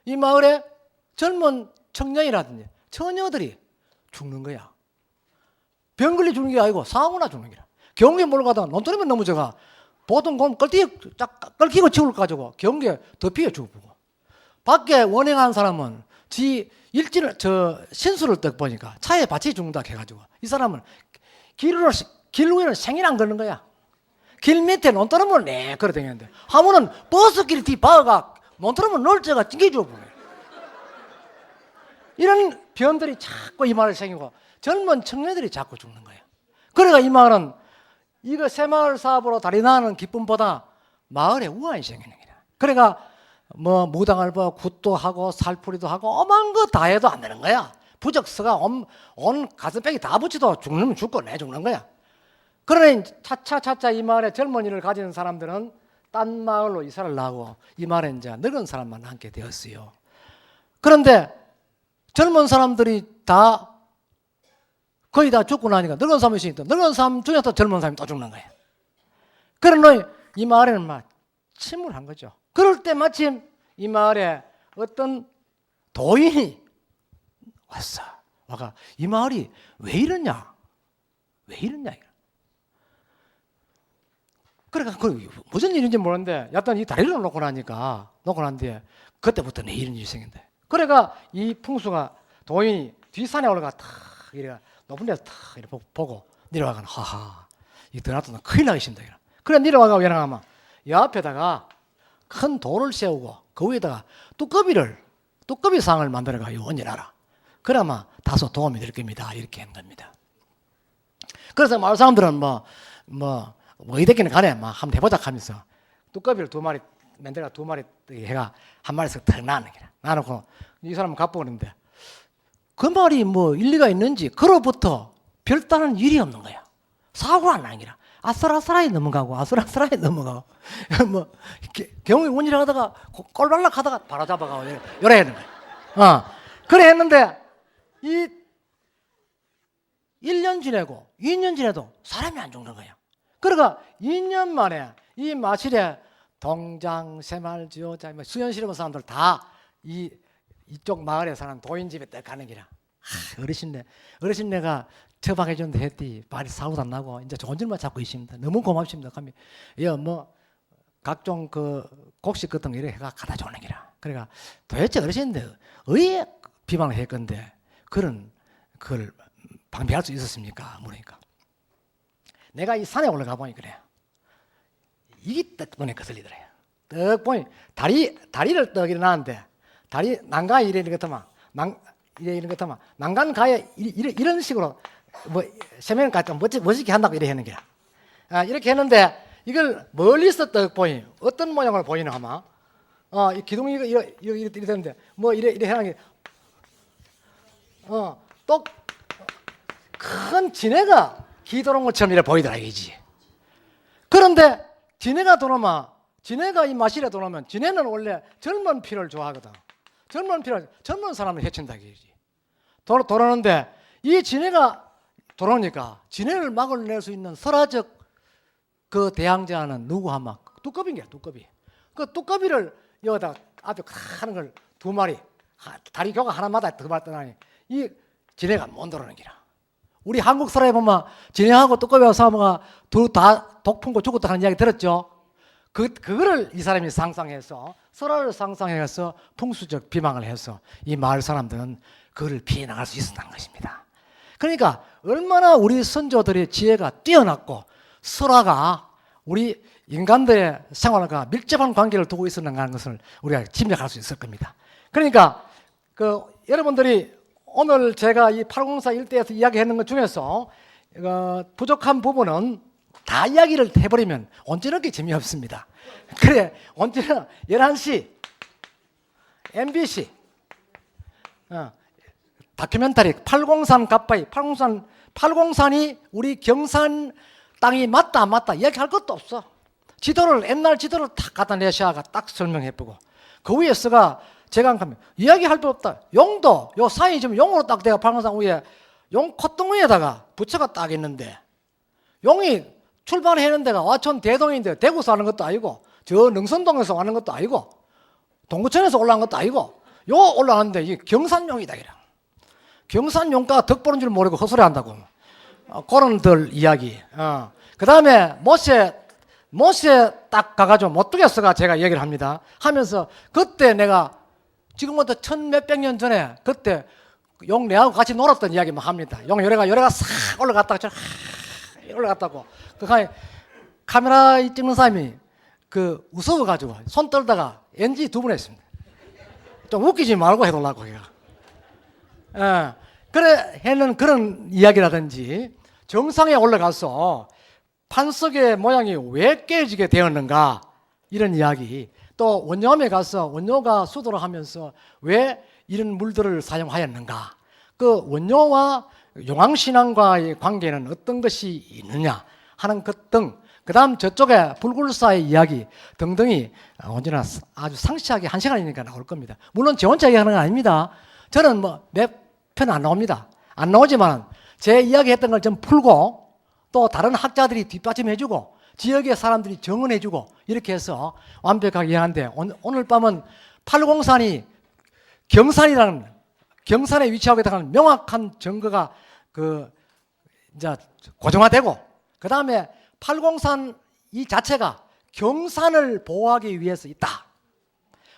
이 마을에 젊은 청년이라든지 처녀들이 죽는 거야. 병 걸려 죽는 게 아니고 사고나 죽는 거야. 경기에 몰아가다가 논두리만 넘어져가 보통 끓기고 치울 가지고 경기에 덮이게 죽고 밖에 원행한 사람은 지 일진을 신수를 딱 보니까 차에 받치 죽는다 해가지고 이 사람은 길 위에는 생이랑 걷는 거야. 길 밑에 논두리만 내 걸어 다니는데 하면은 버스길 뒤 박아가 논두리만 널쩍가 찡겨 죽어. 이런 변들이 자꾸 이 마을에 생기고 젊은 청년들이 자꾸 죽는 거예요. 그러니까 이 마을은 이거 새마을 사업으로 다리 나는 기쁨보다 마을에 우환이 생기는 거야. 그러니까 뭐 무당을 봐 굿도 하고 살풀이도 하고 어마한 거 다 해도 안 되는 거야. 부적서가 온 가슴빼기 다 붙여도 죽는 죽고 내 죽는 거야. 그러니 차차 이 마을에 젊은이를 가지는 사람들은 딴 마을로 이사를 나고 이 마을에 이제 늙은 사람만 남게 되었어요. 그런데 젊은 사람들이 다 거의 다 죽고 나니까 늙은 사람이 있으니까 늙은 사람 중에 또 젊은 사람이 또 죽는 거야. 그러니 이 마을에는 막 침울한 거죠. 그럴 때 마침 이 마을에 어떤 도인이 왔어. 와가 이 마을이 왜 이러냐? 그러니까 무슨 일인지 모르는데 여튼 이 다리를 놓고 나니까 그때부터 내 이런 일이 생긴대. 그래가 이 풍수가 도인이 뒷산에 올라가 탁 이래 높은 데서 탁 이래 보고 내려와가 하하 이 드나토는 큰일 나기 싫다. 그래 내려와가 왜 나가면 이 앞에다가 큰 돌을 세우고 그 위에다가 뚜꺼비 상을 만들어가 요 얹어놔라. 그러면 다소 도움이 될 겁니다. 이렇게 한 겁니다. 그래서 마을 사람들은 어디든 간에 막 한번 해보자 하면서 뚜꺼비를 2마리 맨들가 2마리 해가 한 마리씩 탁 나는 거야. 나놓고 이 사람은 갚아오는데 그 말이 뭐 일리가 있는지 그로부터 별다른 일이 없는 거야. 사고가 안 나는 거야. 아슬아슬하게 넘어가고 아슬아슬하게 넘어가고 뭐 경운이 운이라 하다가 꼴발락 하다가 바로 잡아가고 이래 하는 거야. 그래 했는데 이 1년 지내고 2년 지내도 사람이 안 죽는 거야. 그러니까 2년 만에 이 마실에 동장, 새말지어자, 수현 씨름 사람들 다 이쪽 마을에 사는 도인집에 딱 가는 기라. 어르신네가 처방해 준다 했더니 말이 사고도 안 나고 이제 좋은 일만 찾고 있습니다. 너무 고맙습니다. 그러면 뭐 각종 그 곡식 같은 거 이래 해가 갖다 주는 기라. 그러니까 도대체 어르신들 왜 비방을 할 건데 그걸 방비할 수 있었습니까? 물으니까 내가 이 산에 올라가 보니 그래. 이게 딱 눈에 거슬리더래요. 딱 보니 다리를 떡 일어나는데 다리 난가 이런 것 같으면 이런 것 같으면 난간 가에 이런 식으로 뭐 세면을 갖다 멋있게 한다고 이래 하는 게야. 이렇게 했는데 이걸 멀리서 딱 보니 어떤 모양을 보이나 하면 이 기둥이 이렇게 되는데 뭐 이래 하는 게 또 큰 지네가 기도는 것처럼 이래 보이더라 이거지. 그런데 지네가 이 마실에 들어오면 지네는 원래 젊은 피를 좋아하거든. 젊은 사람을 해친다 이거지. 돌아오는데 이 지네가 돌아오니까 지네를 막아낼 수 있는 설화적 그 대항자는 누구 하면 뚜꺼비인 거야. 뚜꺼비. 그 뚜꺼비를 여기다 앞에 하는 걸 2마리 다리 교가 하나마다 2마리 떠나니 이 지네가 못 들어오는 기라. 우리 한국 사람에 보면 지네하고 뚜꺼비하고 싸우면 둘 다 독품고 죽었다 하는 이야기 들었죠? 그거를 이 사람이 상상해서 설화를 상상해서 풍수적 비방을 해서 이 마을 사람들은 그를 피해 나갈 수 있었다는 것입니다. 그러니까 얼마나 우리 선조들의 지혜가 뛰어났고 설화가 우리 인간들의 생활과 밀접한 관계를 두고 있었는가 하는 것을 우리가 짐작할 수 있을 겁니다. 그러니까 여러분들이 오늘 제가 이 804 일대에서 이야기했는 것 중에서 부족한 부분은 다 이야기를 해버리면 언제나 재미없습니다. 그래 언제나 11시 MBC 다큐멘터리 803 갓바위 803이 우리 경산 땅이 맞다 안 맞다 이야기할 것도 없어. 옛날 지도를 딱 갖다 내셔가 딱 설명해보고 그 위에서가 제가 하면 이야기할 필요 없다. 용도 요 사이 지금 용으로 딱 내가 803 위에 용 콧등위에다가 부처가 딱 있는데 용이 출발하는 데가 와천 대동인데 대구에서 하는 것도 아니고 저 능선동에서 하는 것도 아니고 동구천에서 올라간 것도 아니고 요 올라가는데 이게 경산용이다 이래. 경산용가 덕 보는 줄 모르고 헛소리 한다고. 그런들 이야기. 그 다음에 모세 딱 가가지고 못 두겠어가 제가 얘기를 합니다. 하면서 그때 내가 지금부터 1000몇백 년 전에 그때 용 내하고 같이 놀았던 이야기만 합니다. 용 요래가 싹 올라갔다가 올라갔다고. 카메라 찍는 사람이 무서워가지고 손 떨다가 NG 2번 했습니다. 좀 웃기지 말고 해달라고 걔가. 그래 해는 그런 이야기라든지 정상에 올라가서 판석의 모양이 왜 깨지게 되었는가 이런 이야기. 또 원념에 가서 원료가 수도를 하면서 왜 이런 물들을 사용하였는가. 그 원료와 용왕신앙과의 관계는 어떤 것이 있느냐 하는 것 등, 그 다음 저쪽에 불굴사의 이야기 등등이 언제나 아주 상세하게 1시간이니까 나올 겁니다. 물론 제 혼자 얘기하는 건 아닙니다. 저는 몇 편 안 나옵니다. 안 나오지만 제 이야기했던 걸 좀 풀고 또 다른 학자들이 뒷받침해주고 지역의 사람들이 정언해주고 이렇게 해서 완벽하게 하는데 오늘 밤은 803이 경산에 위치하고 있다는 명확한 증거가 이제 고정화되고 그 다음에 803 이 자체가 경산을 보호하기 위해서 있다.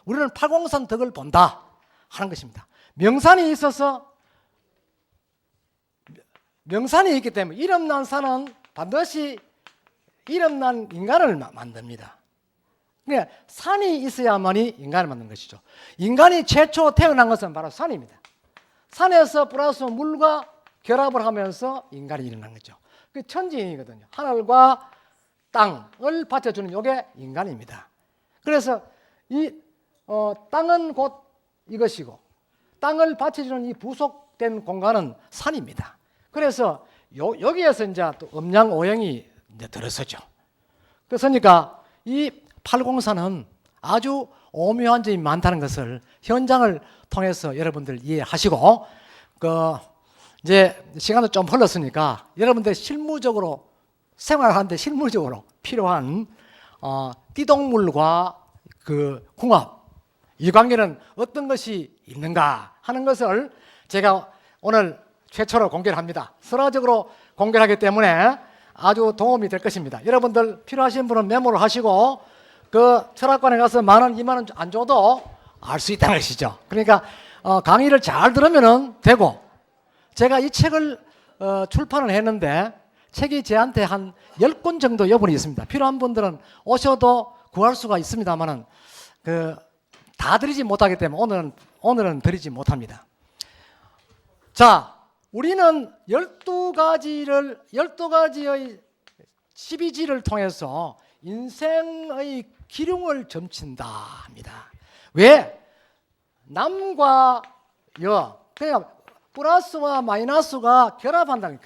우리는 803 덕을 본다 하는 것입니다. 명산이 있기 때문에 이름난 산은 반드시 이름난 인간을 만듭니다. 그러니까 산이 있어야만이 인간을 만든 것이죠. 인간이 최초 태어난 것은 바로 산입니다. 산에서 플러스 물과 결합을 하면서 인간이 일어난 거죠. 그 천지인이거든요. 하늘과 땅을 받쳐주는 이게 인간입니다. 그래서 이 땅은 곧 이것이고 땅을 받쳐주는 이 부속된 공간은 산입니다. 그래서 여기에서 이제 또 음양오행이 이제 들어서죠. 그러니까 이 팔공사는 아주 오묘한 점이 많다는 것을 현장을 통해서 여러분들 이해하시고, 이제 시간도 좀 흘렀으니까 여러분들 실무적으로 생활하는데 실무적으로 필요한 띠동물과 그 궁합, 이 관계는 어떤 것이 있는가 하는 것을 제가 오늘 최초로 공개를 합니다. 설화적으로 공개를 하기 때문에 아주 도움이 될 것입니다. 여러분들 필요하신 분은 메모를 하시고 그 철학관에 가서 10,000원, 20,000원 안 줘도 알 수 있다는 것이죠. 그러니까 강의를 잘 들으면 되고, 제가 이 책을 출판을 했는데 책이 저한테 한 10권 정도 여분이 있습니다. 필요한 분들은 오셔도 구할 수가 있습니다만은 다 드리지 못하기 때문에 오늘은 드리지 못합니다. 자, 우리는 12가지의 12지를 통해서 인생의 기륭을 점친다 합니다. 왜? 남과 여, 그러니까 플러스와 마이너스가 결합한다는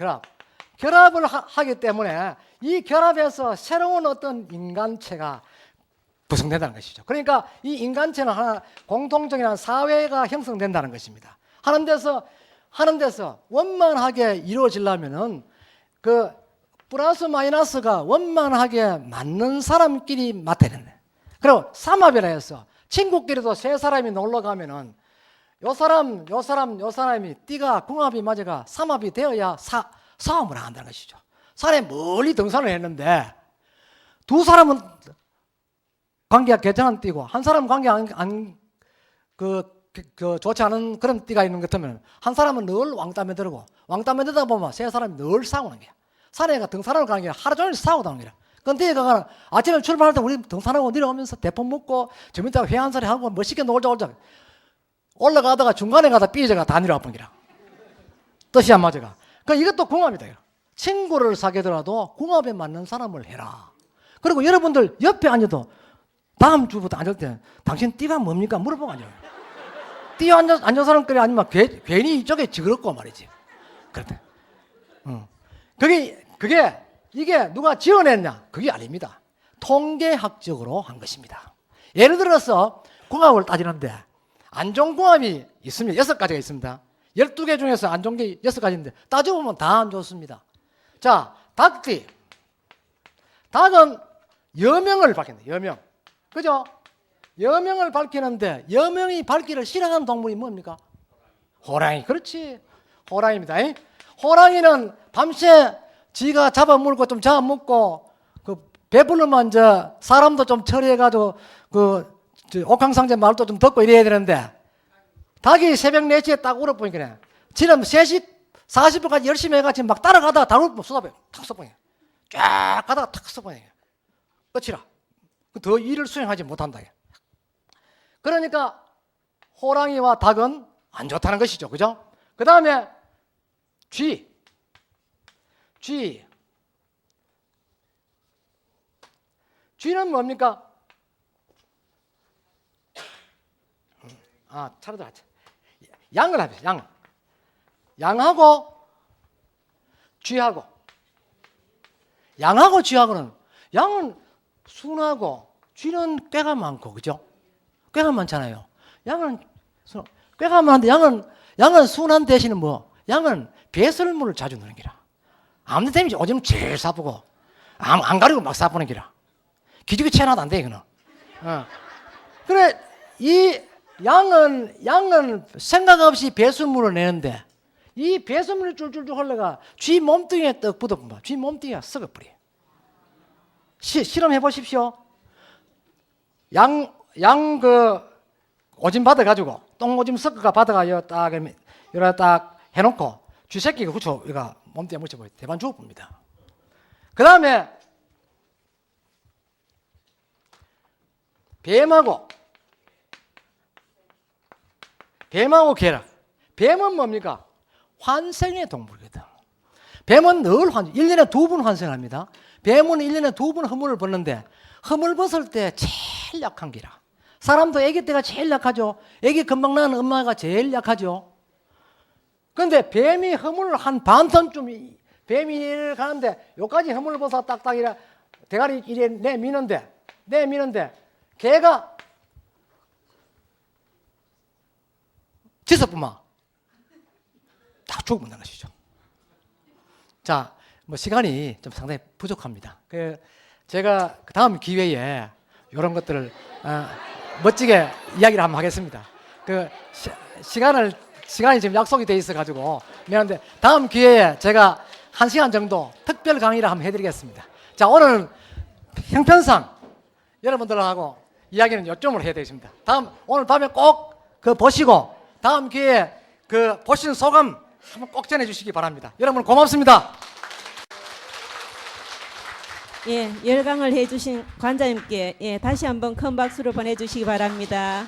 결합을 하기 때문에 이 결합에서 새로운 어떤 인간체가 구성된다는 것이죠. 그러니까 이 인간체는 하나 공통적인 사회가 형성된다는 것입니다. 하는 데서 원만하게 이루어지려면은 그 플러스 마이너스가 원만하게 맞는 사람끼리 맞대야 된다. 그리고 삼합이라 해서 친구끼리도 세 사람이 놀러 가면은 요 사람이 띠가 궁합이 맞아가 삼합이 되어야 싸움을 안 한다는 것이죠. 산에 멀리 등산을 했는데 두 사람은 관계가 괜찮은 띠고 한 사람은 관계가 좋지 않은 그런 띠가 있는 것 같으면 한 사람은 늘 왕따에 들고 왕따에 들다 보면 세 사람이 늘 싸우는 거야. 산에 등산을 가는 게 하루 종일 싸우다 오는 거야. 근데 그가 아침에 출발할 때 우리 등산하고 내려오면서 대포 먹고 좀 이따가 회 한 사리 하고 멋있게 놀자 올라가다가 중간에 가다 삐져가 다 내려와 본 거라. 뜻이 안 맞아가. 그러니까 이것도 궁합이다. 친구를 사귀더라도 궁합에 맞는 사람을 해라. 그리고 여러분들 옆에 앉아도 다음 주부터 앉을 때 당신 띠가 뭡니까? 물어보고 앉아요. 띠 앉은 사람끼리 아니면 괜히 이쪽에 지그럽고 말이지. 그렇대. 이게 누가 지어냈냐? 그게 아닙니다. 통계학적으로 한 것입니다. 예를 들어서 궁합을 따지는데 안 좋은 궁합이 있습니다. 6가지가 있습니다. 12개 중에서 안 좋은 게 6가지인데 따져보면 다 안 좋습니다. 자, 닭띠. 닭은 여명을 밝힌다. 여명. 그죠? 여명을 밝히는데 여명이 밝기를 싫어하는 동물이 뭡니까? 호랑이. 그렇지. 호랑이입니다. 호랑이는 밤새 지가 잡아먹고 좀 잡아먹고 배불르면 이제 사람도 좀 처리해가지고 옥황상제 말도 좀 듣고 이래야 되는데 닭이 새벽 4시에 딱 울어보니까 지금 3시 40분까지 열심히 해가지고 막 따라가다가 닭을 쏟아버려. 탁 써버려. 쫙 가다가 탁 써버려. 끝이라. 더 일을 수행하지 못한다. 그러니까 호랑이와 닭은 안 좋다는 것이죠. 그죠? 그 다음에 쥐. 쥐는 뭡니까? 차례도 하자. 양을 합시다. 양하고 쥐하고. 양하고 쥐하고는 양은 순하고 쥐는 꾀가 많고, 그죠? 꾀가 많잖아요. 꾀가 많은데 양은 순한 대신에 양은 배설물을 자주 넣는 기라. 아무 데미지 오줌 제일 싸보고 안 가리고 막 싸보는 기라. 기죽이 채나도 안 돼, 이거는. 그래, 이 양은 생각 없이 배설물을 내는데 이 배설물이 줄줄줄 흘러가 쥐 몸뚱이에 떡 붙어보면 쥐 몸뚱이가 썩어버려. 실험해 보십시오. 오줌 받아가지고 똥오줌 섞어가 받아가 여기다 딱 해놓고 쥐 새끼가 이거 몸뚱이에 묻혀버려. 대반 죽어봅니다. 그 다음에 뱀하고 개라. 뱀은 뭡니까? 환생의 동물이거든. 뱀은 늘 1년에 2번 환생합니다. 뱀은 1년에 2번 허물을 벗는데 허물 벗을 때 제일 약한 기라. 사람도 아기 때가 제일 약하죠. 아기 금방 낳은 엄마가 제일 약하죠. 그런데 뱀이 허물을 한 반턴쯤 뱀이 이래 가는데 요까지 허물벗어 딱딱 이래 대가리 이래 내미는데 개가 지서뿐만 다 죽어버리는 것이죠. 자, 뭐 시간이 좀 상당히 부족합니다. 제가 그 다음 기회에 이런 것들을 멋지게 이야기를 한번 하겠습니다. 시간이 지금 약속이 돼 있어 가지고 미안한데 다음 기회에 제가 1시간 정도 특별 강의를 한번 해드리겠습니다. 자, 오늘은 형편상 여러분들하고 이야기는 요점으로 해야 되겠습니다. 오늘 밤에 꼭 보시고 다음 기회에 보시는 소감 한번 꼭 전해주시기 바랍니다. 여러분 고맙습니다. 예, 열강을 해주신 관장님께 다시 한번 큰 박수를 보내주시기 바랍니다.